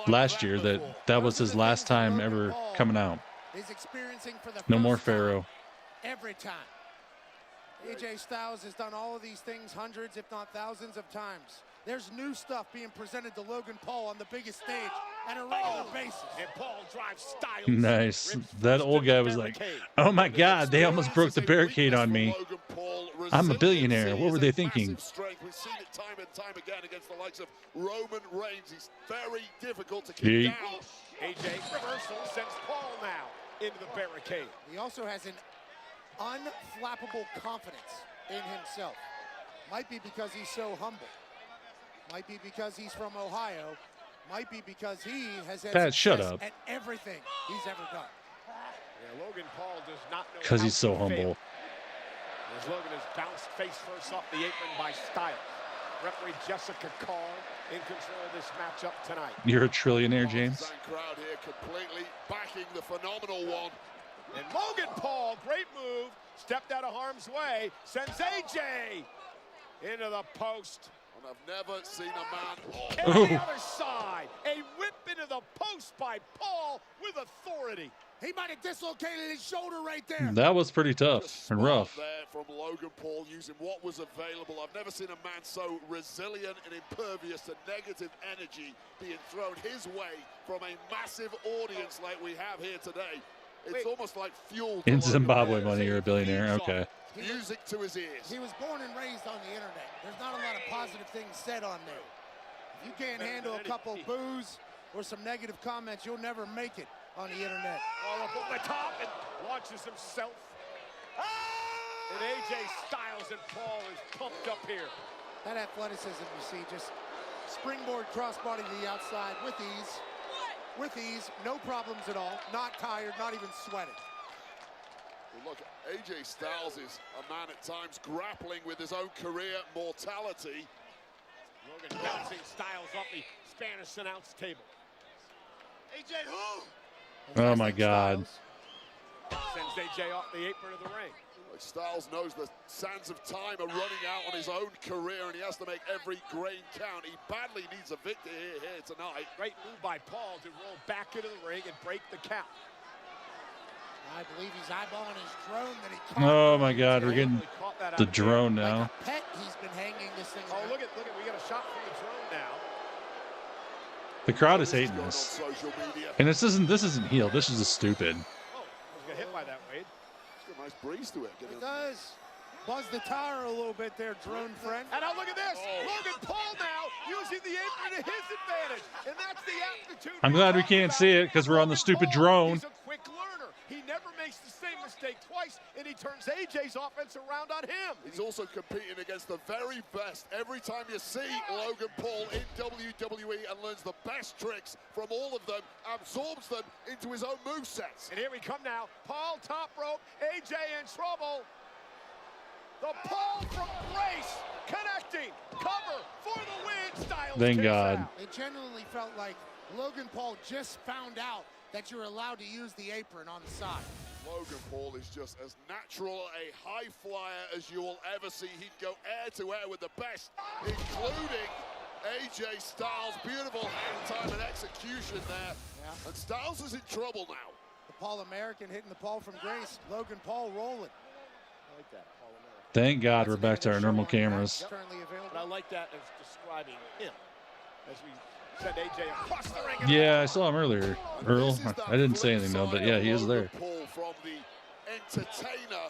last year that was his last time ever coming out. Is experiencing for the No more Pharaoh. Every time. AJ Styles has done all of these things hundreds, if not thousands of times. There's new stuff being presented to Logan Paul on the biggest stage on a regular basis. And Paul drives Styles. Nice. That old guy was like, oh my God, they almost broke the barricade on me. I'm a billionaire. What were they thinking? We've seen it time and time again against the likes of Roman Reigns. He's very difficult to keep down. AJ reversal sends Paul now into the barricade. He also has an unflappable confidence in himself. Might be because he's so humble. Might be because he's from Ohio. Might be because he has had Pat, shut success up. at everything he's ever done. Yeah, Logan Paul does not know Because how he's so to fail. humble. As Logan is bounced face first off the apron by Styles. Referee Jessica Carr in control of this matchup tonight. You're a trillionaire, James. Crowd here completely backing the phenomenal one. And Logan Paul, great move, stepped out of harm's way, sends AJ into the post. And I've never seen a man. And the other side, a whip into the post by Paul with authority. He might have dislocated his shoulder right there. That was pretty tough and rough. There from Logan Paul using what was available. I've never seen a man so resilient and impervious to negative energy being thrown his way from a massive audience like we have here today. It's almost like fuel. In Zimbabwe money, you're a billionaire. Okay. Music to his ears. He was born and raised on the internet. There's not a lot of positive things said on there. If you can't handle a couple boos or some negative comments, you'll never make it on the internet. All up over the top and launches himself. And AJ Styles and Paul is pumped up here. That athleticism you see, just springboard crossbody to the outside with ease. With ease, no problems at all. Not tired, not even sweating. Well, look, AJ Styles is a man at times grappling with his own career mortality. Logan bouncing Styles off the Spanish announce table. AJ who? Oh my God. Sends AJ off the apron of the ring. Styles knows the sands of time are running out on his own career, and he has to make every grain count. He badly needs a victory here tonight. Great move by Paul to roll back into the ring and break the count. I believe he's eyeballing his drone that he caught. Oh my God, we're getting the drone now. Like a pet, he's been hanging this thing. Oh, look at, we got a shot from the drone now. The crowd is hating this. And this isn't heel. This is just stupid. Oh, I was gonna hit by that, Wade. It's got a nice breeze to it. It does. Buzz the tire a little bit there, drone friend. And now look at this. Logan Paul now using the apron to his advantage. And that's the aptitude. I'm glad we can't see it because we're on the stupid drone. He's a quick learner. He never makes the same mistake twice, and he turns AJ's offense around on him. He's also competing against the very best. Every time you see Logan Paul in WWE and learns the best tricks from all of them, absorbs them into his own movesets. And here we come now. Paul top rope, AJ in trouble. The Paul from Grace connecting, cover for the win. Styles. Thank God. Out. It genuinely felt like Logan Paul just found out that you're allowed to use the apron on the side. Logan Paul is just as natural a high flyer as you will ever see. He'd go air to air with the best, including AJ Styles. Beautiful hand time and execution there. Yeah. And Styles is in trouble now. The Paul American hitting the Paul from Grace. Logan Paul rolling. I like that, Paul American. Thank God we're back to our normal cameras. Currently available. But I like that as describing him. As we said, AJ across the ring. Yeah, I saw him earlier. Earl, I didn't say anything though, but yeah, he is there. Paul from the entertainer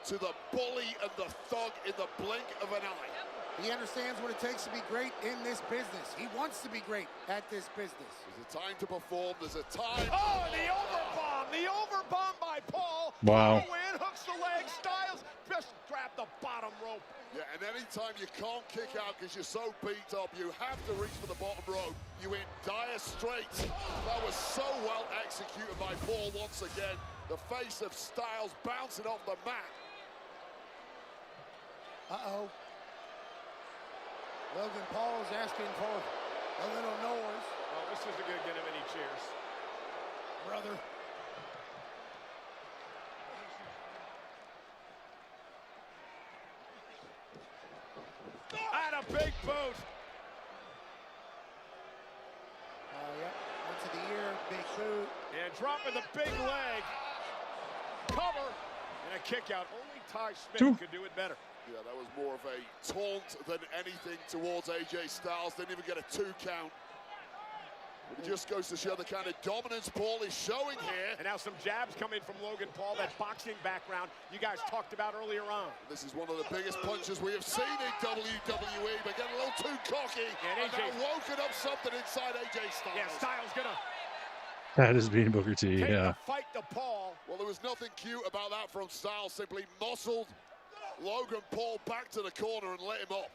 to the bully and the thug in the blink of an eye. He understands what it takes to be great in this business. He wants to be great at this business. There's a time to perform. There's a time. Oh, the overbomb. The overbomb by Paul. Wow. Paul win, hooks the leg. Styles just grab the bottom rope. Yeah, and anytime you can't kick out because you're so beat up, you have to reach for the bottom rope. You in dire straits. That was so well executed by Paul once again. The face of Styles bouncing off the mat. Uh-oh. Logan Paul is asking for a little noise. Well, this isn't going to get him any cheers. Brother. And a big boot. Yep, onto the ear, big boot. And dropping the big leg. Cover. And a kick out. Only Ty Smith could do it better. Yeah, that was more of a taunt than anything towards AJ Styles. Didn't even get a 2 count. But it just goes to show the kind of dominance Paul is showing here. And now some jabs coming from Logan Paul, that boxing background you guys talked about earlier on. This is one of the biggest punches we have seen in WWE, but getting a little too cocky. And AJ woken up something inside AJ Styles. Yeah, Styles gonna That is being Booker T, take yeah. the fight to Paul. Well, there was nothing cute about that from Styles. Simply muscled Logan Paul back to the corner and let him up.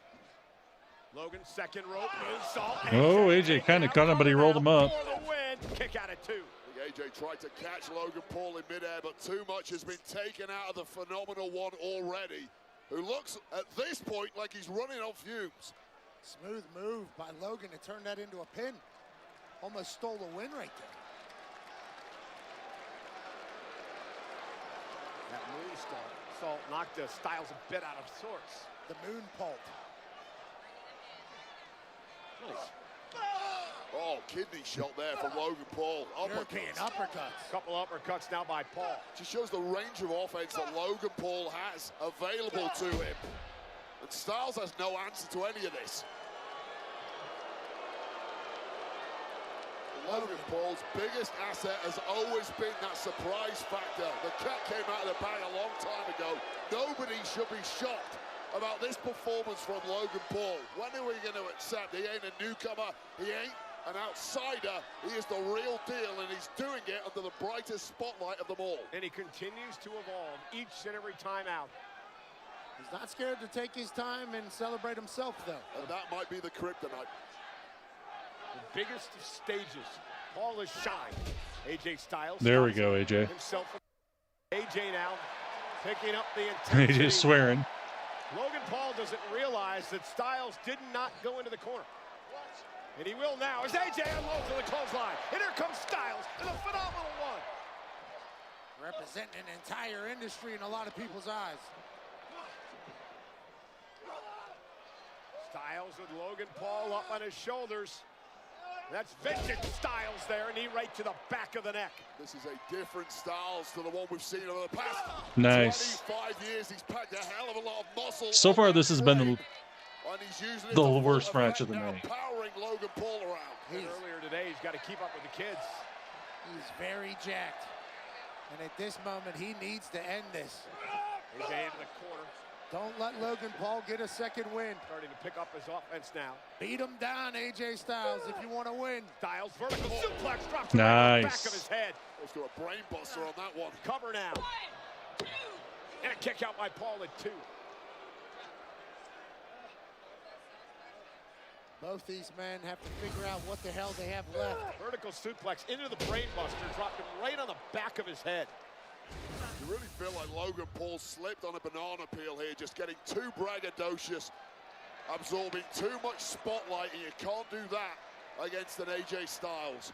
Logan, second rope, moonsault. Oh, AJ kind of caught him, but he rolled him up. For the win. Kick out at 2. AJ tried to catch Logan Paul in midair, but too much has been taken out of the phenomenal one already, who looks at this point like he's running on fumes. Smooth move by Logan to turn that into a pin. Almost stole the win right there. That moonsault knocked Styles a bit out of sorts. The moon pulp. Nice. Oh, kidney shot there from Logan Paul. European uppercuts. Couple uppercuts now by Paul. Just shows the range of offense that Logan Paul has available to him. And Styles has no answer to any of this. Logan Paul's biggest asset has always been that surprise factor. The cat came out of the bag a long time ago. Nobody should be shocked about this performance from Logan Paul. When are we going to accept he ain't a newcomer, he ain't an outsider, he is the real deal, and he's doing it under the brightest spotlight of them all. And he continues to evolve each and every time out. He's not scared to take his time and celebrate himself, though. And that might be the kryptonite. The biggest of stages. Paul has shined. AJ Styles. There we go, AJ. Himself. AJ now picking up the intensity. AJ swearing. Logan Paul doesn't realize that Styles did not go into the corner. And he will now as AJ unloads on the clothesline. And here comes Styles in a phenomenal one. Representing an entire industry in a lot of people's eyes. Styles with Logan Paul up on his shoulders. That's vintage Styles there, knee right to the back of the neck. This is a different Styles to the one we've seen over the past Nice. 25 years. He's packed a hell of a lot of muscle. So far, this has been the worst match of the now night. Powering Logan Paul around. Earlier today, he's got to keep up with the kids. He's very jacked. And at this moment, he needs to end this. AJ into the corner. Don't let Logan Paul get a second win. Starting to pick up his offense now. Beat him down, AJ Styles, if you want to win. Styles vertical suplex drops Nice. right on the back of his head. Let's do a brain buster on that one. Cover now. And a kick out by Paul at 2. Both these men have to figure out what the hell they have left. Vertical suplex into the brain buster, dropped him right on the back of his head. You really feel like Logan Paul slipped on a banana peel here, just getting too braggadocious, absorbing too much spotlight, and you can't do that against an AJ Styles.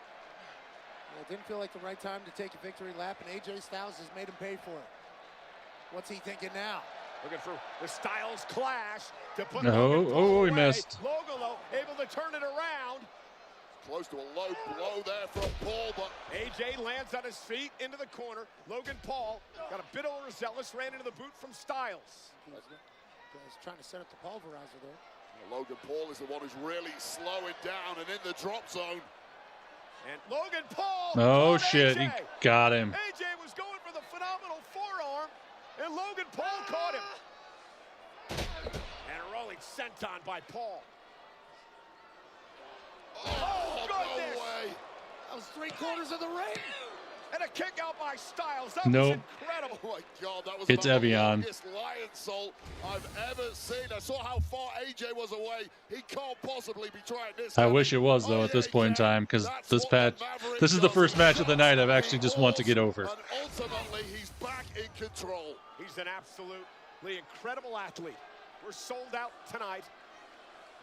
Well, it didn't feel like the right time to take a victory lap, and AJ Styles has made him pay for it. What's he thinking now? Looking for the Styles clash to put No, Logan Paul oh, he away. missed. Logan, though, able to turn it around. Close to a low blow there from Paul, but AJ lands on his feet into the corner. Logan Paul got a bit overzealous, ran into the boot from Styles. He's trying to set up the pulverizer there. Logan Paul is the one who's really slowing down and in the drop zone. And Logan Paul. Oh, caught shit. He AJ. got him. AJ was going for the phenomenal forearm, and Logan Paul caught him. And a rolling senton by Paul. Oh, goodness. No way. That was 3/4 of the ring. And a kick out by Styles. That Nope. was incredible. Oh my God, that was It's about the Evian. longest lion salt I've ever seen. I saw how far AJ was away. He can't possibly be trying this. I wish it was, though, at this point in time, because this is the first match of the night I've actually just want to get over. And ultimately, he's back in control. He's an absolutely incredible athlete. We're sold out tonight.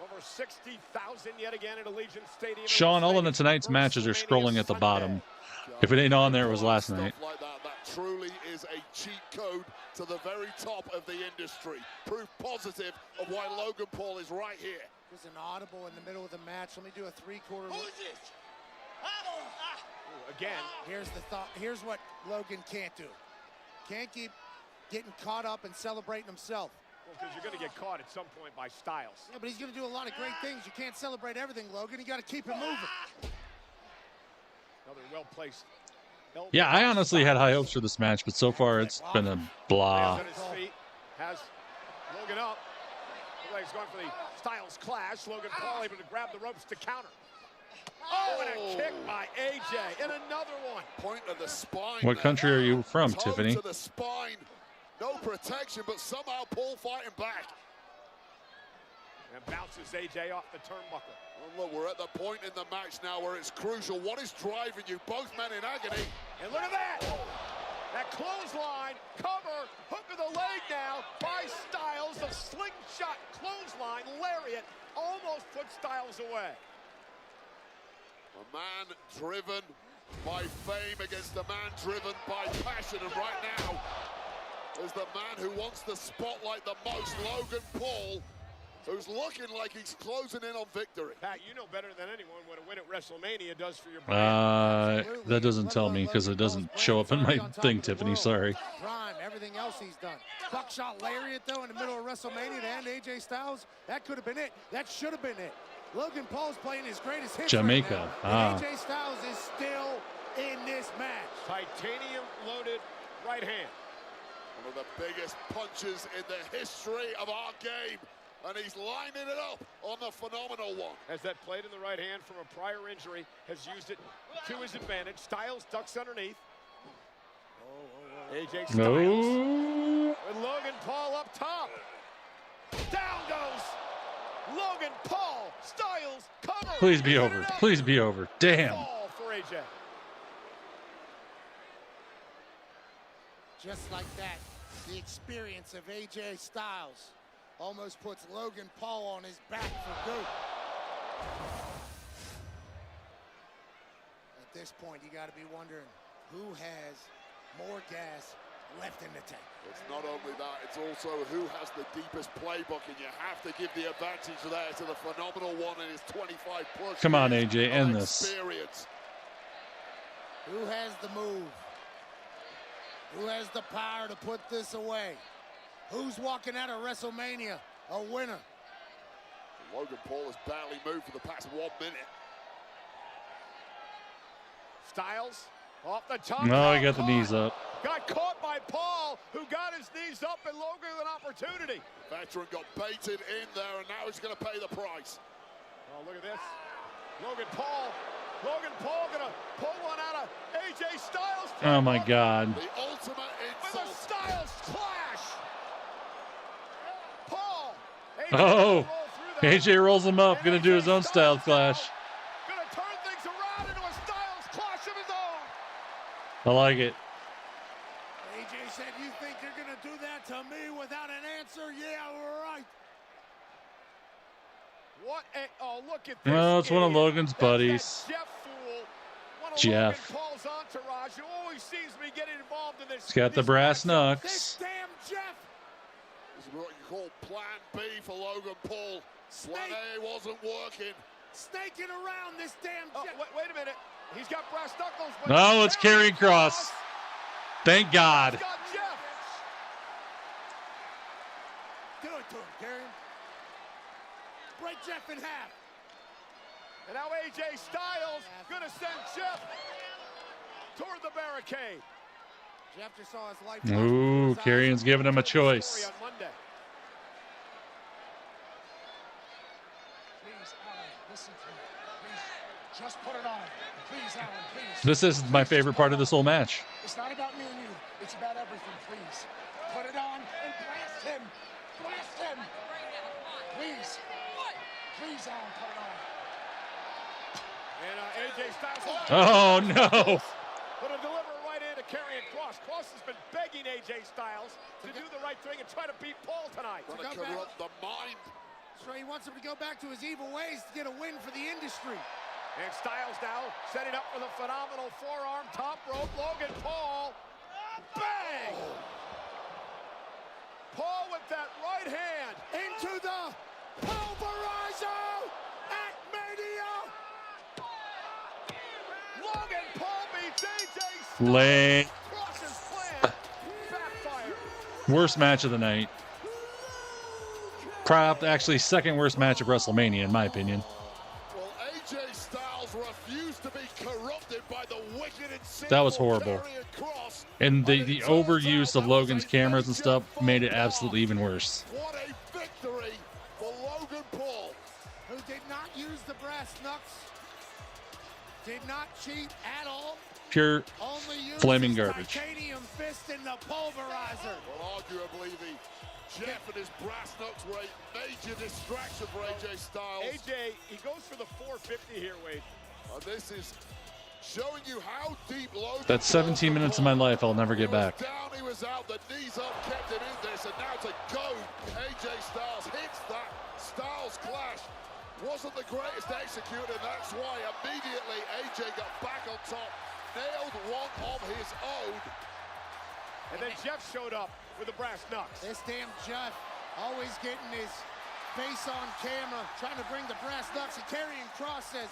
Over 60,000 yet again at Allegiant Stadium. Sean, all of tonight's matches are scrolling at the bottom. If it ain't on there, it was last night. Like that truly is a cheat code to the very top of the industry. Proof positive of why Logan Paul is right here. There's an audible in the middle of the match. Let me do a three-quarter. Who is this? Again, here's the thought. Here's what Logan can't do. Can't keep getting caught up and celebrating himself. Well, because you're going to get caught at some point by Styles. Yeah, but he's going to do a lot of great things. You can't celebrate everything, Logan. You got to keep it moving. Another well-placed. Yeah, I honestly had high hopes for this match, but so far it's been a blah. Hands on his feet, has Logan up. Looks like he's going for the Styles clash. Logan Paul able to grab the ropes to counter. Oh, and a kick by AJ, and another one. Point of the spine. What country are you from, Toe Tiffany? to the spine. No protection, but somehow Paul fighting back. And bounces AJ off the turnbuckle. Well, look, we're at the point in the match now where it's crucial. What is driving you? Both men in agony. And look at that. That clothesline, cover, hook of the leg now by Styles. The slingshot clothesline, lariat, almost put Styles away. A man driven by fame against a man driven by passion. And right now is the man who wants the spotlight the most, Logan Paul, who's looking like he's closing in on victory. Pat, you know better than anyone what a win at WrestleMania does for your brand. That doesn't tell me because it doesn't show up in my thing, Tiffany. Sorry. Prime, everything else he's done. Buckshot lariat, though, in the middle of WrestleMania to end AJ Styles. That could have been it. That should have been it. Logan Paul's playing his greatest hits Jamaica. right now. And AJ Styles is still in this match. Titanium-loaded right hand. One of the biggest punches in the history of our game. And he's lining it up on the phenomenal one. As that played in the right hand from a prior injury, has used it to his advantage. Styles ducks underneath. AJ Styles. No. With Logan Paul up top. Down goes Logan Paul. Styles cover. Please be over. Please be over. Damn. Ball for AJ. Just like that, the experience of AJ Styles almost puts Logan Paul on his back for good. At this point, you got to be wondering who has more gas left in the tank. It's not only that, it's also who has the deepest playbook, and you have to give the advantage there to the phenomenal one in his 25 plus. Come on, AJ, end this. Experience. Who has the move? Who has the power to put this away? Who's walking out of WrestleMania a winner? Logan Paul has barely moved for the past 1 minute. Styles off the top. No, he got the knees up. Got caught by Paul, who got his knees up, and Logan with an opportunity. Veteran got baited in there, and now he's going to pay the price. Oh, look at this. Logan Paul gonna pull one out of AJ Styles. Oh my God. The ultimate insult. With a Styles clash. Paul. Oh, AJ rolls him up. Gonna do his own style clash. Gonna turn things around into a Styles clash of his own. I like it. AJ said, "You think you're gonna do that to me without an answer? Yeah, right." What a, oh, look at this. Oh, it's one of Logan's buddies. Jeff Fool. One of Jeff. Logan Paul's entourage who always seems to be getting involved in this. He's got the brass knucks. This damn Jeff. This is what you call plan B for Logan Paul. Plan A wasn't working. Snaking around this damn Jeff. Oh, wait a minute. He's got brass knuckles. No, it's carrying cross. Thank God. He's got Jeff. Do it to him, Karen. Break Jeff in half. And now AJ Styles gonna send Jeff toward the barricade. Jeff just saw his life. Ooh, Karrion's giving him a choice. On Monday. Please, Alan, listen to me. Please, just put it on. Please, Alan, please. This is my favorite part of this whole match. It's not about me and you. It's about everything. Please, put it on and blast him. Blast him. Please. Please, Alan, put it on. And AJ Styles. Oh, no. Gonna deliver right hand to Karrion Kross. Kross has been begging AJ Styles to do the right thing and try to beat Paul tonight. Gonna corrupt the mind So he wants him to go back to his evil ways to get a win for the industry. And Styles now setting up for the phenomenal forearm top rope. Logan Paul. Bang! Paul with that right hand. Into the pulverizer at Mania. Logan Paul beats AJ Lame. Crosses plan. Backfire. Worst match of the night. Actually, second worst match of WrestleMania, in my opinion. Well, AJ Styles refused to be corrupted by the wicked and sinful That was horrible. Karrion Kross. And the overuse of Logan's cameras and stuff made it absolutely even worse. What a victory for Logan Paul. Who did not use the brass knucks. Did not cheat at all. Pure Only used flaming his garbage. titanium fist in the pulverizer. Well, arguably, the Jeff and his brass knucks were a major distraction for AJ Styles. AJ, he goes for the 450 here, Wade. And this is showing you how deep Logan. That's 17 minutes of my life I'll never get back. Down, he was out, the knees up, kept him in this, and now to go. AJ Styles hits that. Styles clash wasn't the greatest executed, and that's why immediately AJ got back on top, nailed one of his own. And then Jeff showed up with the brass knucks. This damn Jeff always getting his face on camera, trying to bring the brass knucks. And Karrion Kross says,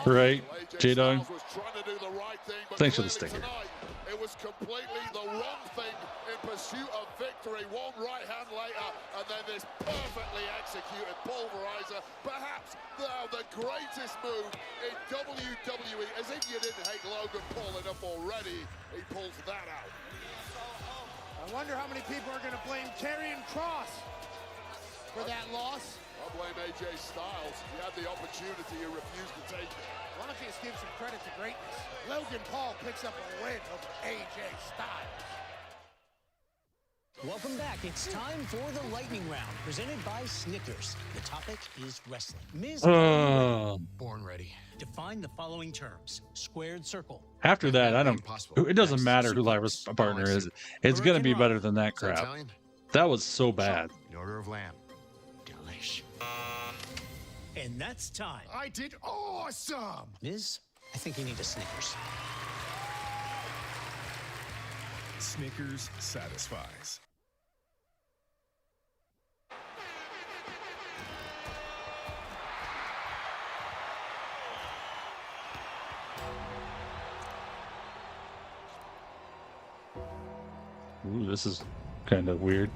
Right, J-Dog. Thanks for the sticker. It was completely the wrong thing in pursuit of victory. One right hand later, and then this perfectly executed pulverizer. Perhaps now the greatest move in WWE. As if you didn't hate Logan Paul enough already, he pulls that out. I wonder how many people are going to blame Karrion Kross for that loss. I blame AJ Styles. He had the opportunity, he refused to take it. Why don't you just give some credit to greatness? Logan Paul picks up a win over AJ Styles. Welcome back. It's time for the lightning round, presented by Snickers. The topic is wrestling. Ms. Born ready. Define the following terms: squared circle. After that, it doesn't matter who Lyra's partner is. It's going to be better than that crap. That was so bad. In order of lamb. Delish. And that's time. I did awesome. Miz, I think you need a Snickers. Snickers satisfies. Ooh, this is kind of weird.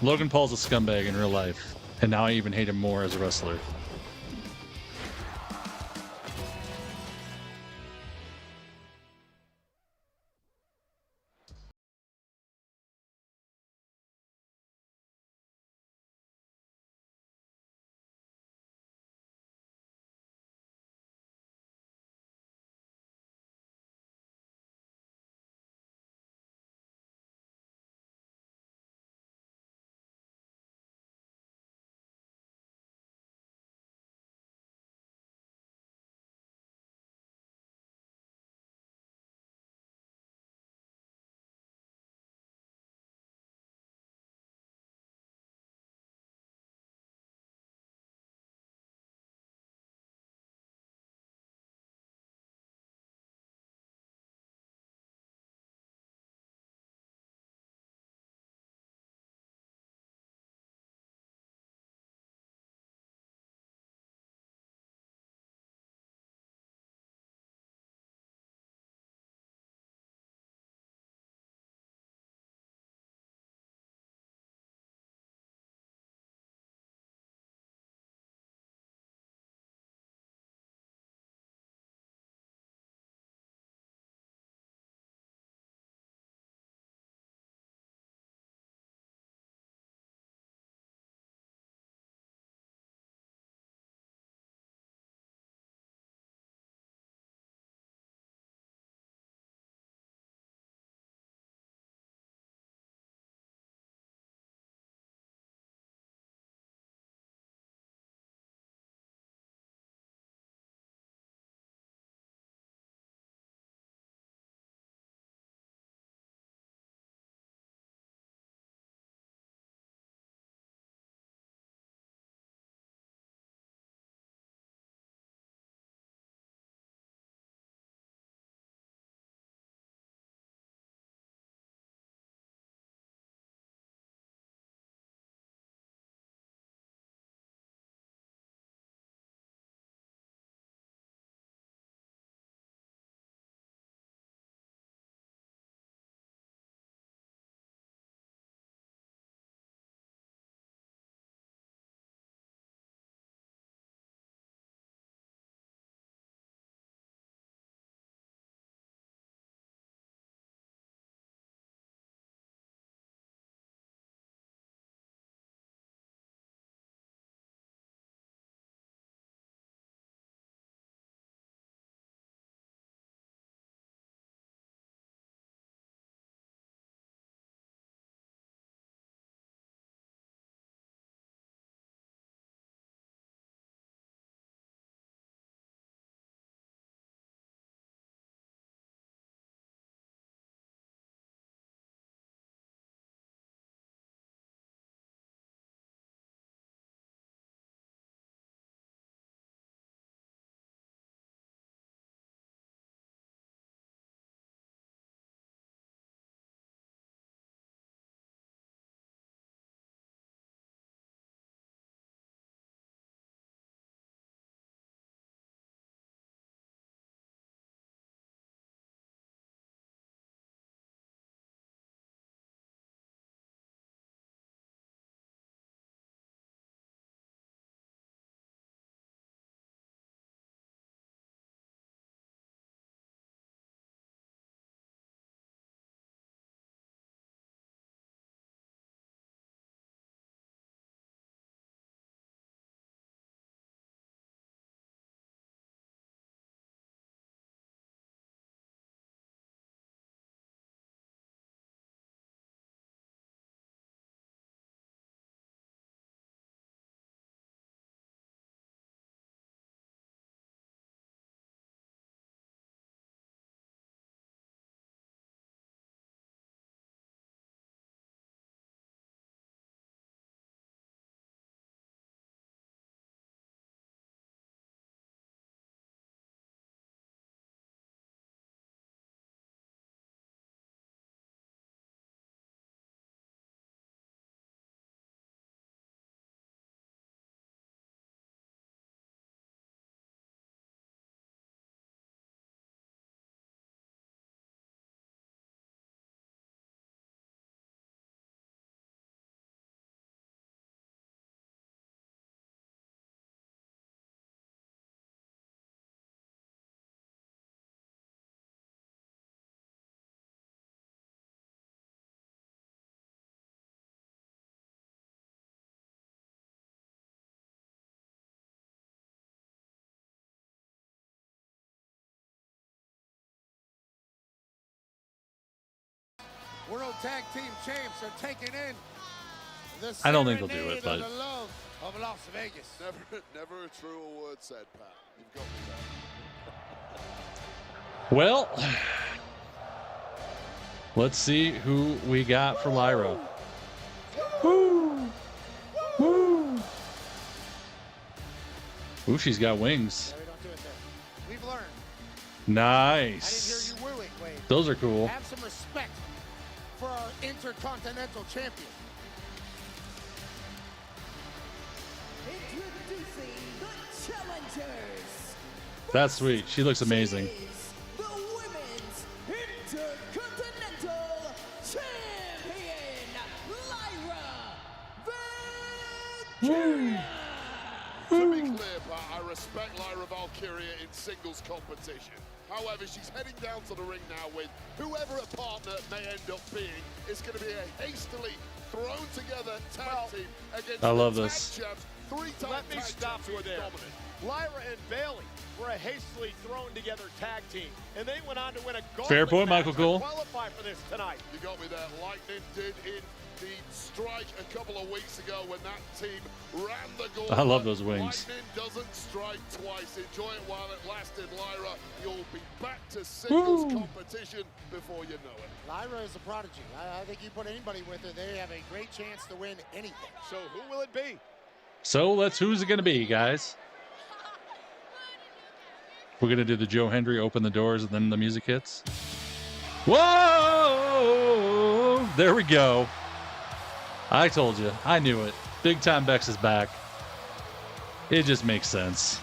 Logan Paul's a scumbag in real life, and now I even hate him more as a wrestler. World Tag Team Champs are taking in the I don't think they'll do serenade it, but of the love of Las Vegas. Never a truer word said, Pat. You've got me there. well, let's see who we got for Lyra. Woo! Woo! Ooh, she's got wings. No, we don't do it there. We've learned. Nice. I didn't hear you wooing, Wade. Those are cool. Have some respect for our Intercontinental Champion. Introducing the challengers. That's sweet. She looks amazing. The Women's Intercontinental Champion, Lyra Valkyria. To be clear, Pat, I respect Lyra Valkyria in singles competition. However, she's heading down to the ring now with whoever a partner may end up being. It's going to be a hastily thrown together tag team against I love the this. tag champs, three-time Let me tag stop you champions there. Dominik. Lyra and Bailey were a hastily thrown together tag team, and they went on to win a Fair gauntlet point, match Michael to Cole. qualify for this tonight. You got me there. Lightning did indeed strike a couple of weeks ago when that team ran the gauntlet. I love those wings. Lightning doesn't strike twice. Enjoy it while it lasted, Lyra. You'll be back to singles competition before you know it. Lyra is a prodigy. I think you put anybody with her, they have a great chance to win anything. So who will it be? So who's it going to be, guys? We're going to do the Joe Hendry open the doors and then the music hits. Whoa! There we go. I told you. I knew it. Big Time Bex is back. It just makes sense.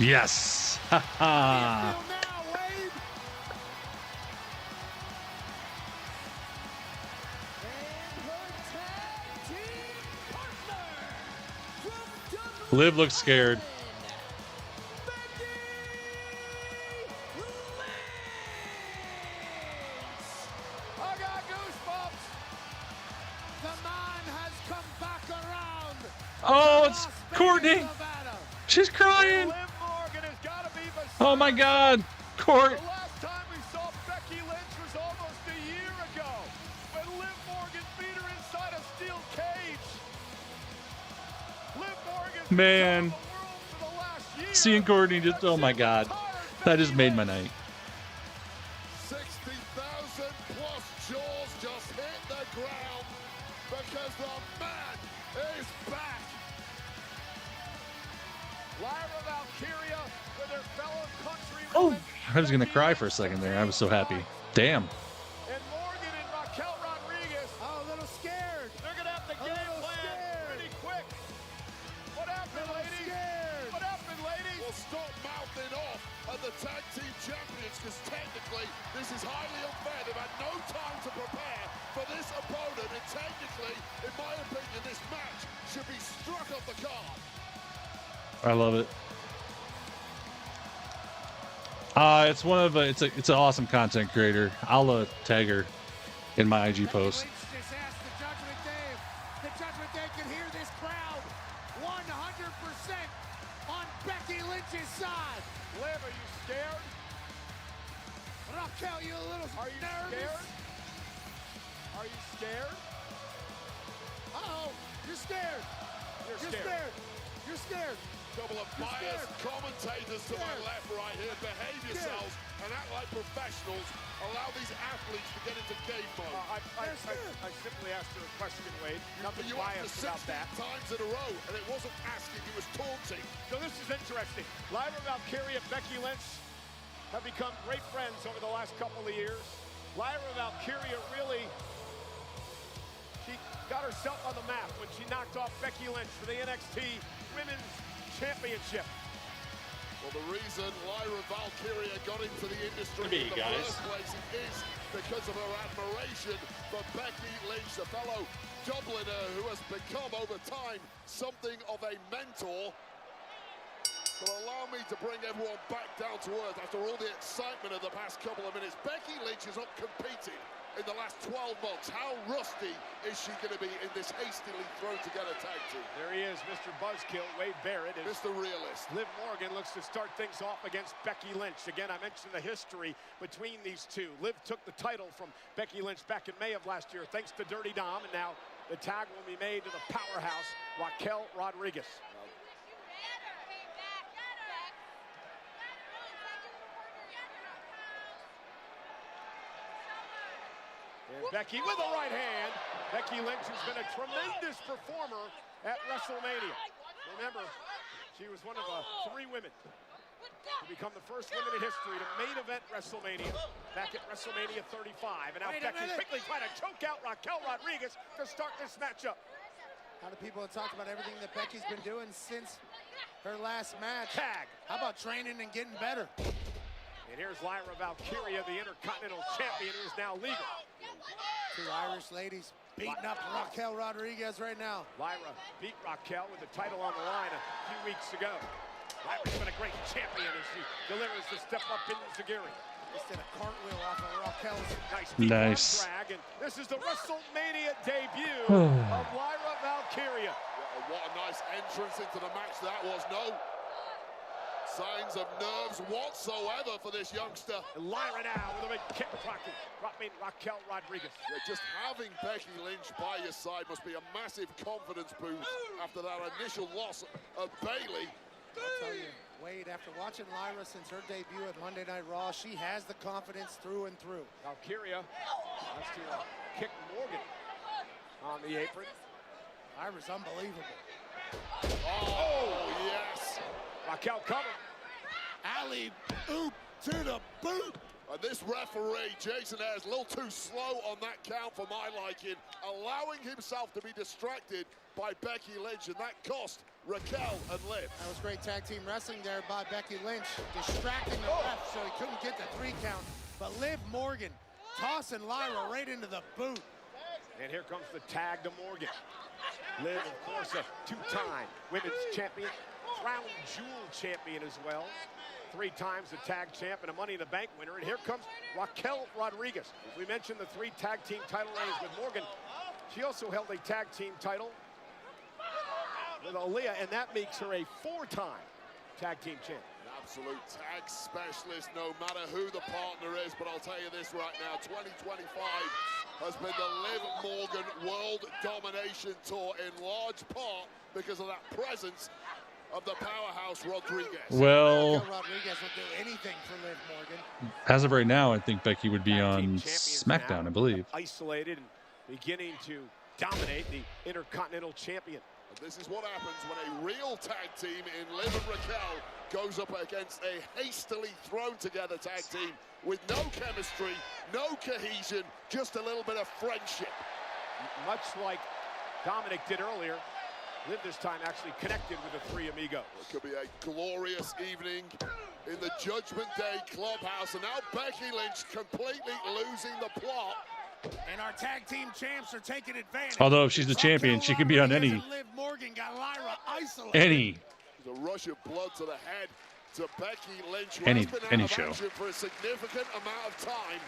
Yes. Ha ha. Liv looks scared. I got goosebumps. The man has come back around. Oh, it's Courtney. She's crying. Liv Morgan has got to be beside Oh my God. Court. The last time we saw Becky Lynch was almost a year ago when Liv Morgan beat her inside a steel cage. Liv Morgan Man. Seeing Courtney just, oh my God. That just made my night. 60,000 plus jaws just hit the ground because the man is back. Lyra Valkyria with her fellow countrymen. Oh, I was going to cry for a second there. I was so happy. Damn. And Morgan and Raquel Rodriguez. Oh, a little scared. They're going to have to game plan pretty quick. What happened, ladies? What happened, ladies? Well, stop mouthing off at the tag team champions because technically this is highly unfair. They've had no time to prepare for this opponent, and technically, in my opinion, this match should be struck off the card. I love it. It's one of it's an awesome content creator. I'll tag her in my IG post. The Judgment Day can hear this crowd 100% on Becky Lynch's side. Liv, are you scared? Raquel, you a little Are you nervous? scared? Are you scared? Uh-oh, you're scared. You're You're scared. scared. You're scared. Couple of You're biased scared. commentators to my left, right here. Behave yourselves and act like professionals. Allow these athletes to get into game mode. I simply asked her a question, Wade. Nothing You asked biased her about 16 that. times in a row, and it wasn't asking, it was taunting. So this is interesting. Lyra Valkyria and Becky Lynch have become great friends over the last couple of years. Lyra Valkyria really, she got herself on the map when she knocked off Becky Lynch for the NXT Women's Championship. Well, the reason Lyra Valkyria got into the industry Me, in the guys. first place is because of her admiration for Becky Lynch, the fellow Dubliner who has become, over time, something of a mentor. But allow me to bring everyone back down to earth after all the excitement of the past couple of minutes. Becky Lynch is not competing in the last 12 months. How rusty is she going to be in this hastily thrown together tag team? There he is, Mr. Buzzkill, Wade Barrett. Mr. Realist. Liv Morgan looks to start things off against Becky Lynch. Again, I mentioned the history between these two. Liv took the title from Becky Lynch back in May of last year thanks to Dirty Dom, and now the tag will be made to the powerhouse, Raquel Rodriguez. And Becky with the right hand. Becky Lynch has been a tremendous performer at WrestleMania. Remember, she was one of 3 women to become the first woman in history to main event WrestleMania back at WrestleMania 35. And now Becky quickly trying to choke out Raquel Rodriguez to start this matchup. A lot of people have talked about everything that Becky's been doing since her last match. Tag. How about training and getting better? And here's Lyra Valkyria, the Intercontinental Champion, who is now legal. 2 Irish ladies beating up Raquel Rodriguez right now. Lyra beat Raquel with the title on the line a few weeks ago. Lyra's been a great champion as she delivers the step up in Zagiri. Just did a cartwheel off of Raquel's. Nice. Drag, and this is the WrestleMania debut of Lyra Valkyria. Yeah, what a nice entrance into the match that was. No signs of nerves whatsoever for this youngster. And Lyra now with a big kick dropping Raquel Rodriguez. Yeah, just having Becky Lynch by your side must be a massive confidence boost after that initial loss of Bayley. I'll tell you, Wade, after watching Lyra since her debut at Monday Night Raw, she has the confidence through and through. Valkyria has to kick Morgan on the apron. Lyra's unbelievable. Oh, yes. Raquel coming. Alley oop to the boot. And this referee, Jason Ayers, a little too slow on that count for my liking, allowing himself to be distracted by Becky Lynch, and that cost Raquel and Liv. That was great tag team wrestling there by Becky Lynch, distracting the ref so he couldn't get the 3 count. But Liv Morgan tossing Lyra right into the boot. And here comes the tag to Morgan. Liv, of course, a 2-time women's champion, crown jewel champion as well. 3 times the tag champ and a Money in the Bank winner. And here comes Raquel Rodriguez. We mentioned the 3 tag team title reigns with Morgan. She also held a tag team title with Aaliyah, and that makes her a 4-time tag team champ. An absolute tag specialist, no matter who the partner is. But I'll tell you this right now, 2025 has been the Liv Morgan World Domination Tour in large part because of that presence of the powerhouse Rodriguez. Well, Rodriguez would do anything for Liv Morgan. As of right now, I think Becky would be on SmackDown, I believe. Isolated and beginning to dominate the Intercontinental Champion. And this is what happens when a real tag team in Liv and Raquel goes up against a hastily thrown together tag team with no chemistry, no cohesion, just a little bit of friendship. Much like Dominik did earlier, Liv this time actually connected with the 3 amigos. It could be a glorious evening in the Judgment Day clubhouse, and now Becky Lynch completely losing the plot. And our tag team champs are taking advantage. Although if she's the champion, she can be on any. Liv Morgan got Lyra isolated. Any. There's a rush of blood to the head to Becky Lynch, who Any has been out of show. action for a significant amount of time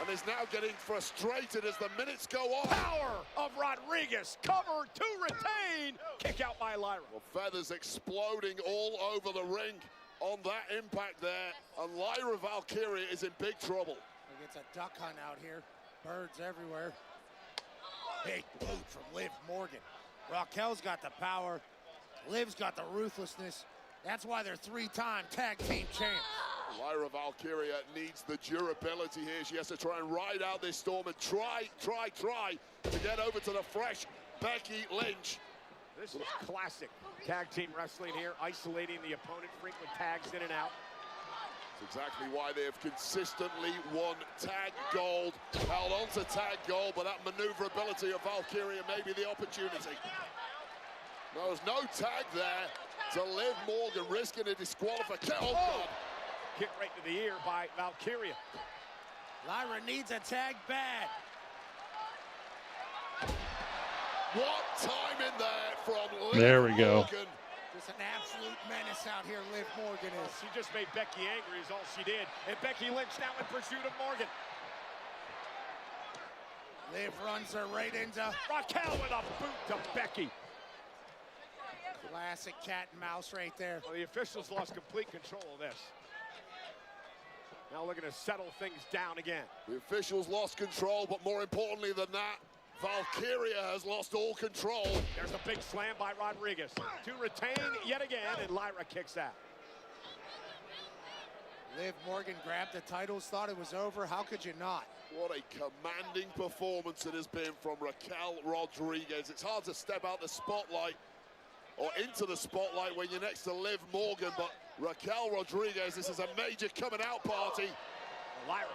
and is now getting frustrated as the minutes go on. Power of Rodriguez, cover to retain, kick out by Lyra. Well, feathers exploding all over the ring on that impact there, and Lyra Valkyria is in big trouble. It's a duck hunt out here, birds everywhere. Big boot from Liv Morgan. Raquel's got the power, Liv's got the ruthlessness. That's why they're 3-time tag team champs. Lyra Valkyria needs the durability here. She has to try and ride out this storm and try to get over to the fresh Becky Lynch. This is classic tag team wrestling here, isolating the opponent, frequent tags in and out. That's exactly why they have consistently won tag gold, held on to tag gold, but that maneuverability of Valkyria may be the opportunity. There's no tag there to Liv Morgan, risking a disqualification. Oh, God. Kick right to the ear by Valkyria. Lyra needs a tag bad. What time in there from Liv There we go. Morgan. Just an absolute menace out here, Liv Morgan is. She just made Becky angry is all she did. And Becky Lynch now in pursuit of Morgan. Liv runs her right into Raquel with a boot to Becky. classic cat and mouse right there. Well, the officials lost complete control of this. Now looking to settle things down again. The officials lost control, but more importantly than that, Valkyria has lost all control. There's a big slam by Rodriguez to retain yet again, and Lyra kicks out. Liv Morgan grabbed the titles, thought it was over. How could you not? What a commanding performance it has been from Raquel Rodriguez. It's hard to step out the spotlight or into the spotlight when you're next to Liv Morgan, but Raquel Rodriguez, this is a major coming out party. Lyra,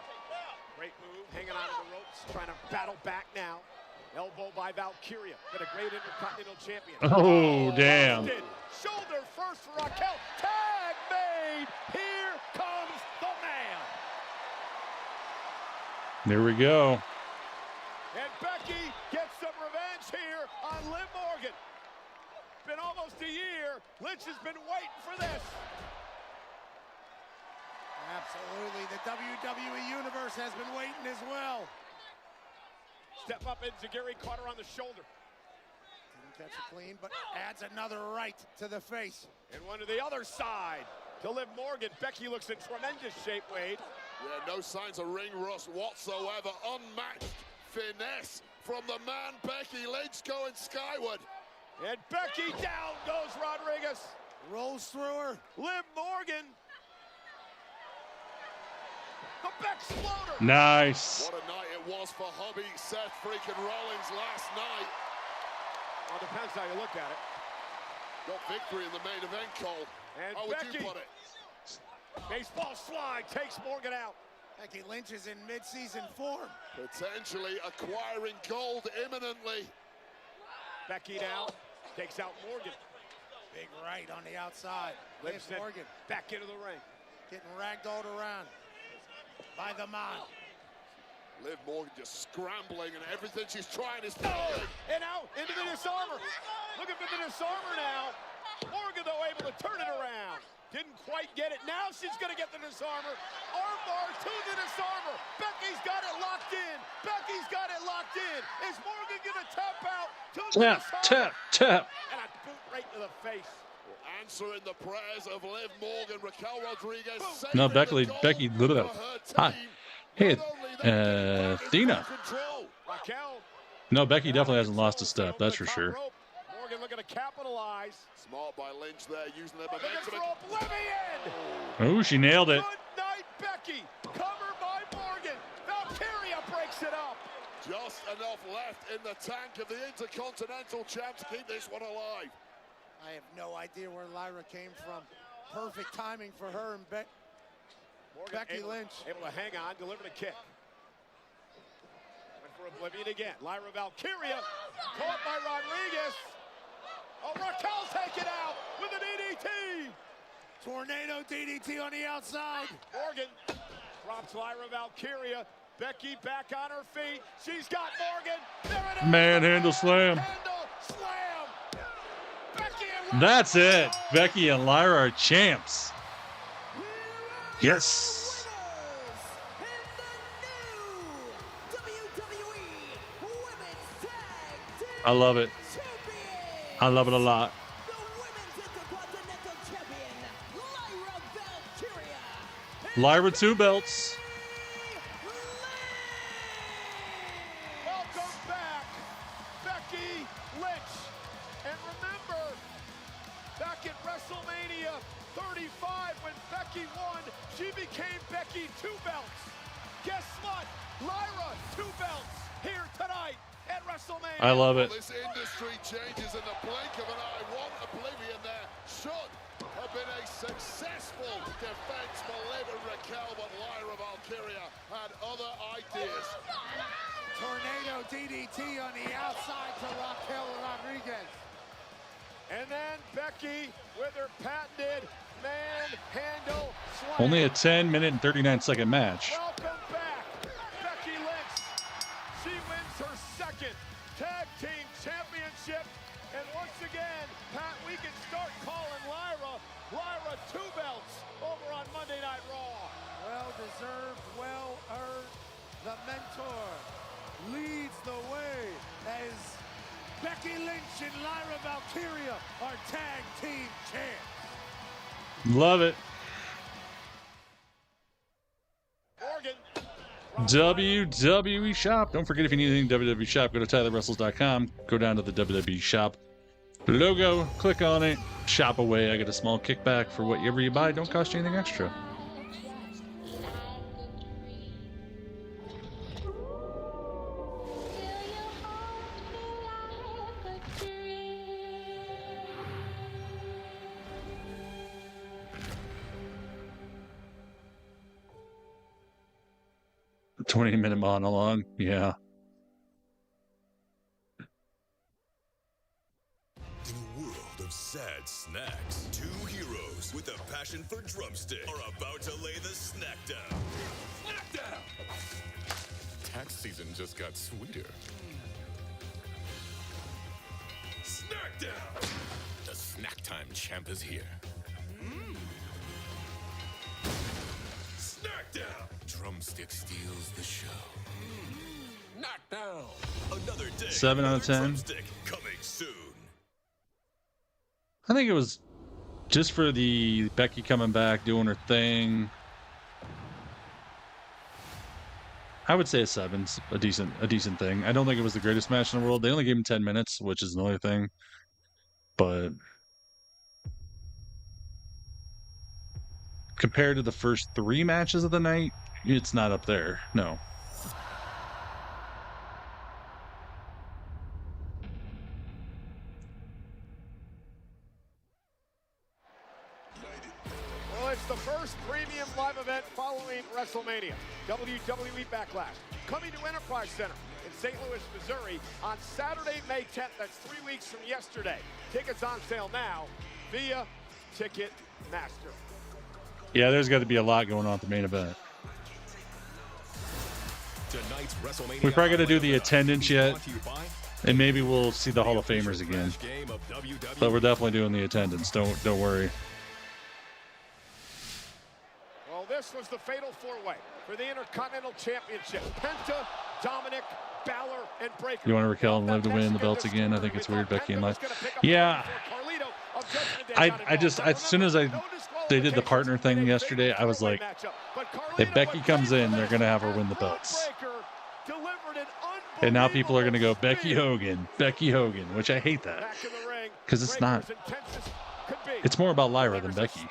great move, hanging on to the ropes, trying to battle back now. Elbow by Valkyria, been a great Intercontinental champion. Oh, damn. Shoulder first for Raquel, tag made, here comes the man. There we go. And Becky gets some revenge here on Liv Morgan. Been almost a year, Lynch has been waiting for this. Absolutely, the WWE Universe has been waiting as well. Step up, and Zagiri caught her on the shoulder. Didn't catch it clean, but adds another right to the face. And one to the other side to Liv Morgan. Becky looks in tremendous shape, Wade. Yeah, no signs of ring rust whatsoever. Unmatched finesse from the man, Becky Lynch, going skyward. And Becky down goes Rodriguez. Rolls through her. Liv Morgan. The Becksploder. Nice. What a night it was for hubby Seth freaking Rollins last night. Well, depends how you look at it. Got victory in the main event, Cole. And how would Becky, you put it? Baseball slide takes Morgan out. Becky Lynch is in mid-season form. Potentially acquiring gold imminently. Becky now takes out Morgan. Big right on the outside. Liv Morgan back into the ring. Getting ragdolled around by the man. Liv Morgan just scrambling, and everything she's trying is failing. Oh, and now into the disarmer. Looking for the disarmer now. Morgan, though, able to turn it around. Didn't quite get it. Now she's going to get the disarmer. Armbar to the disarmer. Becky's got it locked in. Becky's got it locked in. Is Morgan going to tap out to the disarmer? Tap. And a boot right to the face. Answering the prayers of Liv Morgan, Raquel Rodriguez. No, Becky. Hey, Athena. Raquel. No, Becky definitely hasn't lost a step. That's for sure. Morgan looking to capitalize. Smart by Lynch there, using their momentum. Looking for Oblivion. Oh, she nailed it. Good night, Becky. Cover by Morgan. Valkyria breaks it up. Just enough left in the tank of the Intercontinental champ to keep this one alive. I have no idea where Lyra came from. Perfect timing for her and Becky Lynch. Able to hang on, deliver the kick. Went for Oblivion again. Lyra Valkyria caught by Rodriguez. Oh, Raquel taken out with a DDT. Tornado DDT on the outside. Morgan drops Lyra Valkyria. Becky back on her feet. She's got Morgan. There it is. Manhandle slam. Handle slam. Becky and That's it. Becky and Lyra are champs. Yes. I love it. I love it a lot. Lyra 2 belts. Welcome back, Becky Lynch. And remember, back at WrestleMania 35, when Becky won, she became Becky 2 belts. Guess what? Lyra 2 belts here tonight at WrestleMania. I love it. Well, this industry changes in the blink of an eye. One Oblivion there should have been a successful defense for Liv and Raquel, but Lyra Valkyria had other ideas. Tornado DDT on the outside to Raquel Rodriguez. And then Becky with her patented manhandle slam. Only a 10-minute and 39-second match. Welcome back, Becky Lynch. She wins her second tag team championship. And once again, Pat, we can start calling Lyra 2 belts over on Monday Night Raw. Well deserved, well earned. The mentor leads the way as Becky Lynch and Lyra Valkyria are tag team champs. Love it. WWE Shop. Don't forget, if you need anything WWE Shop, go to TylerWrestles.com. Go down to the WWE Shop logo, click on it, shop away. I get a small kickback for whatever you buy. Don't cost you anything extra. A 20-minute monologue, yeah. In a world of sad snacks, two heroes with a passion for drumstick are about to lay the snack down. Snack down! Tax season just got sweeter. Snack down! The snack time champ is here. Snack down! Drumstick steals the show. Knock down! Another day. 7 out of 10. Drumstick coming soon. I think it was just for the Becky coming back, doing her thing. I would say a 7's a decent thing. I don't think it was the greatest match in the world. They only gave him 10 minutes, which is another thing. But compared to the first 3 matches of the night, it's not up there. No. Well, it's the first premium live event following WrestleMania. WWE Backlash. Coming to Enterprise Center in St. Louis, Missouri on Saturday, May 10th. That's 3 weeks from yesterday. Tickets on sale now via Ticketmaster. Yeah, there's got to be a lot going on at the main event. Tonight's WrestleMania. We probably got to do the attendance yet, and maybe we'll see the Hall of Famers again. But we're definitely doing the attendance. Don't worry. Well, this was the fatal four-way for the Intercontinental Championship. Penta, Dominik, Bálor, and Breaker. You want Raquel and Liv to win the belts again? I think it's weird. Becky and Liv. Yeah. As soon as they did the partner thing yesterday, I was like, if Becky comes in, they're going to have her win the belts. And now people are going to go, Becky Hogan, which I hate that. Because it's not. It's more about Lyra than Becky.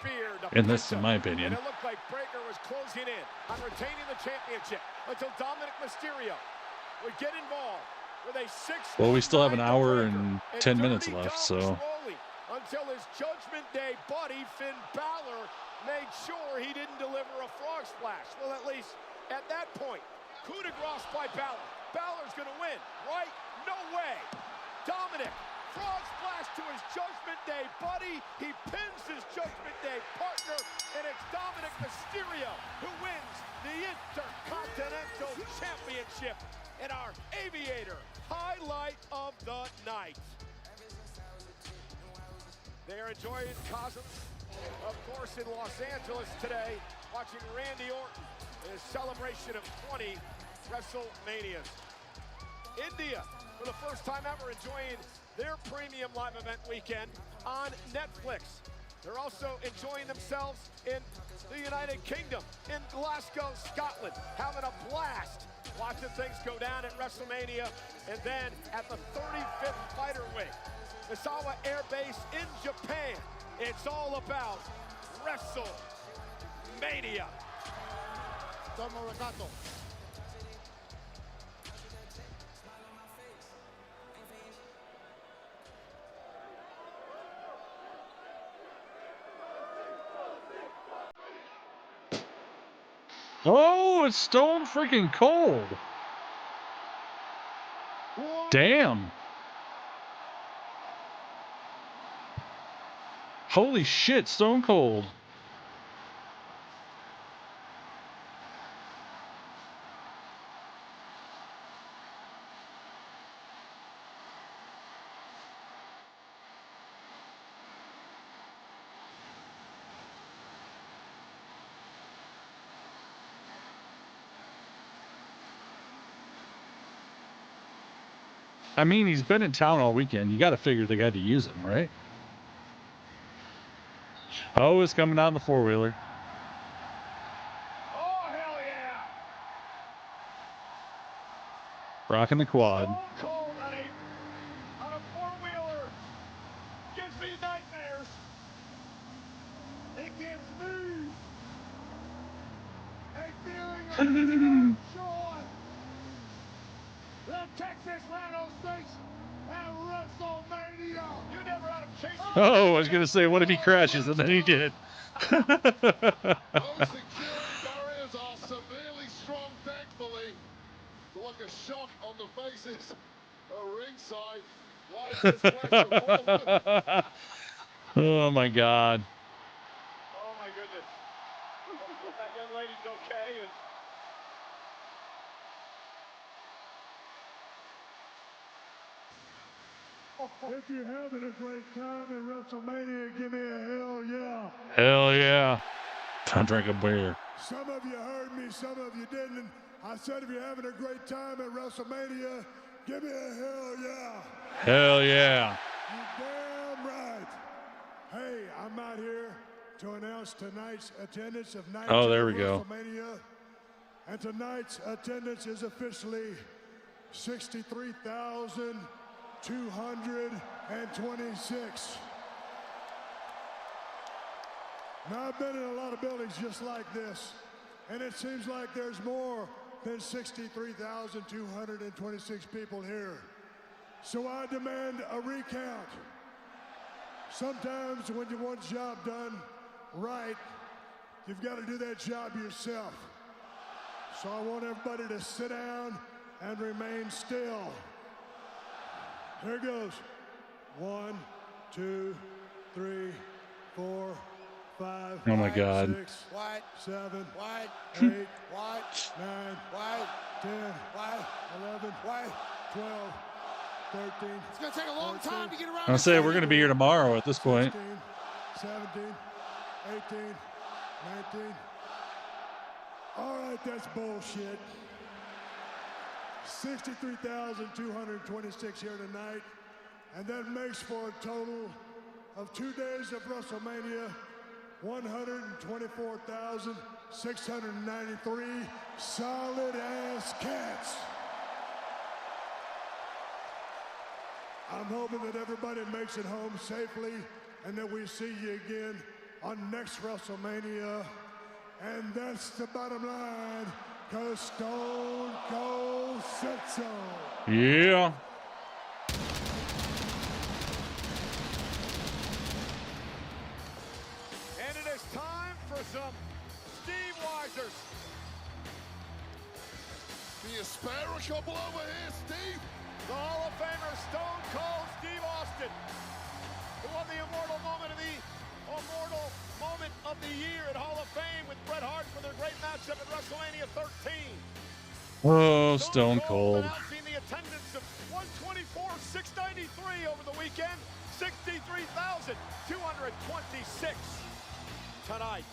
In this, in my opinion. And it looked like Breaker was closing in on retaining the championship until Dominik Mysterio would get involved with a 6. Well, we still have an hour and 10 minutes left, so. Until his Judgment Day buddy, Finn Bálor, made sure he didn't deliver a frog splash. Well, at least at that point, coup de grace by Bálor. Balor's going to win, right? No way. Dominik, frog splash to his Judgment Day buddy. He pins his Judgment Day partner, and it's Dominik Mysterio who wins the Intercontinental Championship in our Aviator highlight of the night. They are enjoying Cousins, of course, in Los Angeles today, watching Randy Orton in his celebration of 20 WrestleManias. India, for the first time ever, enjoying their premium live event weekend on Netflix. They're also enjoying themselves in the United Kingdom, in Glasgow, Scotland, having a blast watching things go down at WrestleMania, and then at the 35th Fighter Wing, Misawa Air Base in Japan. It's all about WrestleMania. Oh, it's stone freaking cold. Damn. Holy shit, stone cold. I mean, he's been in town all weekend. You got to figure they got to use him, right? Oh, it's coming down the four-wheeler. Oh, hell yeah! Rocking the quad. So cold, honey. On a four-wheeler. Gives me nightmares. It gives me a feeling of joy. The Texas Rattlesnakes at WrestleMania. You never had a chase. Oh, I was going to say, what if he crashes? And then he did. Those security barriers are severely strong, thankfully. Look, a shock on the faces ringside. Why is this place revolving? Oh, my God. Oh my goodness. That young lady's okay. If you're having a great time at WrestleMania, give me a hell yeah. Hell yeah. Time to drink a beer. Some of you heard me, some of you didn't. I said if you're having a great time at WrestleMania, give me a hell yeah. Hell yeah. You damn right. Hey, I'm out here to announce tonight's attendance of night Oh, there we go. WrestleMania. And tonight's attendance is officially 63,226. Now, I've been in a lot of buildings just like this, and it seems like there's more than 63,226 people here. So I demand a recount. Sometimes when you want a job done right, you've got to do that job yourself. So I want everybody to sit down and remain still. Here goes. 1, 2, 3, 4, 5. Oh, my God. 6, 7, 8, 9, 10, 11, 12, 13. It's going to take a long time to get around. I'll say we're going to be here tomorrow at this point. 16, 17, 18, 19. All right, that's bullshit. 63,226 here tonight, and that makes for a total of 2 days of WrestleMania, 124,693 solid-ass cats. I'm hoping that everybody makes it home safely and that we see you again on next WrestleMania. And that's the bottom line, because Stone Cold said so. Yeah. And it is time for some Steve Weisers. Can you spare a couple over here, Steve? The Hall of Famer Stone Cold Steve Austin, who won the immortal moment of the year at Hall of Fame with Bret Hart for their great matchup at WrestleMania 13. Oh, Stone Cold. Announcing the attendance of 124,693 over the weekend, 63,226 tonight.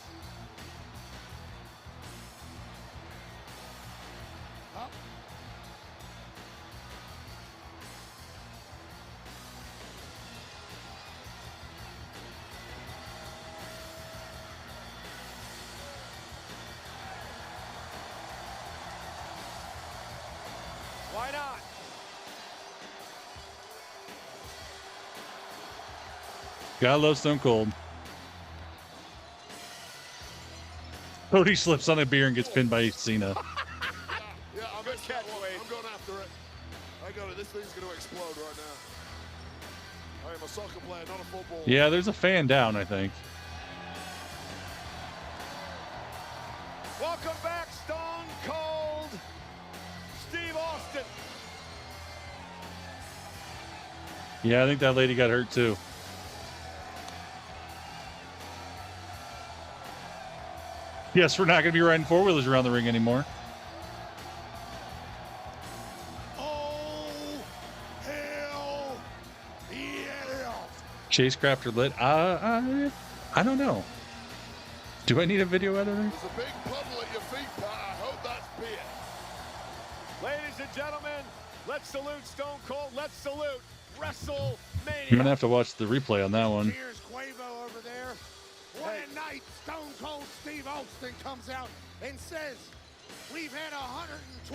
Why not? Gotta love Stone Cold. Cody slips on a beer and gets pinned by Cena. Yeah, I'm going after it. I got it. This thing's going to explode right now. I am a soccer player, not a footballer. Yeah, there's a fan down, I think. Welcome back, Stone Cold Steve Austin. Yeah, I think that lady got hurt too. Yes, we're not going to be riding four-wheelers around the ring anymore. Oh, hell yeah. Chase Crafter lit. I don't know. Do I need a video editor? There's a big puddle at your feet, Pat. I hope that's beer. Ladies and gentlemen, Let's salute Stone Cold. Let's salute WrestleMania. I'm gonna have to watch the replay on that one. Here's Quavo over there. What a night. Stone Cold Steve Austin comes out and says, we've had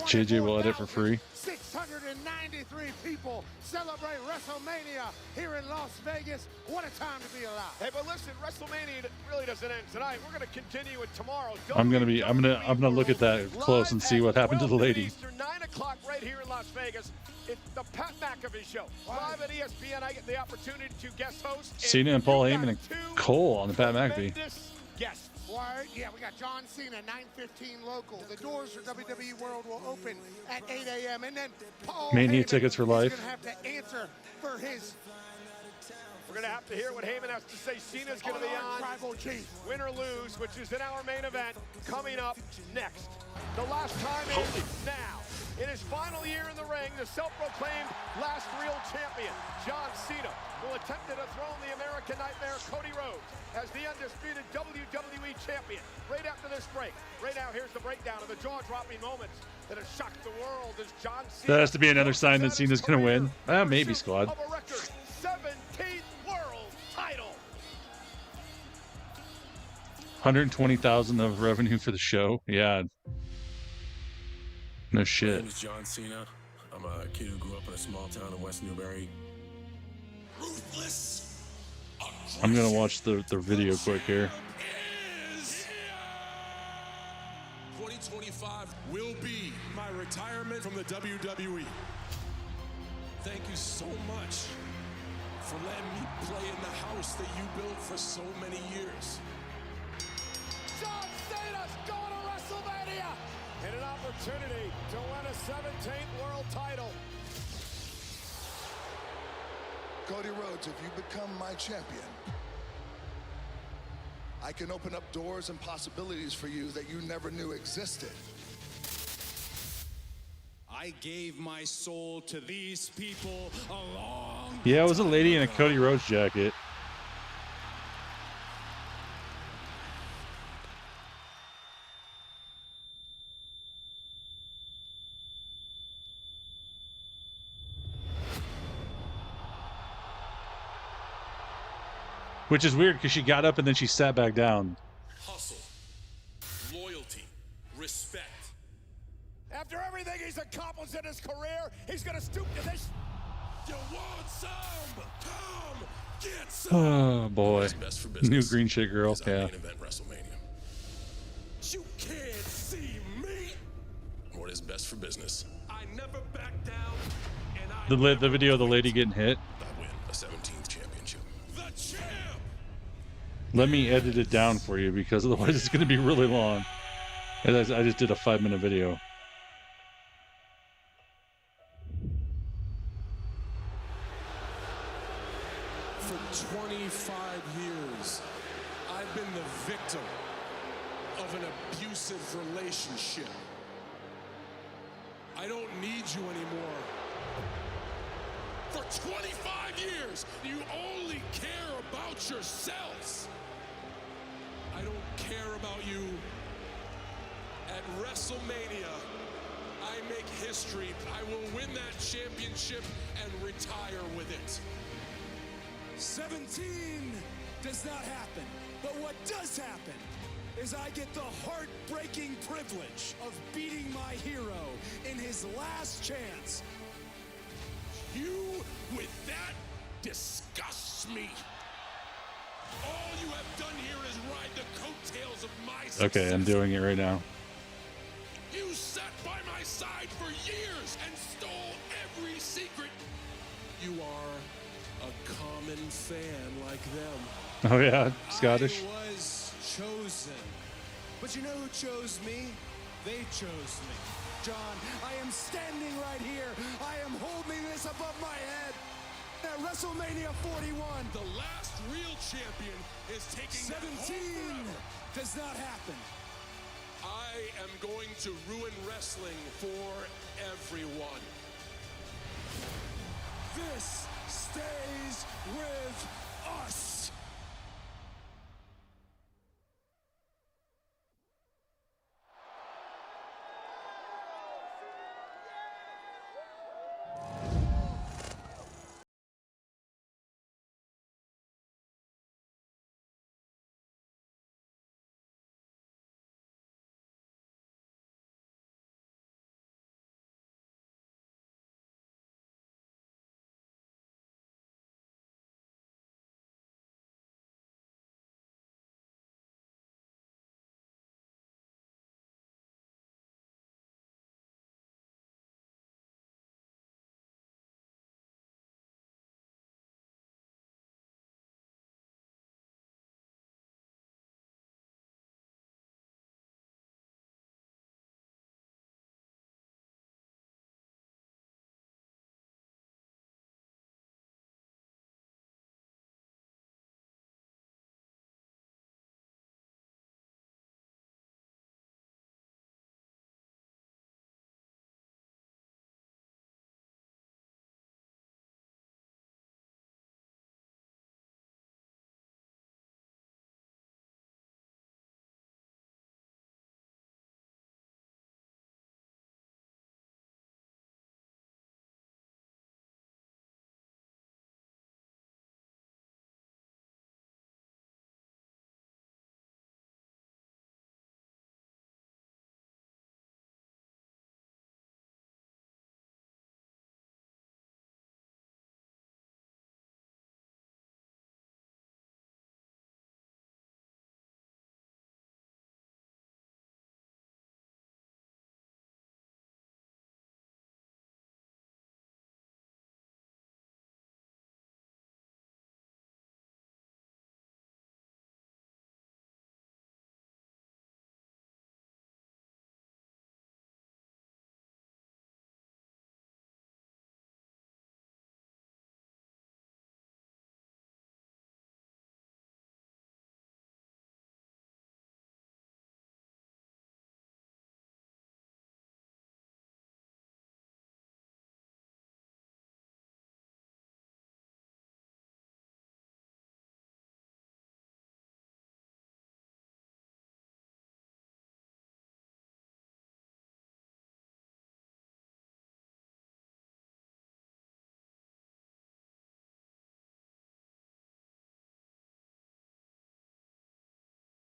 JJ will edit for free. 693 people celebrate WrestleMania here in Las Vegas. What a time to be alive. Hey, but listen, WrestleMania really doesn't end tonight. We're going to continue it tomorrow. I'm gonna look at that close and see what happened to the lady. Eastern, 9 o'clock right here in Las Vegas. It's the Pat McAfee Show. Live at ESPN, I get the opportunity to guest host. Cena and Paul Heyman and Cole on the Pat McAfee. Guests. Yeah, we got John Cena, 9:15 local. The doors for WWE World will open at 8 a.m. And then Paul Mania Heyman tickets for life. is going to have to answer for his. We're going to have to hear what Heyman has to say. Cena's going to be on Tribal Chief. Win or Lose, which is in our main event, coming up next. The last time is now. In his final year in the ring, the self-proclaimed last real champion, John Cena, will attempt to dethrone the American Nightmare, Cody Rhodes, as the undisputed WWE champion. Right after this break. Right now, here's the breakdown of the jaw-dropping moments that have shocked the world as John Cena. That has to be another sign that Cena's gonna win. Maybe, squad. Of a record 17th world title. 120,000 of revenue for the show. Yeah. No shit. My name is John Cena. I'm a kid who grew up in a small town in West Newbury. Ruthless. I'm gonna watch the video quick here. 2025 will be my retirement from the WWE. Thank you so much for letting me play in the house that you built for so many years. John Cena's going to WrestleMania! And an opportunity to win a 17th world title. Cody Rhodes, if you become my champion, I can open up doors and possibilities for you that you never knew existed. I gave my soul to these people a long Yeah, it was a lady in a Cody Rhodes jacket. Which is weird because she got up and then she sat back down. Hustle, loyalty, respect. After everything he's accomplished in his career, he's going to stoop to this. You want some? Come get some. Oh boy. Best for New green shit girl. Yeah. Main event WrestleMania. You can't see me. What is best for business? I never back down. And The video of the lady getting hit. I win a 17th championship. The champ. Let me edit it down for you because otherwise it's going to be really long. And I just did a 5-minute video. For 25 years, I've been the victim of an abusive relationship. I don't need you anymore. For 25 years, you only care about yourselves. I don't care about you. At WrestleMania, I make history. I will win that championship and retire with it. 17 does not happen. But what does happen is I get the heartbreaking privilege of beating my hero in his last chance. You with that disgusts me. All you have done here is ride the coattails of my success. Okay, I'm doing it right now. You sat by my side for years and stole every secret. You are a common fan like them. Oh yeah, Scottish. I was chosen. But you know who chose me? They chose me. John, I am standing right here. I am holding this above my head. At WrestleMania 41. The last real champion is taking 17 does not happen. I am going to ruin wrestling for everyone. This stays with us.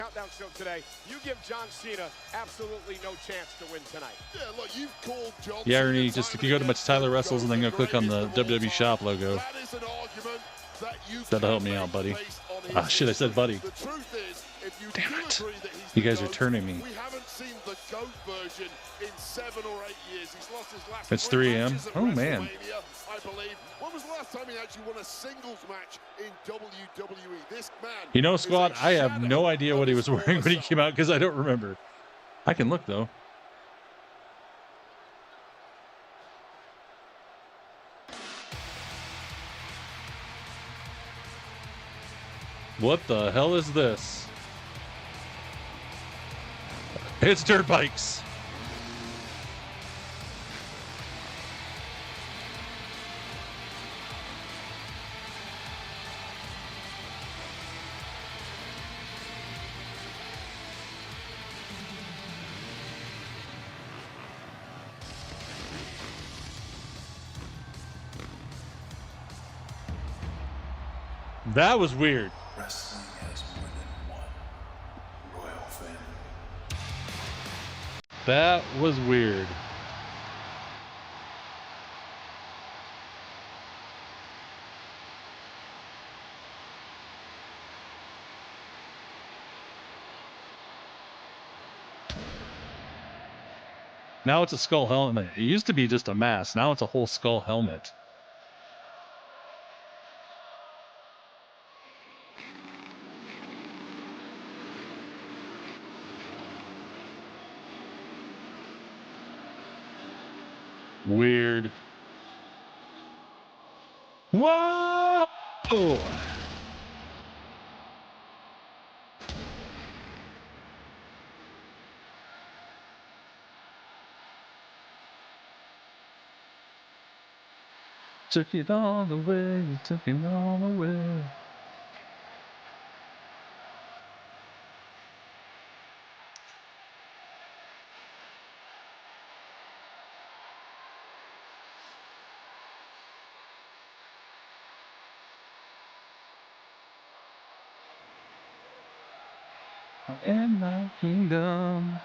Countdown show today. You give John Cena absolutely no chance to win tonight. Yeah, look, you've called John Yeah, Cena Ernie, just if you go to Tyler Wrestles and then go click on the WWE shop logo. That is an argument that you That'll help me out, buddy. Ah, shit, I said buddy. The truth is, if you Damn it. agree that he's You the guys are GOAT, turning me. we haven't seen the GOAT version in 7 or 8 years. He's lost his last It's 3 3 a.m. matches at Oh, man. WrestleMania, I believe. When was the last time he actually won a singles match in WWE? This man. You know, is a Squad, I have shadow no idea what he of was his wearing when he former came out because I don't remember. I can look, though. What the hell is this? It's dirt bikes. That was weird. Wrestling has more than one royal family. That was weird. Now it's a skull helmet. It used to be just a mask. Now it's a whole skull helmet. Weird. Whoa! Took it all the way, took it all the way. In my kingdom.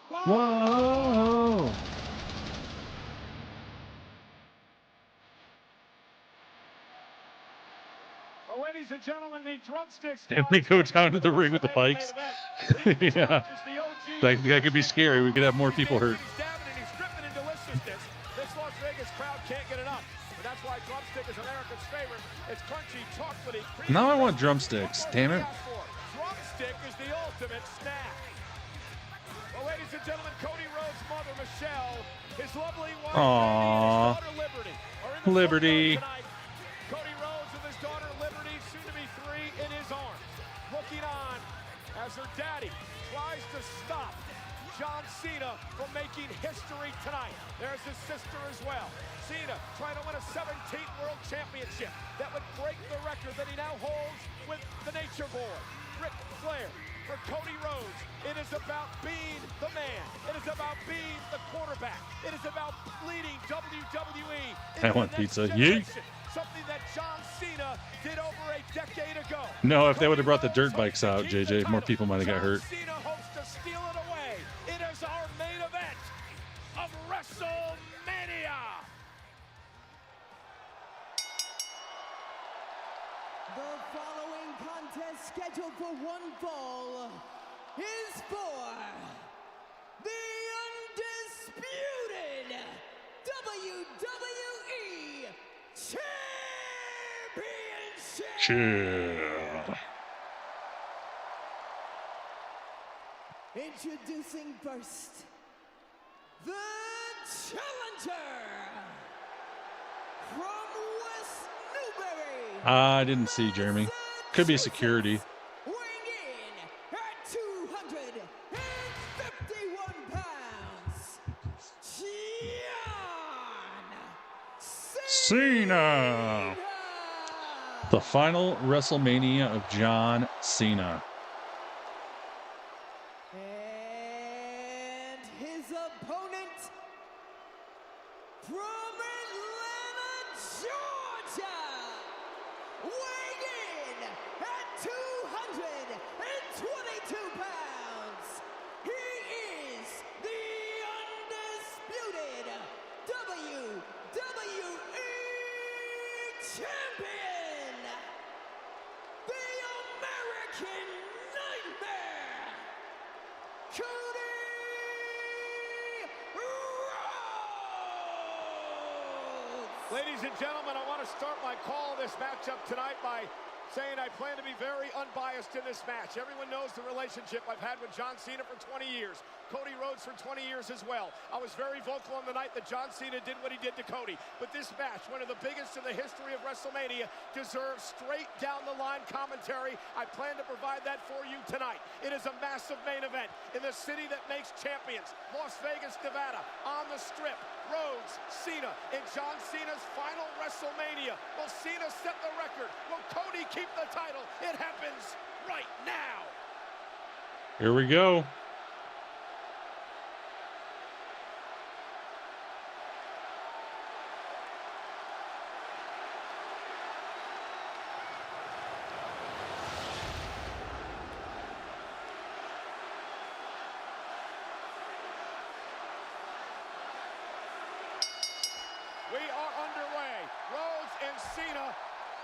Whoa! Well, ladies and gentlemen, the drumsticks. And we go down to the ring with the bikes. Yeah. That could be scary. We could have more people hurt. He's dabbing and he's dripping in deliciousness. This Las Vegas crowd can't get enough. But that's why drumstick is America's favorite. It's crunchy, chocolatey. Now I want drumsticks. Damn it. Drumstick is the ultimate snack. Well, ladies and gentlemen, Cody Rhodes' mother, Michelle, his lovely wife, Aww. and his daughter, Liberty, are in the Liberty. front row tonight. Cody Rhodes and his daughter, Liberty, soon to be 3, in his arms, looking on as her daddy tries to stop John Cena from making history tonight. There's his sister as well. Cena trying to win a 17th World Championship that would break the record that he now holds with the Nature Boy, Ric Flair. For Cody Rhodes, it is about being the man. It is about being the quarterback. It is about leading WWE into I want the next pizza. generation. Something that John Cena did over a decade ago. No, if they would have brought the dirt bikes out, JJ, more people might have got hurt. Cena hopes to steal it away. It is our main event of WrestleMania. The following contest, scheduled for one fall, is for the Undisputed WWE Championship! Chill. Introducing first, the challenger from West Newbury. I didn't see Jeremy. Could be security. Weighing in at 251 pounds, John Cena. Cena. The final WrestleMania of John Cena. And his opponent from Atlanta, Georgia, weighing in at 222 pounds, he is the undisputed WWE Champion, the American Nightmare, Cody Rhodes! Ladies and gentlemen, I want to start my call of this matchup tonight by saying I plan to be very unbiased in this match. Everyone knows the relationship I've had with John Cena for 20 years. Cody Rhodes for 20 years as well. I was very vocal on the night that John Cena did what he did to Cody. But this match, one of the biggest in the history of WrestleMania, deserves straight down the line commentary. I plan to provide that for you tonight. It is a massive main event in the city that makes champions, Las Vegas, Nevada, on the Strip. Rhodes, Cena, in John Cena's final WrestleMania. Will Cena set the record? Will Cody keep the title? It happens right now. Here we go. We are underway. Rhodes and Cena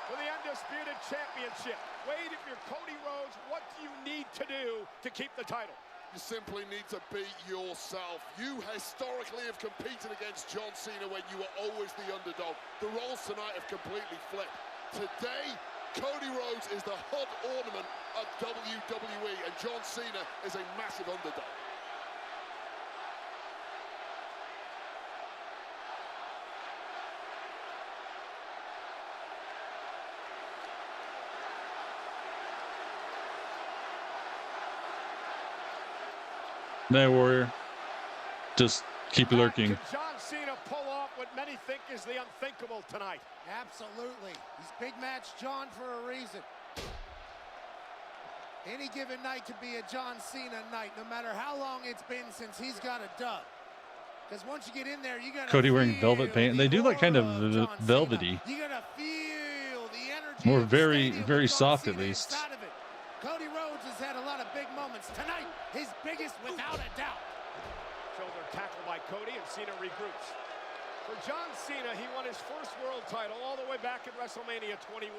for the Undisputed Championship. Wade, if you're Cody Rhodes, what do you need to do to keep the title? You simply need to beat yourself. You historically have competed against John Cena when you were always the underdog. The roles tonight have completely flipped. Today, Cody Rhodes is the hot ornament of WWE, and John Cena is a massive underdog. Nay, Warrior. Just keep lurking. Can John Cena pull off what many think is the unthinkable tonight? Absolutely. He's big match John for a reason. Any given night could be a John Cena night, no matter how long it's been since he's got a dub. Because once you get in there, you got Cody wearing velvet pants. They do look kind of velvety. You gotta feel the energy. More very soft at least. Cody Rhodes has had a lot of big moments. Tonight, his biggest without a doubt. Shoulder tackle by Cody, and Cena regroups. For John Cena, he won his first world title all the way back at WrestleMania 21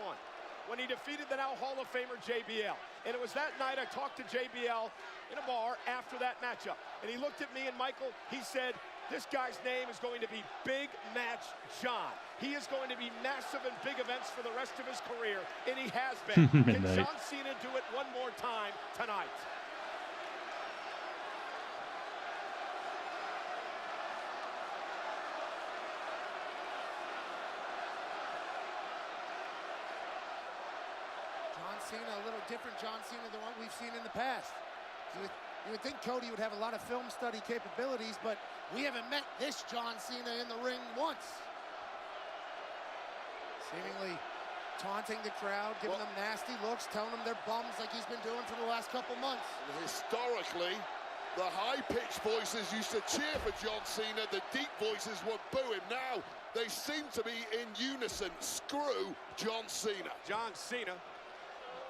when he defeated the now Hall of Famer JBL. And it was that night I talked to JBL in a bar after that matchup. And he looked at me and Michael, he said, this guy's name is going to be Big Match John. He is going to be massive in big events for the rest of his career, and he has been. Can John Cena do it one more time tonight? John Cena, a little different John Cena than what we've seen in the past. You would think Cody would have a lot of film study capabilities, but we haven't met this John Cena in the ring once. Seemingly taunting the crowd, giving them nasty looks, telling them they're bums like he's been doing for the last couple months. Historically, the high-pitched voices used to cheer for John Cena. The deep voices would boo him. Now, they seem to be in unison. Screw John Cena. John Cena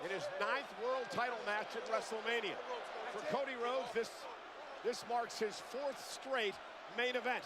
in his 9th world title match at WrestleMania. For Cody Rhodes, this marks his 4th straight main event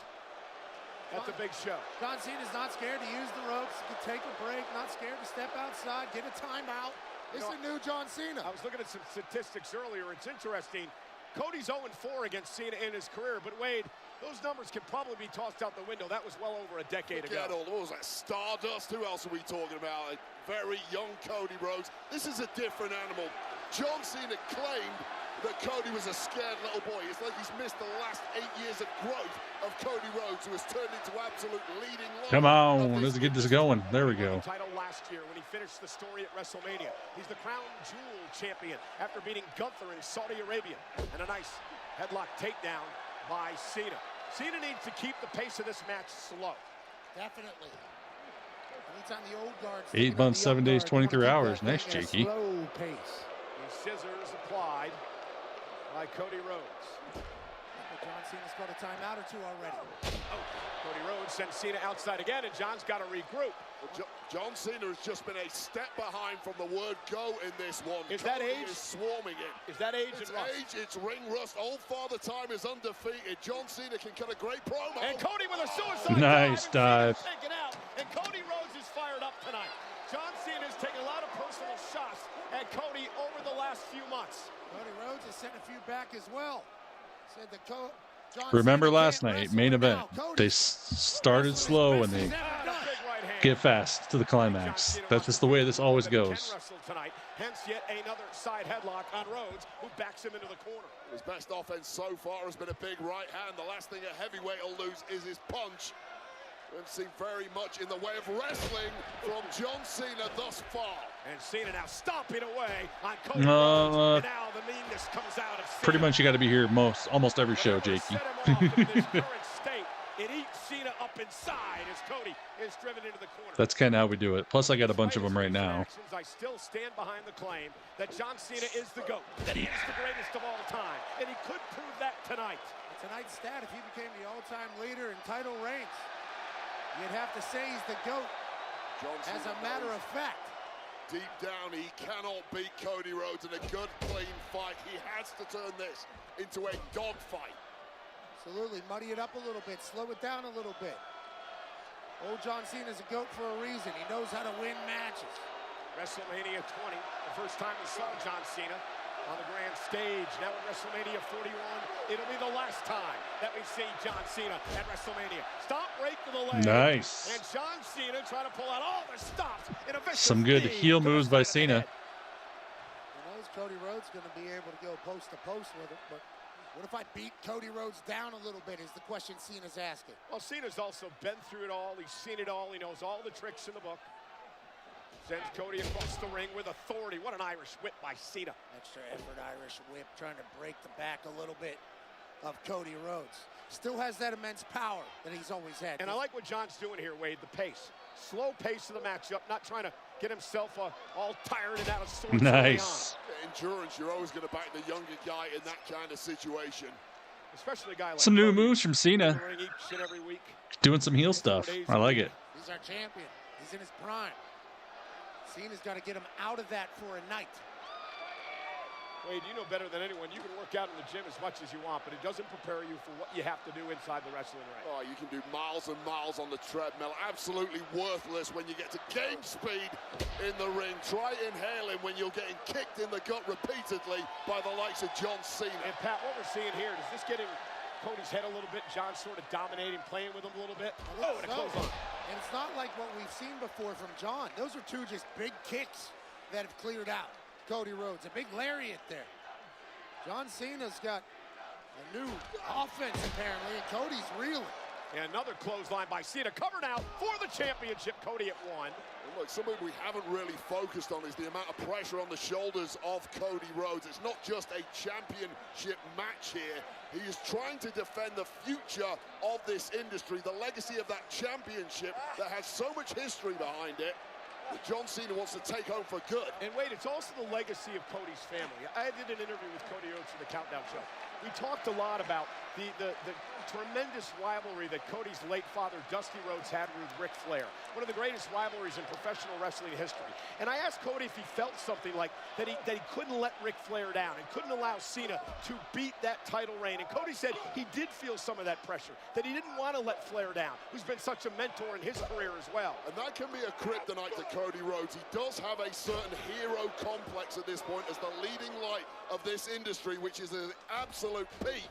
at the big show. John Cena's not scared to use the ropes, to take a break, not scared to step outside, get a timeout. It's a new John Cena. I was looking at some statistics earlier. It's interesting. Cody's 0-4 against Cena in his career, but Wade, those numbers can probably be tossed out the window. That was well over a decade ago. What was that? Stardust? Who else are we talking about? A very young Cody Rhodes. This is a different animal. John Cena claimed that Cody was a scared little boy. It's like he's missed the last 8 years of growth of Cody Rhodes, who has turned into absolute leading light. Come on, let's get this going. There we go. Title last year when he finished the story at WrestleMania. He's the crown jewel champion after beating Gunther in Saudi Arabia. And a nice headlock takedown by Cena. Cena needs to keep the pace of this match slow. Definitely. Anytime the old guards 8 months, 7 days, 23 hours. Nice, Jakey. Slow pace. The scissors applied by Cody Rhodes. John Cena's got a timeout or two already. Oh, Cody Rhodes sends Cena outside again, and John's got to regroup. Well, John Cena has just been a step behind from the word go in this one. Is that age? Is swarming it. Is that age It's and rust? age, it's ring rust. Old Father Time is undefeated. John Cena can cut a great promo. And Cody with a suicide nice dive. Taken out, and Cody Rhodes is fired up tonight. John Cena has taken a lot of personal shots at Cody over the last few months. Cody Rhodes has sent a few back as well. Said the Remember last night, main event, they started slow and they get fast to the climax. That's just the way this always goes. Tonight, hence yet another side headlock on Rhodes, who backs him into the corner. His best offense so far has been a big right hand. The last thing a heavyweight will lose is his punch. We haven't seen very much in the way of wrestling from John Cena thus far. And Cena now stomping away on Cody Rhodes. And now the meanness comes out of Cena. Pretty much you got to be here almost every show, Jakey. It eats Cena up inside as Cody is driven into the corner. That's kind of how we do it. Plus, I got a bunch of them right now. I still stand behind the claim that John Cena is the GOAT, that he is the greatest of all time, and he could prove that tonight. Tonight's stat, if he became the all-time leader in title reigns, you'd have to say he's the GOAT. As a matter of fact. Deep down, he cannot beat Cody Rhodes in a good, clean fight. He has to turn this into a dogfight. Absolutely. Muddy it up a little bit. Slow it down a little bit. Old John Cena's a GOAT for a reason. He knows how to win matches. WrestleMania 20, the first time we saw John Cena on the grand stage. Now at WrestleMania 41, it'll be the last time that we see John Cena at WrestleMania. Stop right to the leg. Nice. And John Cena trying to pull out all the stops in a vicious Some good heel moves by Cena. He knows Cody Rhodes going to be able to go post to post with him, but what if I beat Cody Rhodes down a little bit is the question Cena's asking. Well, Cena's also been through it all. He's seen it all. He knows all the tricks in the book. Sends Cody across the ring with authority. What an Irish whip by Cena. Extra effort Irish whip, trying to break the back a little bit of Cody Rhodes. Still has that immense power that he's always had. And I like what John's doing here, Wade, the pace. Slow pace of the matchup, not trying to get himself all tired and out of sorts. Nice. Endurance, you're always going to back the younger guy in that kind of situation. Especially a guy like some new Cody, moves from Cena. each and every week. Doing some heel stuff. I like it. He's our champion. He's in his prime. Cena's got to get him out of that for a night. Wade, you know better than anyone. You can work out in the gym as much as you want, but it doesn't prepare you for what you have to do inside the wrestling ring. Oh, you can do miles and miles on the treadmill. Absolutely worthless when you get to game speed in the ring. Try inhaling when you're getting kicked in the gut repeatedly by the likes of John Cena. And Pat, what we're seeing here, is this getting Cody's head a little bit? John sort of dominating, playing with him a little bit. Oh, and a clothesline. And it's not like what we've seen before from John. Those are two just big kicks that have cleared out Cody Rhodes. A big lariat there. John Cena's got a new offense, apparently, and Cody's reeling. And another clothesline by Cena. Covered out for the championship. Cody at 1. And look, something we haven't really focused on is the amount of pressure on the shoulders of Cody Rhodes. It's not just a championship match here. He is trying to defend the future of this industry, the legacy of that championship that has so much history behind it that John Cena wants to take home for good. And wait, it's also the legacy of Cody's family. I did an interview with Cody Rhodes for the Countdown Show. We talked a lot about the tremendous rivalry that Cody's late father, Dusty Rhodes, had with Ric Flair. One of the greatest rivalries in professional wrestling history. And I asked Cody if he felt something like that he couldn't let Ric Flair down and couldn't allow Cena to beat that title reign. And Cody said he did feel some of that pressure, that he didn't want to let Flair down, who's been such a mentor in his career as well. And that can be a kryptonite to Cody Rhodes. He does have a certain hero complex at this point as the leading light of this industry, which is an absolute peak.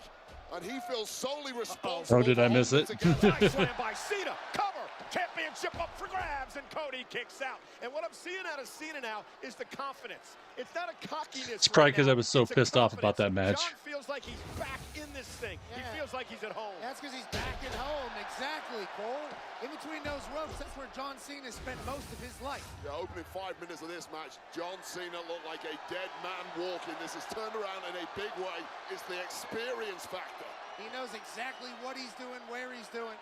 And he feels solely responsible. Oh, did I miss it? Nice slam by Cena. Cover. Championship up for grabs, and Cody kicks out. And what I'm seeing out of Cena now is the confidence. It's not a cockiness. It's probably because I was so pissed off about that match. John feels like he's back in this thing. Yeah. He feels like he's at home. That's because he's back at home. Exactly, Cole. In between those ropes, that's where John Cena spent most of his life. Yeah, opening 5 minutes of this match, John Cena looked like a dead man walking. This is turned around in a big way. It's the experience factor. He knows exactly what he's doing, where he's doing.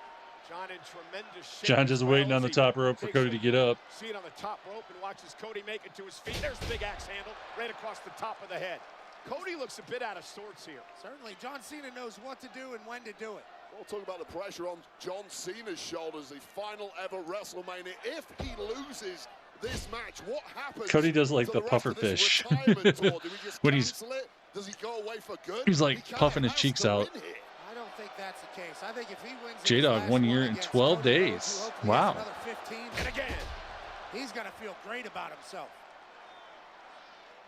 John in tremendous shape. John just waiting on the top rope for Cody to get up. See it on the top rope and watches Cody make it to his feet. There's the big axe handle right across the top of the head. Cody looks a bit out of sorts here. Certainly, John Cena knows what to do and when to do it. We'll talk about the pressure on John Cena's shoulders, the final ever WrestleMania. If he loses this match, what happens? Cody does like the puffer fish. When does he go away for good? He's like puffing his cheeks out. I don't think that's the case. I think if he wins J-Dog 1 year and 12 days. Wow. Another 15, and again, he's going to feel great about himself.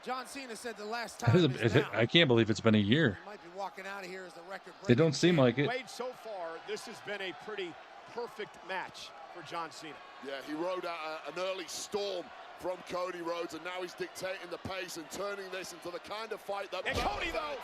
John Cena said the last time I can't believe it's been a year. He might be walking out of here as the record. It don't seem like it. Wade, so far, this has been a pretty perfect match for John Cena. Yeah, he rode out an early storm from Cody Rhodes, and now he's dictating the pace and turning this into the kind of fight that Cody though.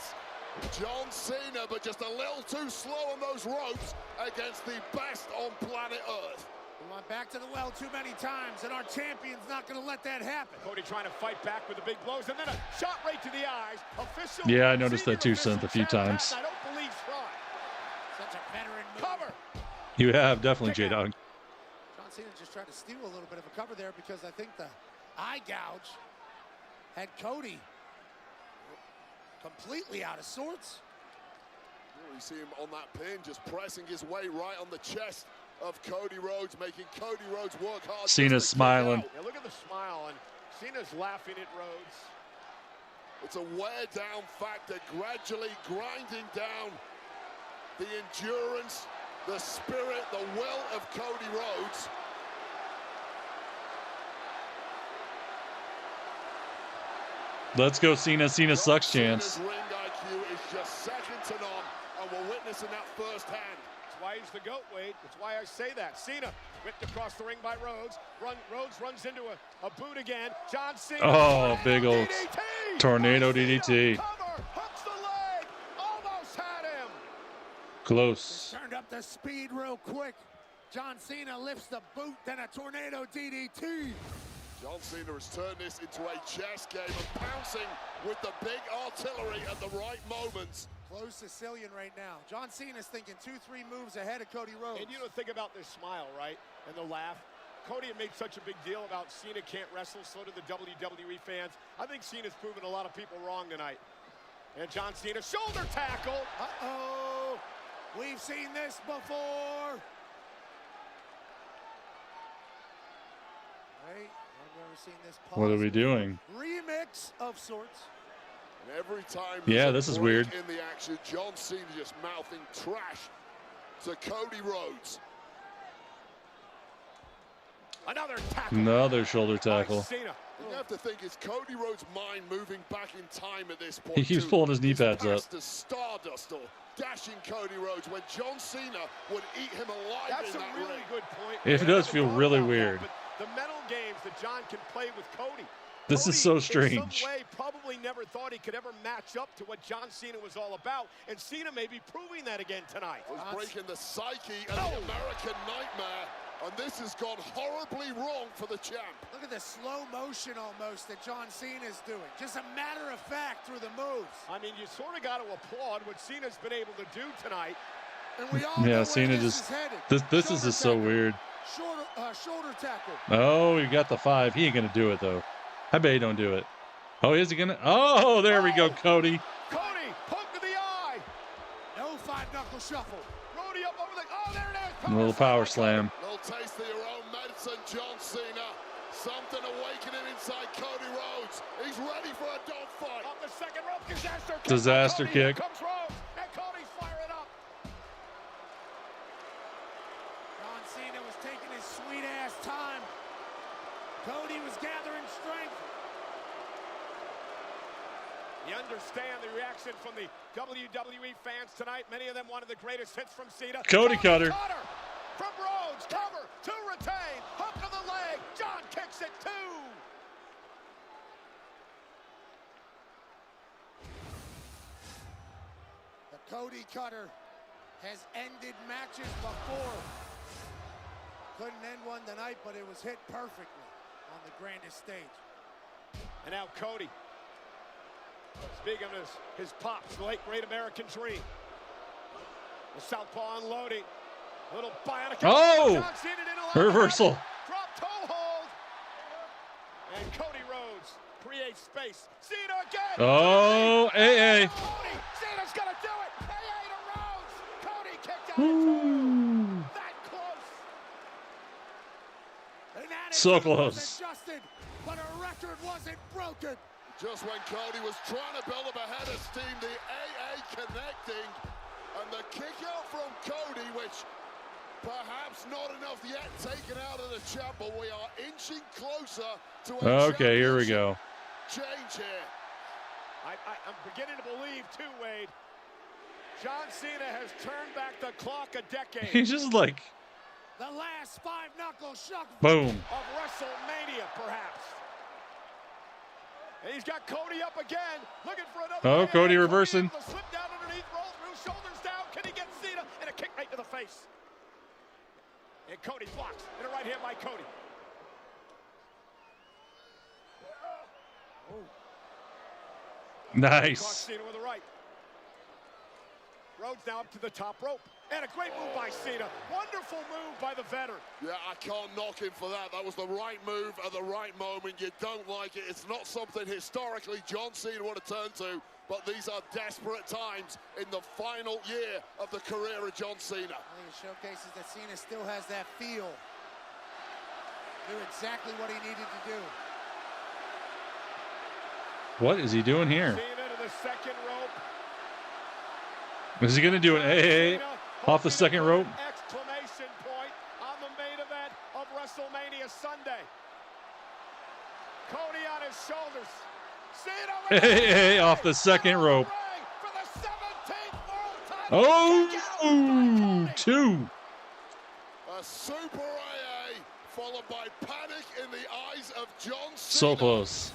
John Cena, but just a little too slow on those ropes against the best on planet Earth. We went back to the well too many times, and our champion's not going to let that happen. Cody trying to fight back with the big blows, and then a shot right to the eyes. Official. Yeah, I noticed that too, Seth, a few times. I don't believe Fry. Such a veteran move. Cover. You have, definitely, J-Dog. John Cena just tried to steal a little bit of a cover there because I think the eye gouge had Cody completely out of sorts. You see him on that pin, just pressing his way right on the chest of Cody Rhodes, making Cody Rhodes work hard. Cena's smiling. Yeah, look at the smile, and Cena's laughing at Rhodes. It's a wear-down factor, gradually grinding down the endurance, the spirit, the will of Cody Rhodes. Let's go, Cena. Cena sucks chance. Ring IQ is just second to none, and we're witnessing that firsthand. That's why he's the GOAT, Wade. That's why I say that. Cena whipped across the ring by Rhodes. Rhodes runs into a boot again. John Cena. Oh, big old tornado DDT. Cover, hooks the leg. Almost had him. Close. Turned up the speed real quick. John Cena lifts the boot, then a tornado DDT. John Cena has turned this into a chess game and pouncing with the big artillery at the right moments. Close Sicilian right now. John Cena's thinking 2-3 moves ahead of Cody Rhodes. And you don't think about this smile, right? And the laugh. Cody had made such a big deal about Cena can't wrestle, so did the WWE fans. I think Cena's proven a lot of people wrong tonight. And John Cena, shoulder tackle. Uh-oh. We've seen this before. Right. I've never seen this. What are we doing? Remix of sorts. And every time this is weird. In the action, John Cena just mouthing trash to Cody Rhodes. Another tackle. Another shoulder tackle. You have to think, is Cody Rhodes' mind moving back in time at this point? He keeps pulling his knee pads up. The Stardust or dashing Cody Rhodes when John Cena would eat him alive. That's in a that really ring. good point. It does feel really weird. The mental games that John can play with Cody. This is so strange. In some way, probably never thought he could ever match up to what John Cena was all about, and Cena may be proving that again tonight. He's breaking the psyche of the American Nightmare, and this has gone horribly wrong for the champ. Look at the slow motion almost that John Cena's doing. Just a matter of fact through the moves. I mean, you sort of got to applaud what Cena's been able to do tonight. And we all yeah, know Cena this just this is just so weird. Shoulder tackle. Oh, he got the 5. He ain't gonna do it though. I bet he don't do it. Oh, is he gonna? Oh, there we go, Cody. Cody, poke to the eye. No 5-knuckle shuffle. Roddy up over the. Oh, there it is. A little power slam. Little taste of your own medicine, John Cena. Something awakening inside Cody Rhodes. He's ready for a dogfight. Off the second rope, disaster kick. Disaster kick. Here comes Rhodes, and Cody's firing up. John Cena was taking his sweet ass time. Cody was gathering strength. You understand the reaction from the WWE fans tonight. Many of them wanted the greatest hits from Cena. Cody cutter. From Rhodes, cover to retain. Hook of the leg. John kicks it too. The Cody cutter has ended matches before. Couldn't end one tonight, but it was hit perfectly on the grandest stage. And now Cody, speaking of his pops, the late great American Dream. The southpaw unloading. Little bionic. Oh! Reversal. Drop toe hold. And Cody Rhodes creates space. Cena again. Oh, AA. Cody. Cena's gonna do it. AA to Rhodes. Cody kicked out in 2. That close. So close. Adjusted, but a record wasn't broken. Just when Cody was trying to build up a head of steam, the AA connecting, and the kick out from Cody, which perhaps not enough yet taken out of the champ, but we are inching closer to a Okay, here we go. change here. I'm beginning to believe, too, Wade. John Cena has turned back the clock a decade. He's just like, The last 5-knuckle shuck boom. Of WrestleMania, perhaps. And he's got Cody up again, looking for another. Oh, Cody reversing. Slip down underneath, roll through, shoulders down. Can he get Cena? And a kick right to the face. And Cody blocks. And a right hand by Cody. Nice. Cena with a right. Rhodes now up to the top rope. And a great move by Cena. Wonderful move by the veteran. Yeah, I can't knock him for that. That was the right move at the right moment. You don't like it. It's not something historically John Cena would have turned to, but these are desperate times in the final year of the career of John Cena. I think it showcases that Cena still has that feel. Knew exactly what he needed to do. What is he doing here? Cena to the second rope. Is he going to do an AA off the second rope? Exclamation point on the main event of WrestleMania Sunday. Cody on his shoulders. Cena AA off the second rope. for the 17th world title. Oh, 2. A super AA followed by panic in the eyes of John Cena. So close.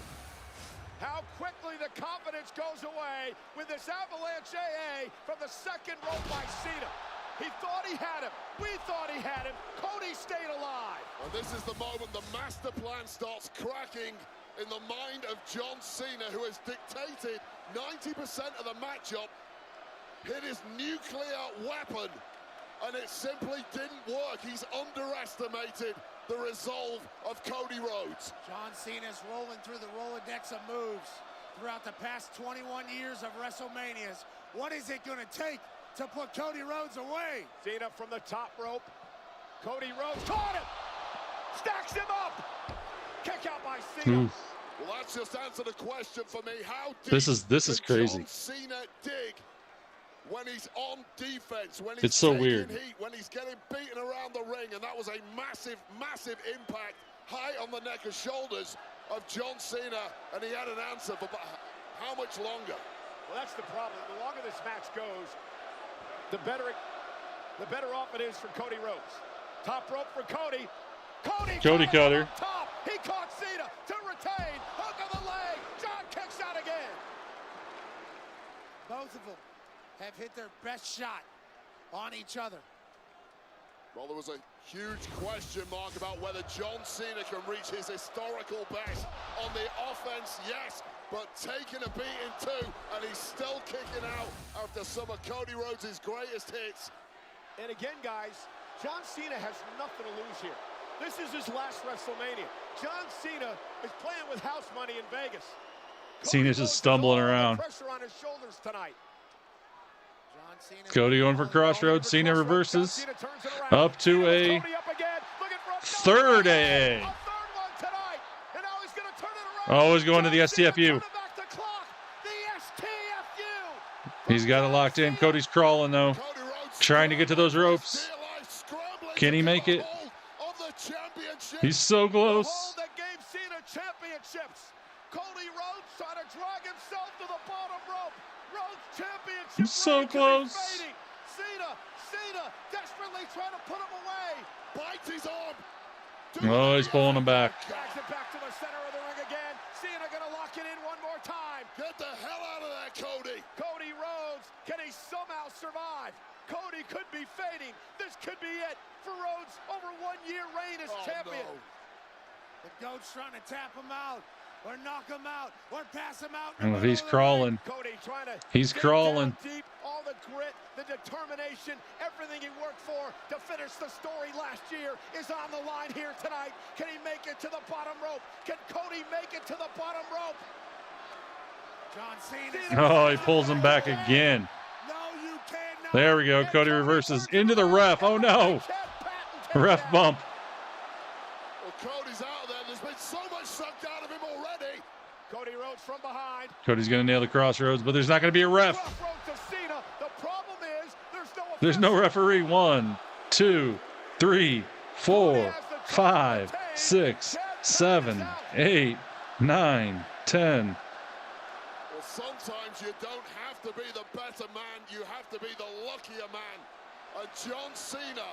How quickly the confidence goes away with this avalanche AA from the second rope by Cena. He thought he had him. We thought he had him. Cody stayed alive. And this is the moment the master plan starts cracking in the mind of John Cena, who has dictated 90% of the matchup, hit his nuclear weapon, and it simply didn't work. He's underestimated the resolve of Cody Rhodes. John Cena's rolling through the Rolodex of moves throughout the past 21 years of WrestleManias. What is it going to take to put Cody Rhodes away? Cena from the top rope. Cody Rhodes caught him. Stacks him up. Kick out by Cena. Well, that's just answered a question for me. How deep This is crazy. John Cena dig when he's on defense, when he's It's so taking weird. heat, when he's getting beaten around the ring, and that was a massive, massive impact high on the neck and shoulders of John Cena, and he had an answer for how much longer? Well, that's the problem. The longer this match goes, the better off it is for Cody Rhodes. Top rope for Cody. Cody caught her. Top. He caught Cena to retain. Hook of the leg. John kicks out again. Both of them have hit their best shot on each other. Well, there was a huge question mark about whether John Cena can reach his historical best on the offense, yes, but taking a beating too, and he's still kicking out after some of Cody Rhodes' greatest hits. And again, guys, John Cena has nothing to lose here. This is his last WrestleMania. John Cena is playing with house money in Vegas. Cena's just stumbling around. Pressure on his shoulders tonight. Cody going for crossroads. Cena reverses. Up to a third AA. Oh, he's going to the STFU. He's got it locked in. Cody's crawling, though. Trying to get to those ropes. Can he make it? He's so close. That gave Cena championships. Cody Rhodes trying to drag himself to the bottom rope. Rhodes championship. He's so close. Cena desperately trying to put him away. Bites his arm. Oh, he's pulling him back. Drags it back to the center of the ring again. Cena gonna lock it in one more time. Get the hell out of there, Cody. Cody Rhodes, can he somehow survive? Cody could be fading. This could be it for Rhodes' over 1 year reign as champion. The GOAT's trying to tap him out. or knock him out or pass him out. Oh, he's crawling. Cody trying to He's crawling. Deep, all the grit, the determination, everything he worked for to finish the story last year is on the line here tonight. Can he make it to the bottom rope? Can Cody make it to the bottom rope? John Cena. Oh, he pulls him back again. No, you cannot. There we go. Cody reverses into the ref. Oh, no. Ref bump. Well, Cody's out there. There's been so much sucked out of him already. Cody Rhodes from behind. Cody's going to nail the crossroads, but there's not going to be a ref. The problem is There's no referee. 1, 2, 3, 4, 5, 6, 7, 8, 9, 10. Well, sometimes you don't have to be the better man. You have to be the luckier man. And John Cena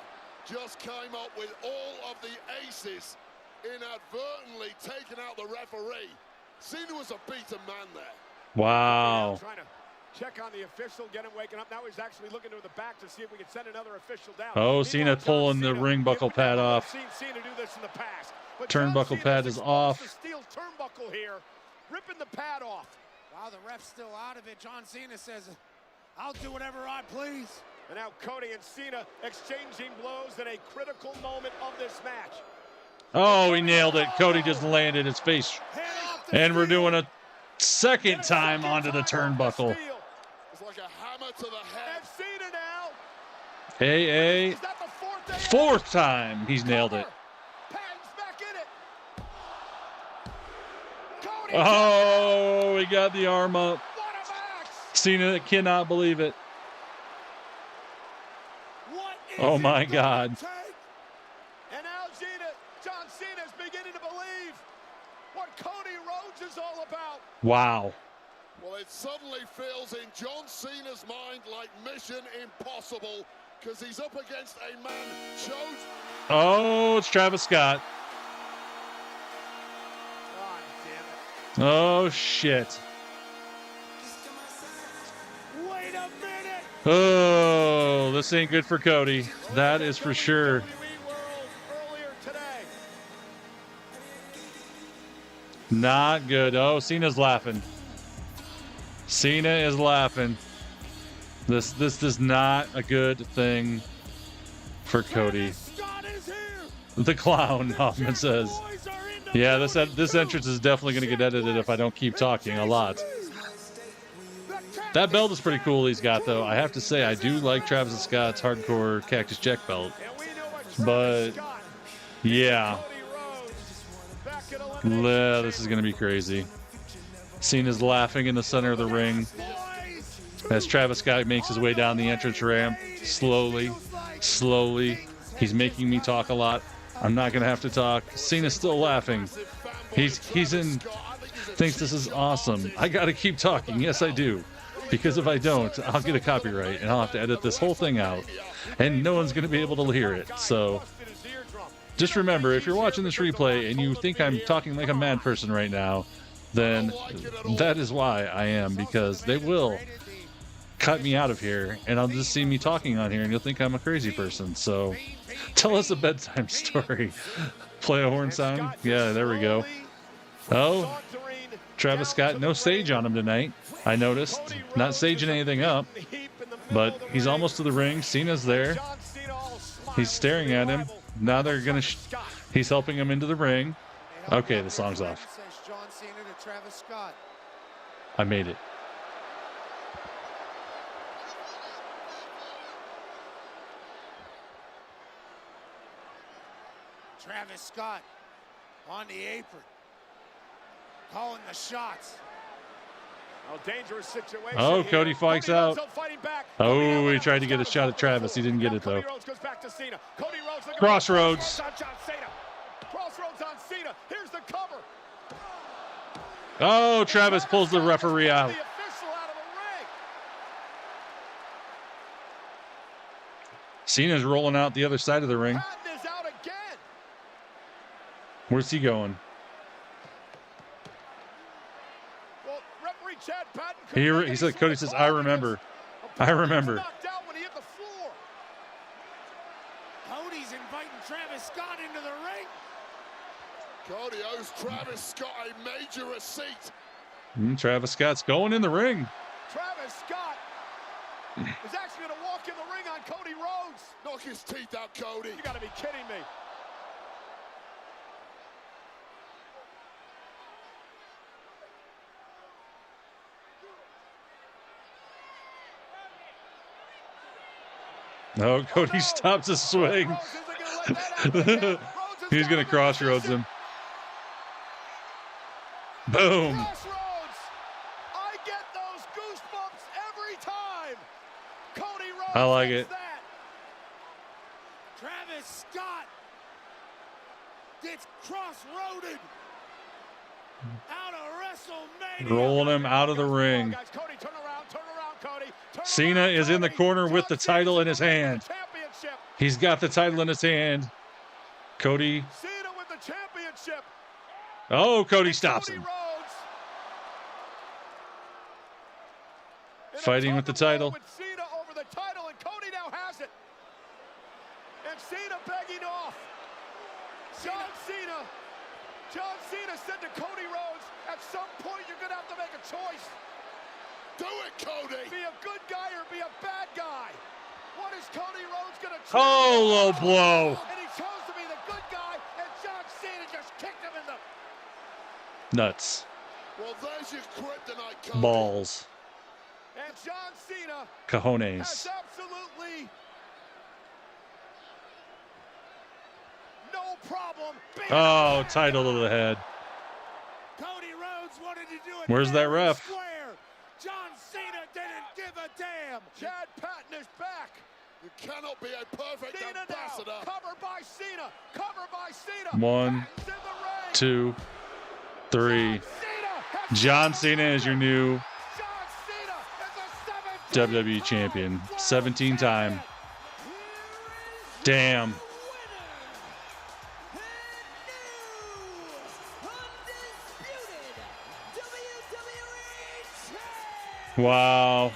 just came up with all of the aces, inadvertently taking out the referee. Cena was a beaten man there. Wow. Trying to check on the official, get him waking up. Now he's actually looking to the back to see if we can send another official down. Oh, Cena pulling the ring buckle pad off. I've seen Cena do this in the past. But Turnbuckle pad is off. The steel turnbuckle here, ripping the pad off. Wow, the ref's still out of it. John Cena says, I'll do whatever I please. And now Cody and Cena exchanging blows in a critical moment of this match. Oh, he nailed it. Cody just landed his face. And we're doing a second time onto the turnbuckle. It's like a hammer to the head. And Cena now. AA. Fourth time he's nailed it. Oh, he got the arm up. Cena cannot believe it. Oh my God. And now John Cena is beginning to believe what Cody Rhodes is all about. Wow. Well, it suddenly feels in John Cena's mind like Mission Impossible, because he's up against a man chosen. Oh, it's Travis Scott. Oh, shit. Wait a minute. Oh, this ain't good for Cody. That is for sure. Not good. Oh, Cena's laughing. Cena is laughing. This is not a good thing for Cody. The clown, Hoffman says. Yeah, this entrance is definitely going to get edited if I don't keep talking a lot. That belt is pretty cool he's got, though. I have to say, I do like Travis Scott's hardcore Cactus Jack belt. But, yeah. This is going to be crazy. Cena's laughing in the center of the ring as Travis Scott makes his way down the entrance ramp. Slowly. He's making me talk a lot. I'm not going to have to talk. Cena's still laughing. He's thinks this is awesome. I got to keep talking. Yes, I do. Because if I don't, I'll get a copyright and I'll have to edit this whole thing out. And no one's going to be able to hear it. So just remember, if you're watching this replay and you think I'm talking like a mad person right now, then that is why I am. Because they will cut me out of here and I'll just see me talking on here and you'll think I'm a crazy person. So tell us a bedtime story. Play a horn sound. Yeah, there we go. Oh, Travis Scott, no sage on him tonight. I noticed. Not saging anything up, but he's almost to the ring. Cena's there. He's staring at him. Now they're going to... He's helping him into the ring. Okay, the song's off. John Cena to Travis Scott. I made it. Travis Scott on the apron, calling the shots. Oh, dangerous situation. Oh, Cody here. fights out. Oh, he tried to get a shot at Travis. He didn't get it, though. Crossroads. Crossroads on Cena. Here's the cover. Oh, Travis pulls the referee out. Cena's rolling out the other side of the ring. Where's he going? He said, Cody says, I remember. I remember. Cody's inviting Travis Scott into the ring. Cody owes Travis Scott a major receipt. Travis Scott's going in the ring. Travis Scott is actually going to walk in the ring on Cody Rhodes. Knock his teeth out, Cody. You got to be kidding me. No, Cody stops his swing. He's going to crossroads him. Boom. Crossroads. I get those goosebumps every time. Cody Rhodes. I like it. That. Travis Scott gets crossroaded out of WrestleMania. Rolling him out of the ring. Cody, turn around, Cody. Cena is in the corner with the title in his hand. He's got the title in his hand. Cody. Cena with the championship. Oh, Cody stops him. Fighting with the title. With Cena over the title, and Cody now has it. And Cena begging off. John Cena said to Cody Rhodes, at some point you're going to have to make a choice. Do it, Cody. Be a good guy or be a bad guy. What is Cody Rhodes going to choose? Oh, low blow. And he chose to be the good guy, and John Cena just kicked him in the nuts. Well, there's your kryptonite, Cody. Balls. And John Cena Cojones. has absolutely no problem. Oh, title to the head. Cody Rhodes wanted to do it. Where's that ref? Square. John Cena didn't give a damn. Chad Patton is back. You cannot be a perfect Cena ambassador. now. Covered by Cena. Covered by Cena. 1, 2, 3. John Cena is your new WWE champion. 17-time. Damn. Wow.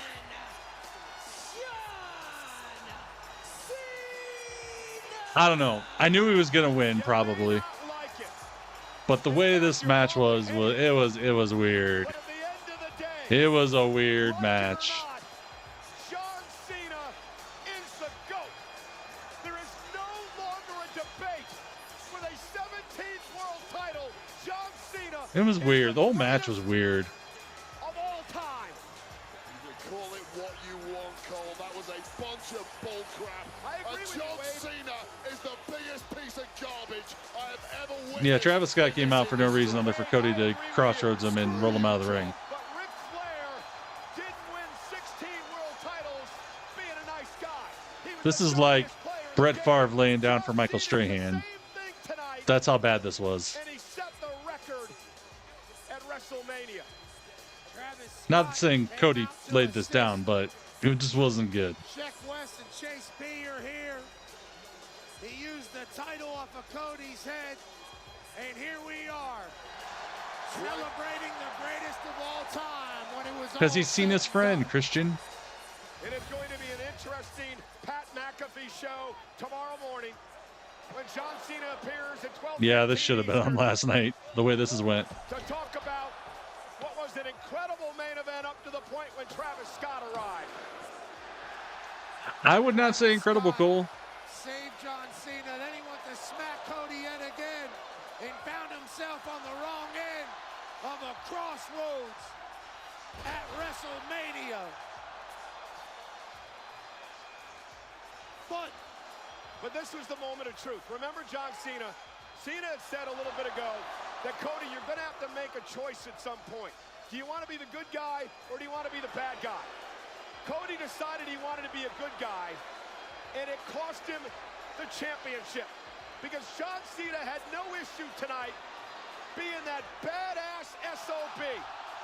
I don't know. I knew he was gonna win probably, but the way this match was it was weird. It was a weird match. John Cena is the GOAT. There is no longer a debate. With a 17th world title, John Cena. It was weird. The whole match was weird. Of all time. You can call it what you want, Cole. That was a bunch of bullcrap. I agree with John you, Wade. Cena is the biggest piece of garbage I have ever witnessed. Yeah, Travis Scott came out for no reason other for Cody to crossroads him and roll him out of the ring. But Ric Flair didn't win 16 world titles being a nice guy. This is like Brett Favre laying down for Michael Strahan. That's how bad this was. And he set the record at WrestleMania. Not saying Cody laid this down, but it just wasn't good. Check West and Chase B are here. He used the title off of Cody's head, and here we are, celebrating the greatest of all time when it was. Because he's seen his friend, Christian. It is going to be an interesting Pat McAfee show tomorrow morning when John Cena appears at 12. Yeah, this should have been on last night, the way this has went. To talk about what was an incredible main event up to the point when Travis Scott arrived. I would not say incredible, Cole. Saved John Cena, then he went to smack Cody yet again and found himself on the wrong end of a crossroads at WrestleMania. But this was the moment of truth. Remember John Cena? Cena had said a little bit ago that, Cody, you're going to have to make a choice at some point. Do you want to be the good guy or do you want to be the bad guy? Cody decided he wanted to be a good guy, and it cost him the championship because John Cena had no issue tonight being that badass SOB.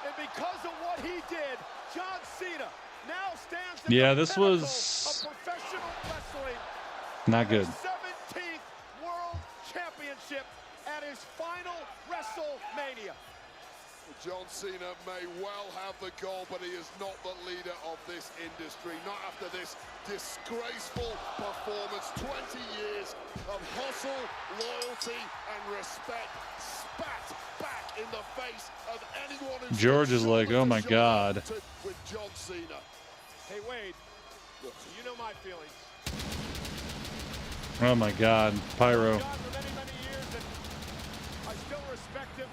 And because of what he did, John Cena now stands at Yeah, the this pinnacle was of professional wrestling. not good. 17th World Championship at his final WrestleMania. John Cena may well have the goal, but he is not the leader of this industry. Not after this disgraceful performance. 20 years of hustle, loyalty, and respect spat back in the face of anyone who George is like, oh my God. With John Cena. Hey, Wade, you know my feelings. Oh my God. Pyro. For many, many years, and I still respect him.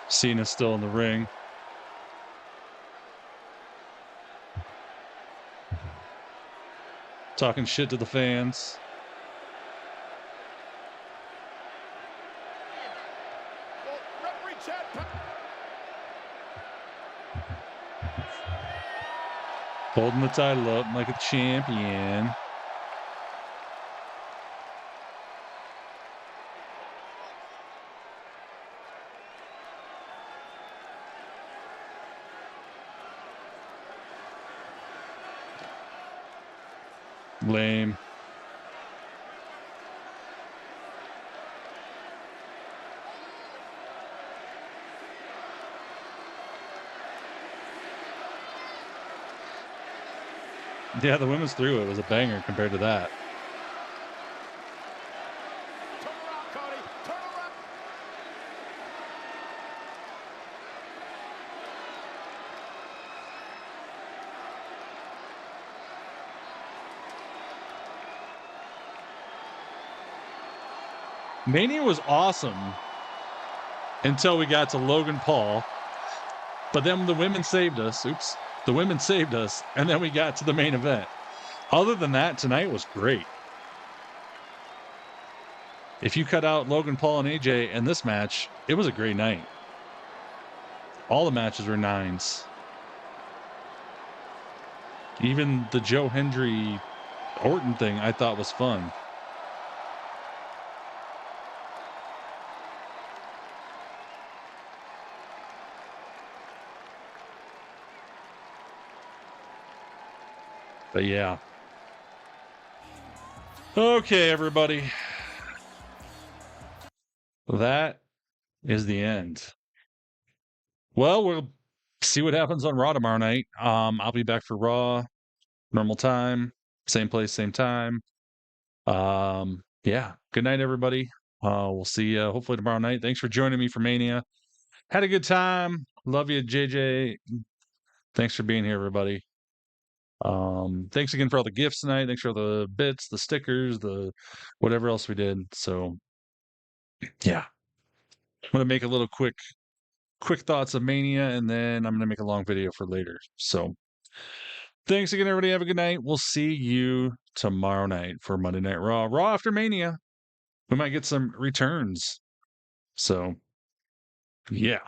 Cena's still in the ring. Talking shit to the fans. Holding the title up like a champion. Lame. Yeah, the women's threw it was a banger compared to that. Turn around, Cody. Turn around. Mania was awesome until we got to Logan Paul, but then the women saved us. Oops. The women saved us, and then we got to the main event. Other than that, tonight was great. If you cut out Logan Paul and AJ in this match, it was a great night. All the matches were 9s. Even the Joe Hendry Orton thing I thought was fun. But yeah. Okay, everybody. That is the end. Well, we'll see what happens on Raw tomorrow night. I'll be back for Raw, normal time, same place, same time. Yeah. Good night, everybody. We'll see you hopefully tomorrow night. Thanks for joining me for Mania. Had a good time. Love you, JJ. Thanks for being here, everybody. Thanks again for all the gifts tonight. Thanks for the bits, the stickers, the whatever else we did. So yeah, I'm gonna make a little quick quick thoughts of Mania, and then I'm going to make a long video for later. So thanks again, everybody. Have a good night. We'll see you tomorrow night for Monday Night Raw. Raw after Mania. We might get some returns. So, yeah.